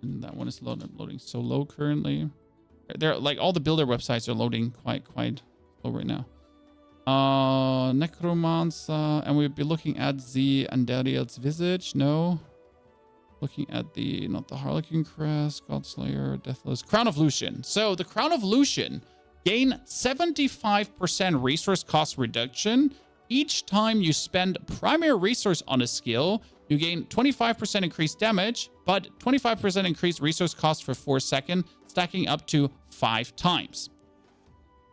and that one is loading so low currently. They're like all the builder websites are loading quite low right now. Necromancer, and we'll be looking at the Andariel's Visage. No. Looking at the, not the Harlequin Crest, Godslayer, Deathless, Crown of Lucian. So the Crown of Lucian gain 75% resource cost reduction. Each time you spend primary resource on a skill, you gain 25% increased damage, but 25% increased resource cost for 4 seconds, stacking up to 5 times.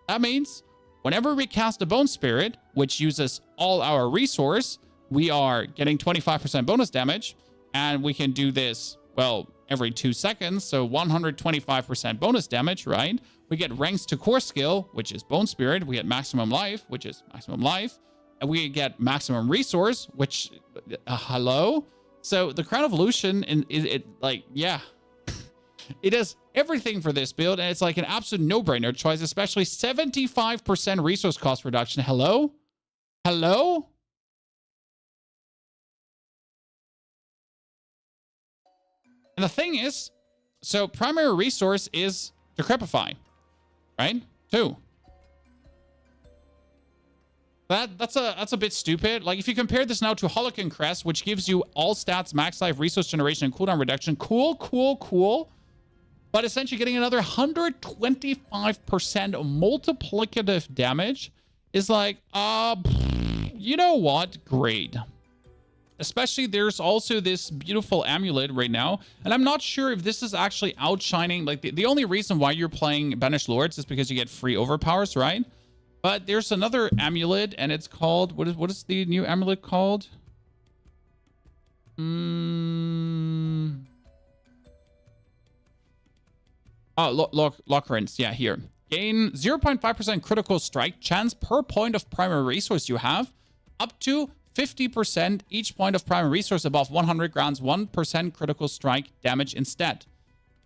That means whenever we cast a Bone Spirit, which uses all our resource, we are getting 25% bonus damage. And we can do this, well, every 2 seconds. So 125% bonus damage, right? We get ranks to core skill, which is Bone Spirit. We get maximum life, which is maximum life. And we get maximum resource, which, hello? So the Crown of Lucian, it like, yeah. It does everything for this build. And it's like an absolute no-brainer choice, especially 75% resource cost reduction. Hello? Hello? And the thing is, so primary resource is Decrepify, right? 2. That's a bit stupid. Like if you compare this now to Holocan Crest, which gives you all stats, max life, resource generation, and cooldown reduction. Cool. But essentially getting another 125% multiplicative damage is like, you know what? Great. Especially there's also this beautiful amulet right now. And I'm not sure if this is actually outshining. Like the only reason why you're playing Banished Lords is because you get free overpowers, right? But there's another amulet and it's called, what is the new amulet called? Lockrance, yeah, here. Gain 0.5% critical strike chance per point of primary resource you have, up to 50% each point of primary resource above 100 grants 1% critical strike damage instead.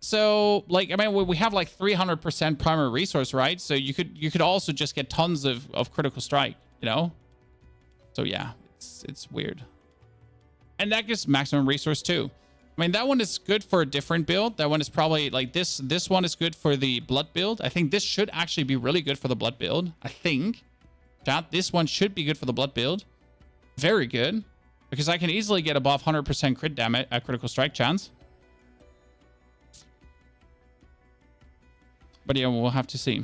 So, like, I mean, we have like 300% primary resource, right? So you could also just get tons of critical strike, you know? So yeah, it's weird. And that gives maximum resource too. I mean, that one is good for a different build. That one is probably like this one is good for the blood build. I think this should actually be really good for the blood build. I think. Chat, this one should be good for the blood build. Very good. Because I can easily get above 100% crit damage, critical strike chance. But yeah, we'll have to see.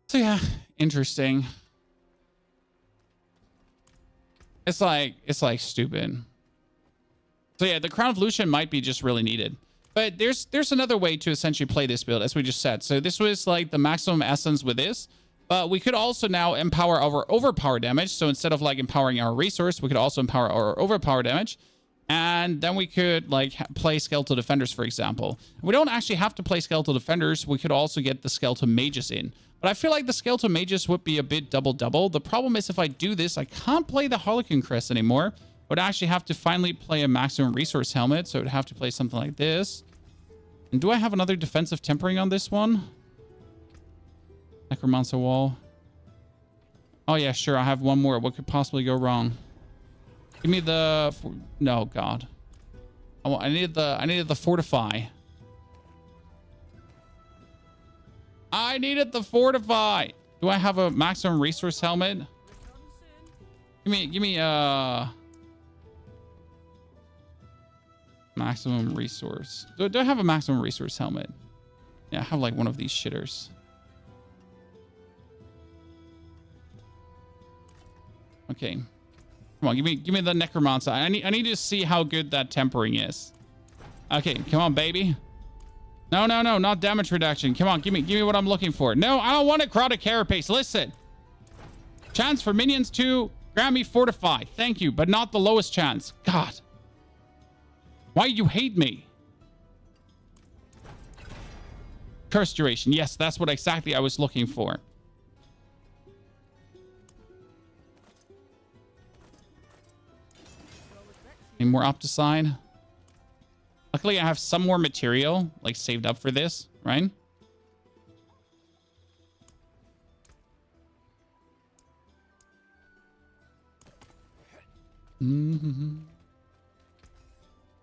So yeah, interesting. It's like stupid. So yeah, the Crown of Lucian might be just really needed. But there's another way to essentially play this build, as we just said. So this was like the maximum essence with this. But we could also now empower our overpower damage. So instead of like empowering our resource, we could also empower our overpower damage. And then we could like play Skeletal Defenders, for example. We don't actually have to play Skeletal Defenders. We could also get the Skeletal Mages in. But I feel like the Skeletal Mages would be a bit double-double. The problem is if I do this, I can't play the Harlequin Crest anymore. I would actually have to finally play a maximum resource helmet. So I would have to play something like this. And do I have another defensive tempering on this one? Necromancer wall. Oh yeah, sure. I have one more. What could possibly go wrong? Give me the... No, God. I needed the fortify. I needed the fortify. Do I have a maximum resource helmet? Give me maximum resource. Do I have a maximum resource helmet? Yeah, I have like one of these shitters. Okay. Come on, give me the Necromancer. I need to see how good that tempering is. Okay, come on, baby. No, not damage reduction. Come on, give me what I'm looking for. No, I don't want a Crowded Carapace. Listen. Chance for minions to grant me fortify. Thank you, but not the lowest chance. God. Why you hate me? Curse duration. Yes, that's what exactly I was looking for. Any more Opticide? Luckily, I have some more material, like, saved up for this, right? It's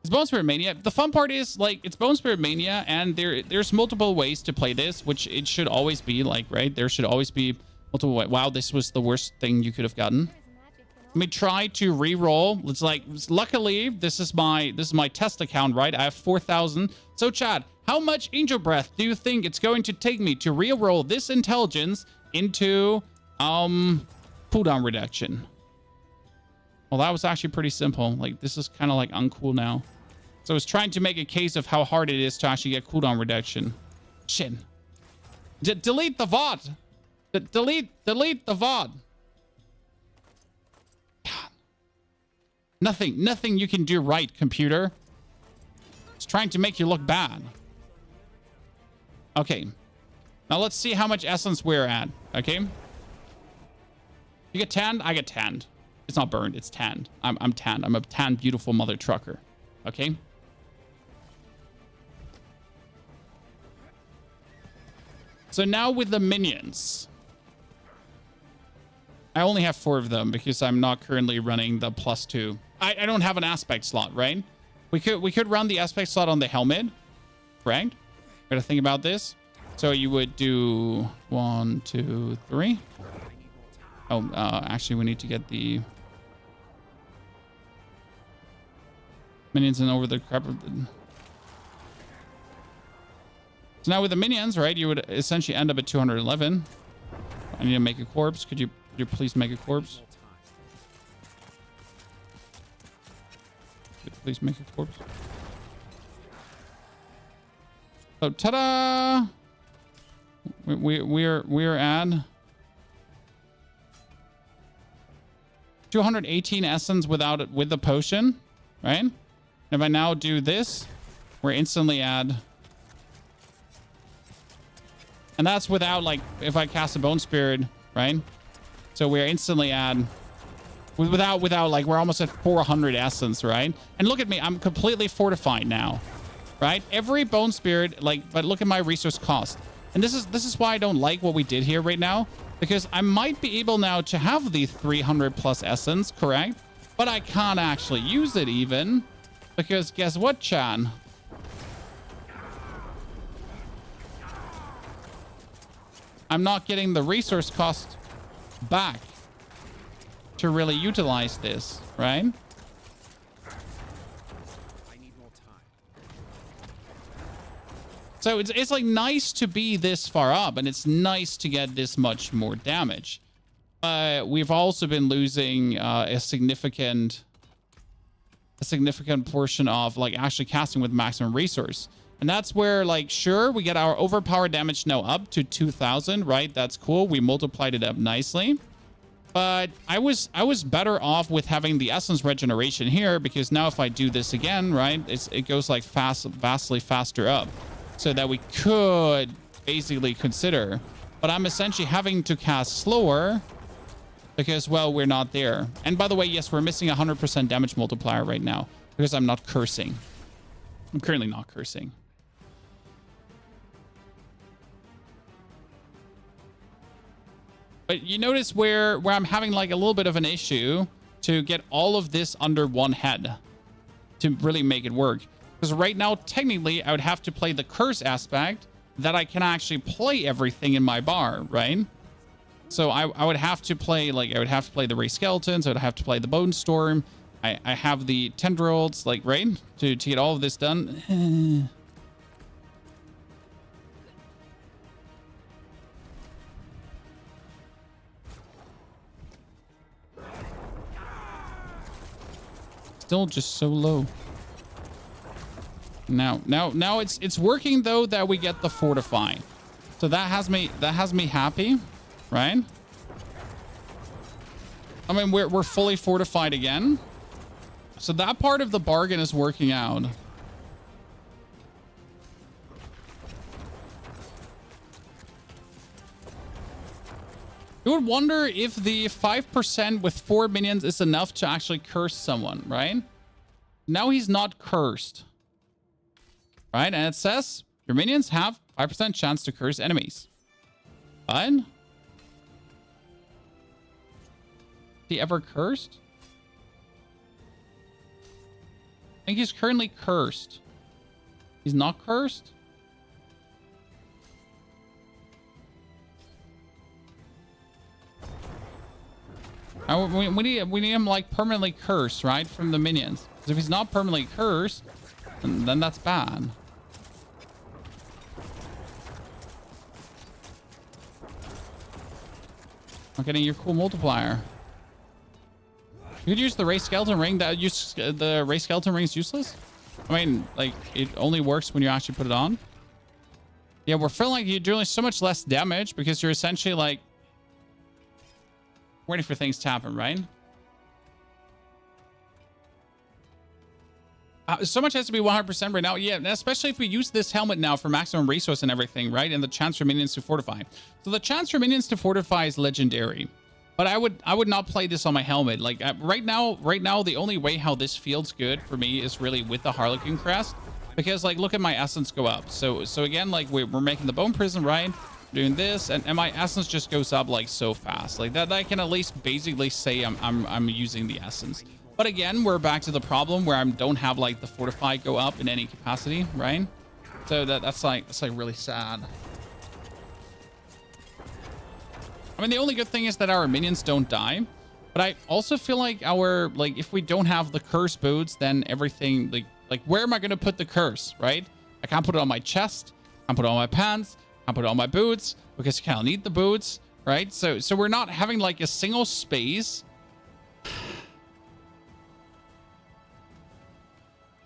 Bone Spirit Mania. The fun part is, like, it's Bone Spirit Mania, and there's multiple ways to play this, which it should always be, like, right? There should always be multiple ways. Wow, this was the worst thing you could have gotten. Let me try to re-roll. It's like, luckily, this is my test account, right? I have 4,000. So, Chad, how much Angel Breath do you think it's going to take me to re-roll this intelligence into cooldown reduction? Well, that was actually pretty simple. Like, this is kind of like uncool now. So I was trying to make a case of how hard it is to actually get cooldown reduction. Shit. Delete the VOD. Delete the VOD. Nothing you can do right, computer. It's trying to make you look bad. Okay. Now let's see how much essence we're at. Okay. You get tanned? I get tanned. It's not burned. It's tanned. I'm tanned. I'm a tanned, beautiful mother trucker. Okay. So now with the minions, I only have 4 of them because I'm not currently running the +2. I don't have an aspect slot, right? We could run the aspect slot on the helmet, right? Gotta think about this. So you would do 1, 2, 3. Oh, actually, we need to get the minions in over the crap. So now with the minions, right, you would essentially end up at 211. I need to make a corpse. Could you please make a corpse? Could you please make a corpse? So ta-da! We're at 218 essence with the potion, right? And if I now do this, we're instantly at, and that's without, like, if I cast a bone spirit, right? So we're instantly at, without like, we're almost at 400 essence, right? And look at me, I'm completely fortified now, right? Every bone spirit, like, but look at my resource cost. And this is why I don't like what we did here right now, because I might be able now to have the 300 plus essence, correct? But I can't actually use it even, because guess what, Chan? I'm not getting the resource cost back to really utilize this, right? I need more time. So it's like nice to be this far up, and it's nice to get this much more damage. But we've also been losing a significant portion of, like, actually casting with maximum resource. And that's where, like, sure, we get our overpower damage now up to 2000, right? That's cool. We multiplied it up nicely. But I was better off with having the essence regeneration here, because now if I do this again, right, it goes like vastly faster up, so that we could basically consider. But I'm essentially having to cast slower because, well, we're not there. And by the way, yes, we're missing 100% damage multiplier right now because I'm not cursing. I'm currently not cursing. But you notice where I'm having, like, a little bit of an issue to get all of this under one head to really make it work. Because right now, technically, I would have to play the curse aspect that I can actually play everything in my bar, right? So I would have to play, like, I would have to play the Ray Skeletons. I would have to play the Bone Storm. I have the Tendrils, like, right? To get all of this done. Still just so low. Now it's working, though, that we get the fortify. So that has me happy, right? I mean, we're fully fortified again. So that part of the bargain is working out. You would wonder if the 5% with 4 minions is enough to actually curse someone, right? Now he's not cursed. Right? And it says your minions have 5% chance to curse enemies. But is he ever cursed? I think he's currently cursed. He's not cursed? We need him, like, permanently cursed, right? From the minions. Because if he's not permanently cursed, then that's bad. I'm getting your cool multiplier. You could use the Ray Skeleton Ring. The Ray Skeleton Ring is useless? I mean, like, it only works when you actually put it on. Yeah, we're feeling like you're doing so much less damage because you're essentially, like, waiting for things to happen, right? So much has to be 100% right now. Yeah, especially if we use this helmet now for maximum resource and everything, right? And the chance for minions to fortify. So the chance for minions to fortify is legendary. But I would not play this on my helmet. Like, right now, the only way how this feels good for me is really with the Harlequin crest. Because, like, look at my essence go up. So again, like, we're making the bone prison, right? doing this, and my essence just goes up like so fast. Like that I can at least basically say I'm using the essence. But again, we're back to the problem where I don't have like the fortify go up in any capacity, right? So that's like really sad. I mean, the only good thing is that our minions don't die, but I also feel like if we don't have the curse boots, then everything like where am I going to put the curse, right? I can't put it on my chest. I can't put it on my pants. I can't put it on my boots because you can't need the boots, right? So we're not having like a single space.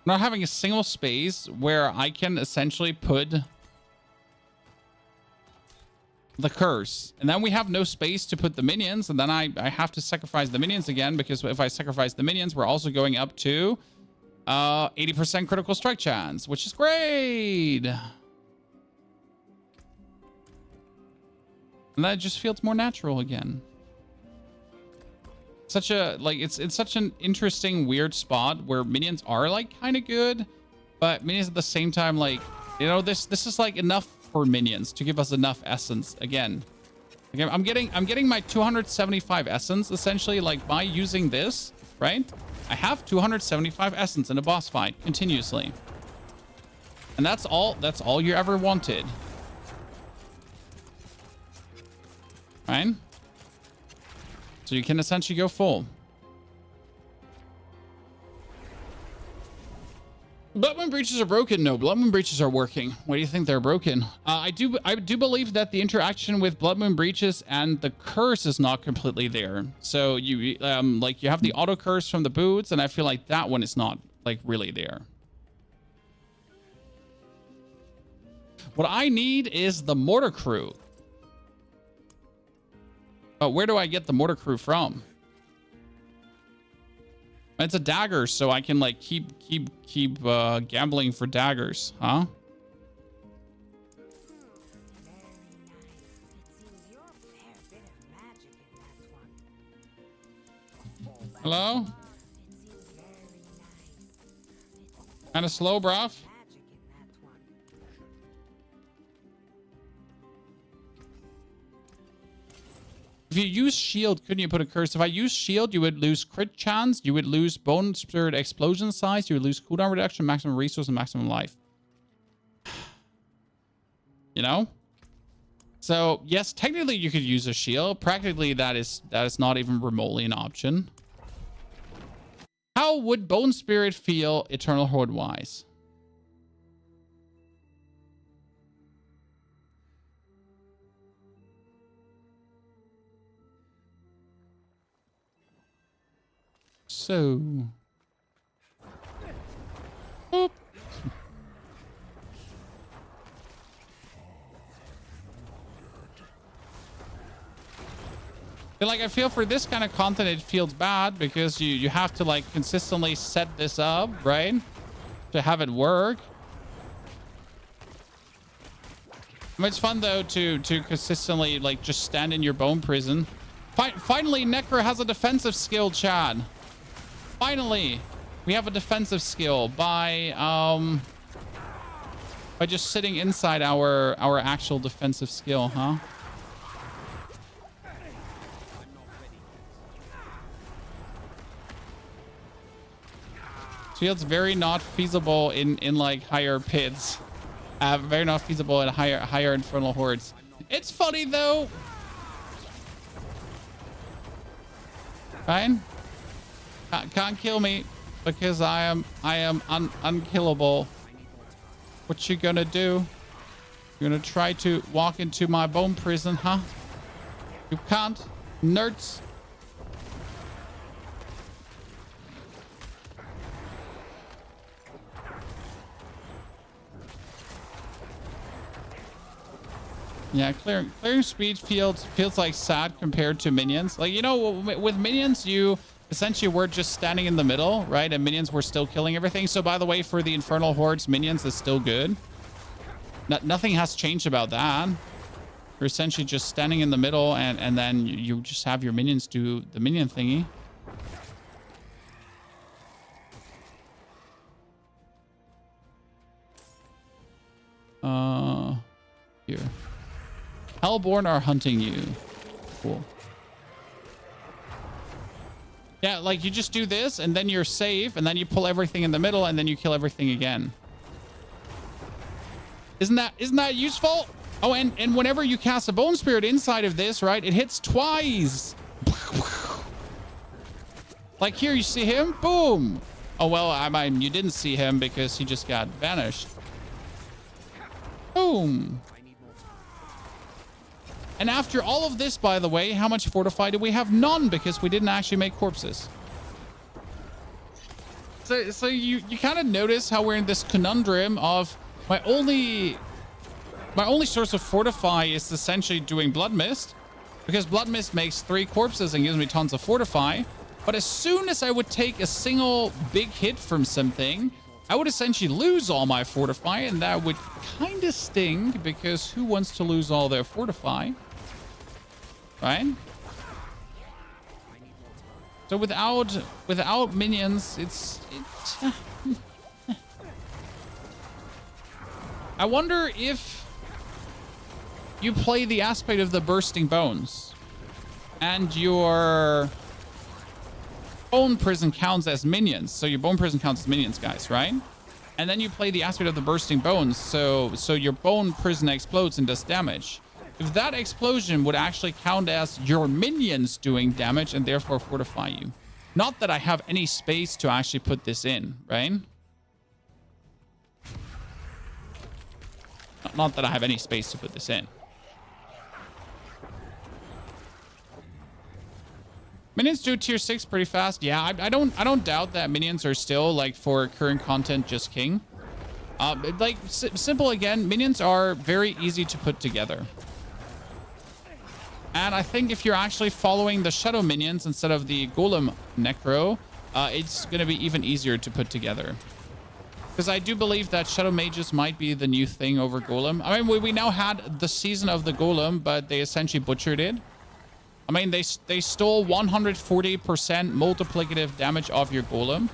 Not having a single space where I can essentially put the curse, and then we have no space to put the minions, and then I have to sacrifice the minions again, because if I sacrifice the minions, we're also going up to 80% critical strike chance, which is great. And that just feels more natural again. Such a it's such an interesting weird spot where minions are like kind of good, but minions at the same time, like, you know, this is like enough for minions to give us enough essence. Again, I'm getting my 275 essence essentially, like by using this, right? I have 275 essence in a boss fight continuously, and that's all you ever wanted, right? So you can essentially go full. Bloodmoon breaches are broken. No, Bloodmoon breaches are working. Why do you think they're broken? I do believe that the interaction with Bloodmoon breaches and the curse is not completely there. So you like you have the auto curse from the boots, and I feel like that one is not like really there. What I need is the mortar crew. But where do I get the mortar crew from? It's a dagger, so I can like keep gambling for daggers, huh? Hello? Kind of slow, bruv. If you use shield, couldn't you put a curse? If I use shield, you would lose crit chance, you would lose bone spirit explosion size, you would lose cooldown reduction, maximum resource, and maximum life. You know? So yes, technically you could use a shield. Practically that is not even remotely an option. How would bone spirit feel eternal horde wise? So, boop. Like, I feel for this kind of content, it feels bad because you have to like consistently set this up, right? To have it work. I mean, it's fun though to consistently like just stand in your bone prison. Finally, Necro has a defensive skill, Chad. Finally, we have a defensive skill by just sitting inside our actual defensive skill, huh? Feels very not feasible in like higher pits. Very not feasible in higher infernal hordes. It's funny though. Fine. Can't kill me because I am unkillable. What you gonna do? You're gonna try to walk into my bone prison, huh? You can't, nerds. Yeah, clearing speed feels like sad compared to minions. Like, you know, with minions, you essentially were just standing in the middle, right? And minions were still killing everything. So by the way, for the infernal hordes, minions is still good. Nothing has changed about that. You're essentially just standing in the middle, and then you just have your minions do the minion thingy. Here. Hellborn are hunting you. Cool. Yeah, like you just do this and then you're safe and then you pull everything in the middle and then you kill everything again. Isn't that useful? Oh, and whenever you cast a Bone Spirit inside of this, right, it hits twice. Like here, you see him? Boom. Oh, well, I mean, you didn't see him because he just got vanished. Boom. And after all of this, by the way, how much fortify do we have? None, because we didn't actually make corpses. So you kind of notice how we're in this conundrum of my only source of fortify is essentially doing Blood Mist, because Blood Mist makes 3 corpses and gives me tons of fortify. But as soon as I would take a single big hit from something, I would essentially lose all my fortify, and that would kind of sting, because who wants to lose all their fortify? Right? So without minions, it's I wonder if you play the aspect of the bursting bones and your bone prison counts as minions. So your bone prison counts as minions, guys, right? And then you play the aspect of the bursting bones. So your bone prison explodes and does damage. If that explosion would actually count as your minions doing damage and therefore fortify you. Not that I have any space to actually put this in, right? Not that I have any space to put this in. Minions do tier 6 pretty fast. Yeah, I don't doubt that minions are still, like, for current content, just king. Simple again, minions are very easy to put together. And I think if you're actually following the shadow minions instead of the golem necro, it's going to be even easier to put together. Because I do believe that shadow mages might be the new thing over golem. I mean, we now had the season of the golem, but they essentially butchered it. I mean, they stole 140% multiplicative damage off your golem.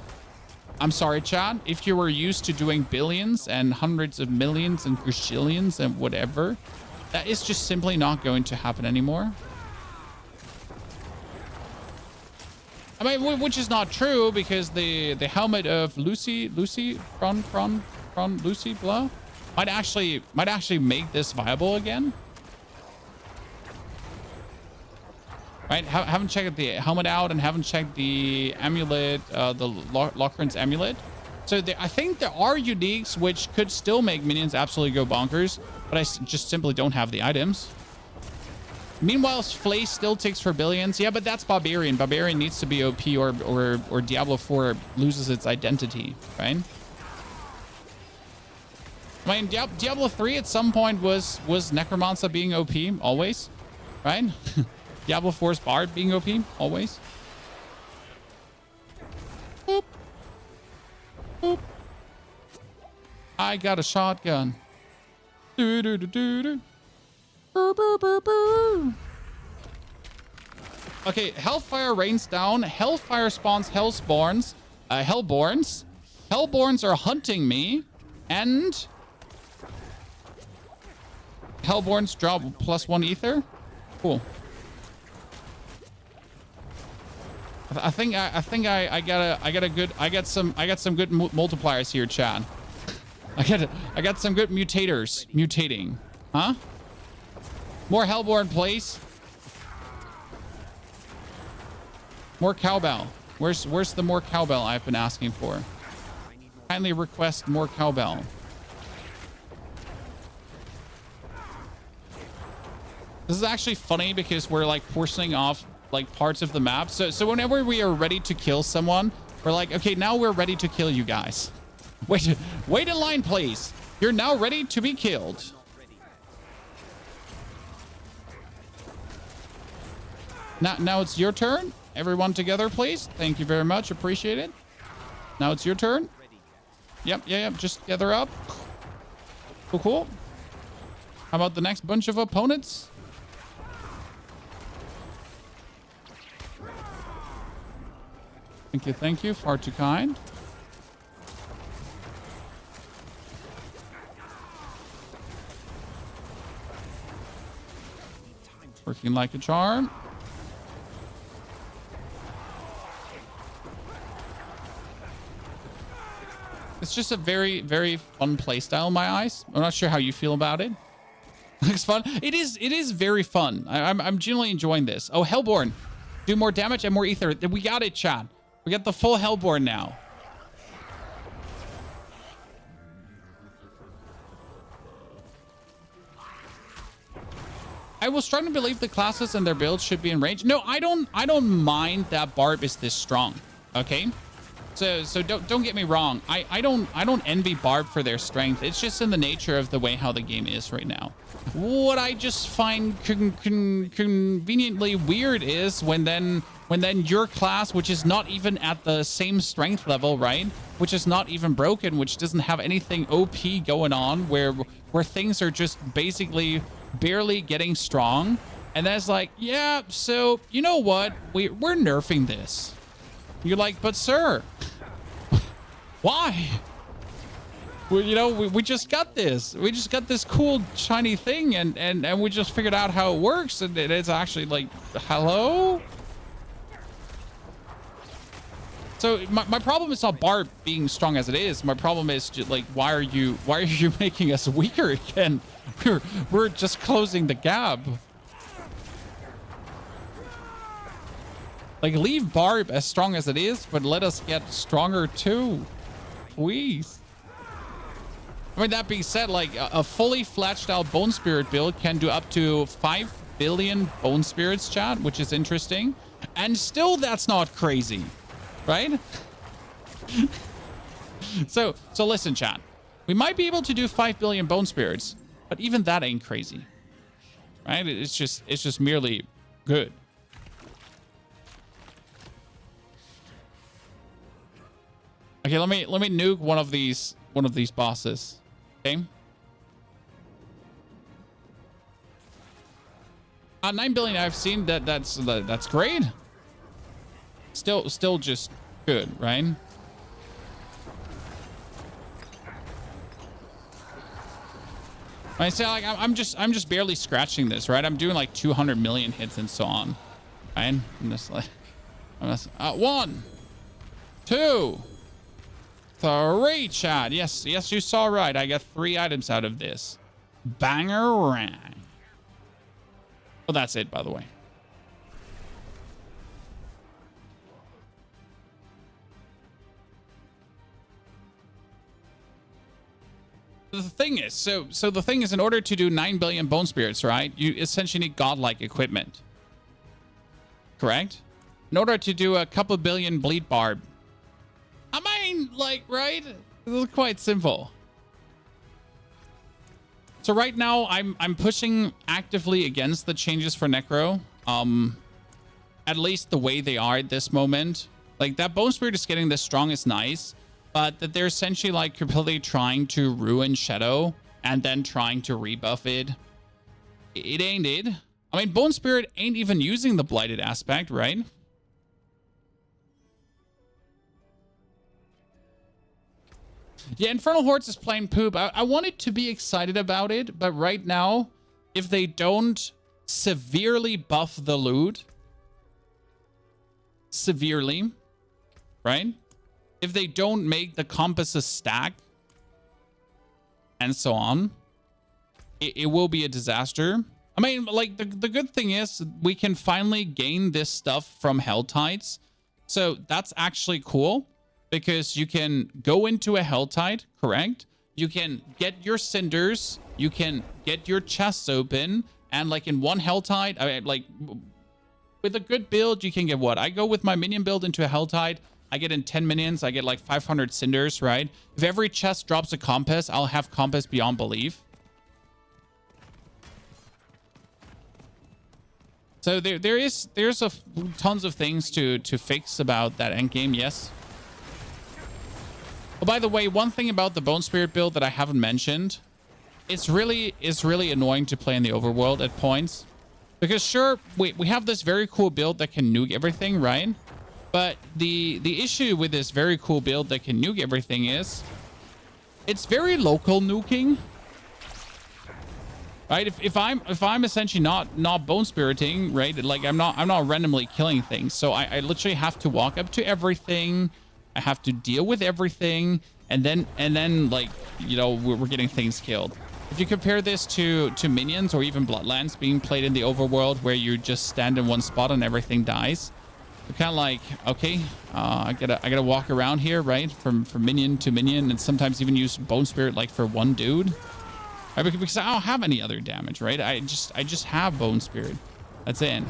I'm sorry, chat. If you were used to doing billions and hundreds of millions and gazillions and whatever, that is just simply not going to happen anymore. I mean, which is not true, because the helmet of Lucy blah might actually make this viable again. Right? Haven't checked the helmet out and haven't checked the amulet, the Lockhorn's amulet. So I think there are uniques which could still make minions absolutely go bonkers, but I just simply don't have the items. Meanwhile, Flay still ticks for billions. Yeah, but that's Barbarian. Barbarian needs to be OP or Diablo 4 loses its identity, right? I mean, Diablo 3 at some point was Necromancer being OP, always, right? Diablo 4's Bard being OP, always. Boop. Boop. I got a shotgun. Do do do do do. Boo boo boo boo. Okay, Hellfire rains down. Hellfire spawns Hellborns. Hellborns are hunting me, and Hellborns drop +1 ether. Cool. I got some good multipliers here, Chad. I got some good mutators mutating. Huh? More Hellborn, please. More cowbell. Where's the more cowbell I've been asking for? Kindly request more cowbell. This is actually funny because we're like portioning off like parts of the map. So whenever we are ready to kill someone, we're like, okay, now we're ready to kill you guys. Wait in line, please. You're now ready to be killed. Now it's your turn. Everyone together, please. Thank you very much. Appreciate it. Now it's your turn. Yep. Just gather up. Cool. How about the next bunch of opponents? Thank you. Far too kind. Working like a charm. It's just a very, very fun playstyle in my eyes. I'm not sure how you feel about it. It's fun. It is very fun. I'm genuinely enjoying this. Oh, Hellborn. Do more damage and more ether. We got it, chat. We got the full Hellborn now. I was trying to believe the classes and their builds should be in range. No, I don't mind that Barb is this strong. Okay? So don't get me wrong. I don't envy Barb for their strength. It's just in the nature of the way how the game is right now. What I just find conveniently weird is when then your class, which is not even at the same strength level, right? Which is not even broken, which doesn't have anything OP going on, where things are just basically barely getting strong, and that's like, yeah, so you know what? We're nerfing this. You're like, but sir, why? Well, you know, we just got this. We just got this cool shiny thing, and we just figured out how it works, and it's actually like, hello? So my problem is not Barb being strong as it is. My problem is just like, why are you making us weaker again? We're just closing the gap. Like, leave Barb as strong as it is, but let us get stronger too, please. I mean, that being said, like a fully fledged out Bone Spirit build can do up to 5 billion Bone Spirits, chat, which is interesting. And still, that's not crazy, right? So listen, chat. We might be able to do 5 billion Bone Spirits, but even that ain't crazy, right? It's just merely good. Okay, let me nuke one of these bosses. Okay. 9 billion I've seen. That's great. Still just good, right? I say, like, I'm just barely scratching this, right? I'm doing like 200 million hits and so on, right? I'm just like, 1, 2, 3, chat. Yes, you saw right. I got 3 items out of this. Bangerang. Well, that's it, by the way. The thing is, so the thing is, in order to do 9 billion Bone Spirits, right, you essentially need godlike equipment. Correct? In order to do a couple billion Bleed Barb, I mean, like, right? This is quite simple. So right now, I'm pushing actively against the changes for Necro. At least the way they are at this moment. Like, that Bone Spirit is getting this strong is nice, but that they're essentially like completely trying to ruin Shadow and then trying to rebuff it. It ain't it. I mean, Bone Spirit ain't even using the blighted aspect, right? Yeah, Infernal Hordes is plain poop. I wanted to be excited about it, but right now, if they don't severely buff the loot, severely, right? If they don't make the compasses stack and so on, it will be a disaster. I mean, like, the good thing is we can finally gain this stuff from Hell Tides. So that's actually cool. Because you can go into a Hell Tide, correct? You can get your cinders, you can get your chests open, and like in one Hell Tide, I mean, like with a good build, you can get what? I go with my minion build into a Hell Tide, I get in 10 minions, I get like 500 cinders, right? If every chest drops a compass, I'll have compass beyond belief. So there's tons of things to fix about that endgame, yes. Oh, by the way, one thing about the Bone Spirit build that I haven't mentioned, it's really annoying to play in the overworld at points. Because sure, we have this very cool build that can nuke everything, right? But the issue with this very cool build that can nuke everything is it's very local nuking. right? If I'm essentially not bone spiriting, right? Like I'm not randomly killing things. So I literally have to walk up to everything. I have to deal with everything, and then like, you know, we're getting things killed. If you compare this to minions or even Bloodlands being played in the overworld, where you just stand in one spot and everything dies, you're kind of like, okay, I gotta walk around here, right, from minion to minion, and sometimes even use bone spirit like for one dude, right? Because I don't have any other damage, right? I just have bone spirit. That's it.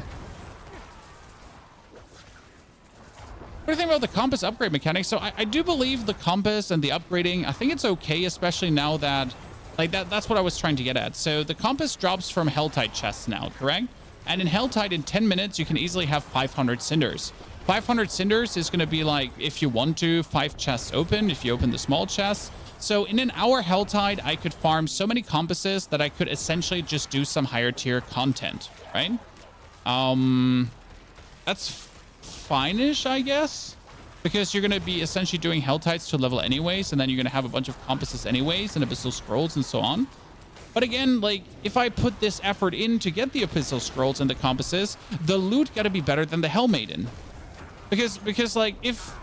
What do you think about the compass upgrade mechanics? So I do believe the compass and the upgrading, I think it's okay, especially now that, like, that's what I was trying to get at. So the compass drops from Helltide chests now, correct? And in Helltide, in 10 minutes, you can easily have 500 cinders. 500 cinders is going to be like, if you want to, 5 chests open, if you open the small chests. So in an hour Helltide, I could farm so many compasses that I could essentially just do some higher tier content, right? That's fine-ish, I guess, because you're going to be essentially doing Helltides to level anyways, and then you're going to have a bunch of compasses anyways, and Abyssal Scrolls and so on. But again, like, if I put this effort in to get the Abyssal Scrolls and the compasses, the loot got to be better than the Hell Maiden. Because like, if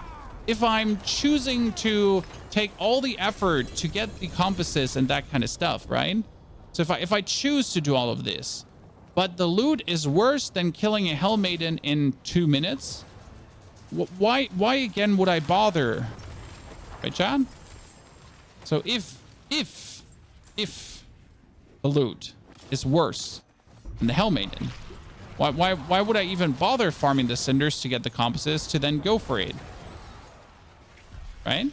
I'm choosing to take all the effort to get the compasses and that kind of stuff, right? So if I choose to do all of this, but the loot is worse than killing a Hell Maiden in 2 minutes, why again would I bother? Right, Chad? So if the loot is worse than the Hell Maiden, why would I even bother farming the cinders to get the compasses to then go for it? Right?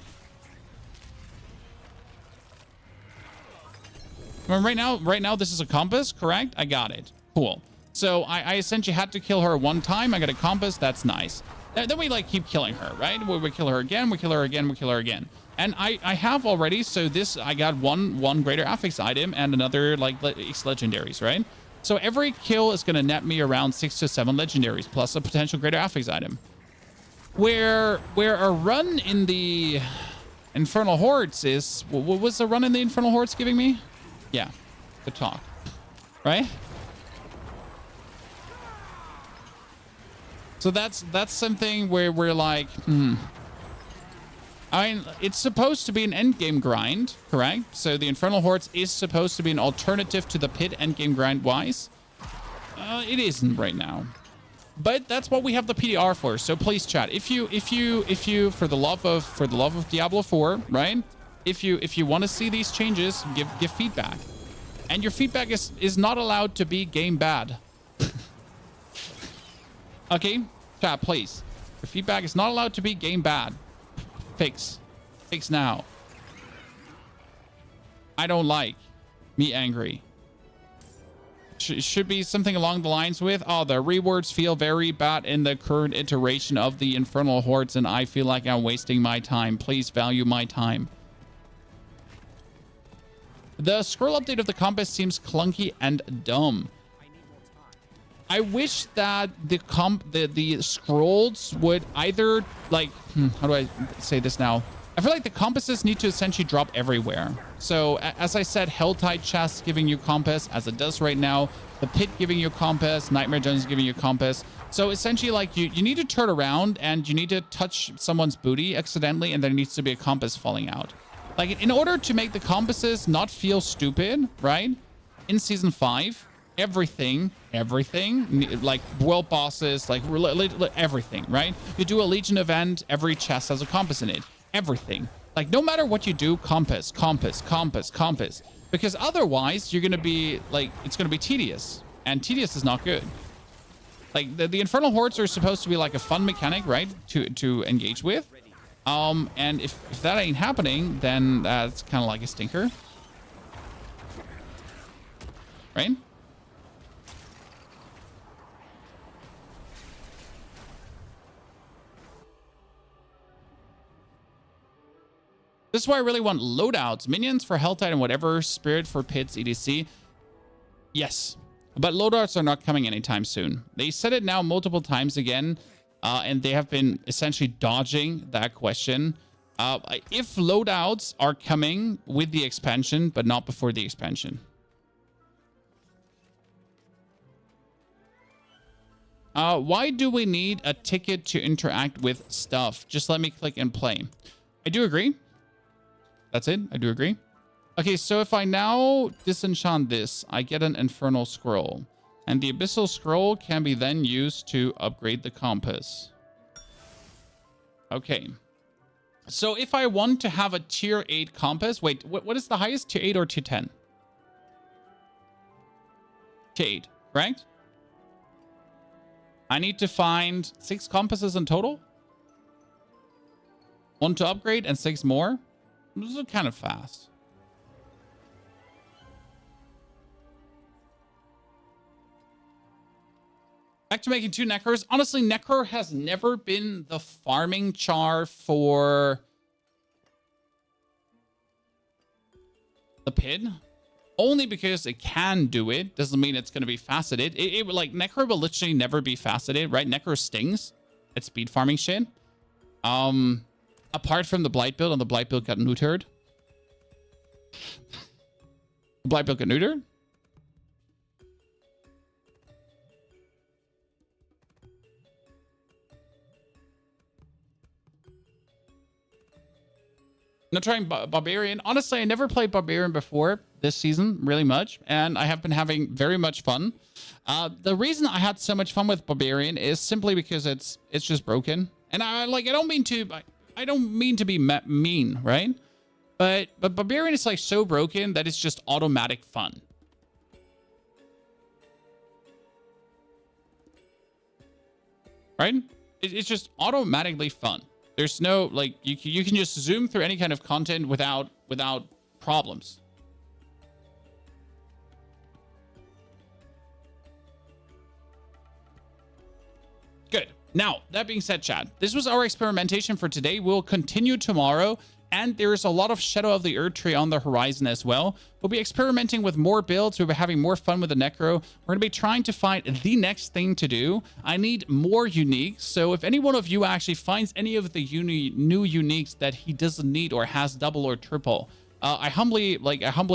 I mean, right now this is a compass, correct? I got it. Cool. So I essentially had to kill her one time. I got a compass. That's nice. Then we like keep killing her, right? We kill her again. We kill her again. We kill her again. And I have already. So this, I got one greater affix item and another like X legendaries, right? So every kill is going to net me around 6 to 7 legendaries plus a potential greater affix item. Where a run in the Infernal Hordes is, what was the run in the Infernal Hordes giving me? Yeah, good talk, right? So that's something where we're like, I mean, it's supposed to be an endgame grind, correct? So the Infernal Hordes is supposed to be an alternative to the pit endgame grind wise. It isn't right now, but that's what we have the PDR for. So please, chat, if you for the love of Diablo 4, right? If you want to see these changes, give feedback, and your feedback is not allowed to be game bad. Okay, chat, please. Your feedback is not allowed to be game bad. Fix now. I don't like me angry. Should be something along the lines with, oh, the rewards feel very bad in the current iteration of the Infernal Hordes, and I feel like I'm wasting my time. Please value my time. The scroll update of the compass seems clunky and dumb. I wish that the scrolls would either, like, how do I say this now? I feel like the compasses need to essentially drop everywhere. So as I said, Helltide chests giving you compass, as it does right now. The pit giving you compass, Nightmare Dungeons giving you compass. So essentially, like, you need to turn around and you need to touch someone's booty accidentally, and there needs to be a compass falling out. Like, in order to make the compasses not feel stupid, right? In Season 5, everything, like world bosses, like everything, right? You do a Legion event, every chest has a compass in it. Everything. Like, no matter what you do, compass. Because otherwise, you're going to be, like, it's going to be tedious. And tedious is not good. Like, the Infernal Hordes are supposed to be like a fun mechanic, right? To engage with. And if that ain't happening, then that's kind of like a stinker. Right? This is why I really want loadouts. Minions for Helltide and whatever. Spirit for pits, EDC. Yes. But loadouts are not coming anytime soon. They said it now multiple times again. And they have been essentially dodging that question. If loadouts are coming with the expansion, but not before the expansion. Why do we need a ticket to interact with stuff? Just let me click and play. I do agree. That's it. I do agree. Okay, so if I now disenchant this, I get an infernal scroll. And the abyssal scroll can be then used to upgrade the compass. Okay. So if I want to have a tier 8 compass, wait, what is the highest? Tier 8 or tier 10? Tier 8, correct? I need to find 6 compasses in total. 1 to upgrade and 6 more. This is kind of fast. Back to making 2 Necros. Honestly, Necro has never been the farming char for the pit. Only because it can do it. Doesn't mean it's going to be faceted. Like, Necro will literally never be faceted, right? Necro stings at speed farming shit. Apart from the Blight build, and the Blight build got neutered. The Blight build got neutered? Not trying Barbarian. Honestly, I never played Barbarian before this season, really much, and I have been having very much fun. The reason I had so much fun with Barbarian is simply because it's just broken, and I don't mean to be mean, right? But Barbarian is like so broken that it's just automatic fun. Right? It's just automatically fun. There's no, like, you can just zoom through any kind of content without problems. Good. Now, that being said, chat, this was our experimentation for today. We'll continue tomorrow, and there's a lot of Shadow of the Earth Tree on the horizon as well. We'll be experimenting with more builds. We'll be having more fun with the Necro. We're going to be trying to find the next thing to do. I need more uniques. So if any one of you actually finds any of the new uniques that he doesn't need or has double or triple, I humbly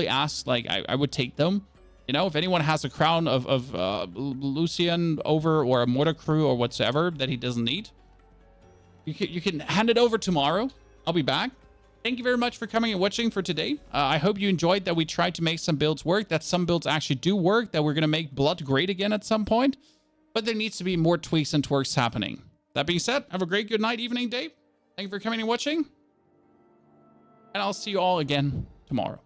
ask, like, I would take them. You know, if anyone has a crown of Lucian over or a mortar crew or whatsoever that he doesn't need, you can hand it over tomorrow. I'll be back. Thank you very much for coming and watching for today. I hope you enjoyed that we tried to make some builds work, that some builds actually do work, that we're going to make blood great again at some point. But there needs to be more tweaks and twerks happening. That being said, have a great good night, evening, day. Thank you for coming and watching. And I'll see you all again tomorrow.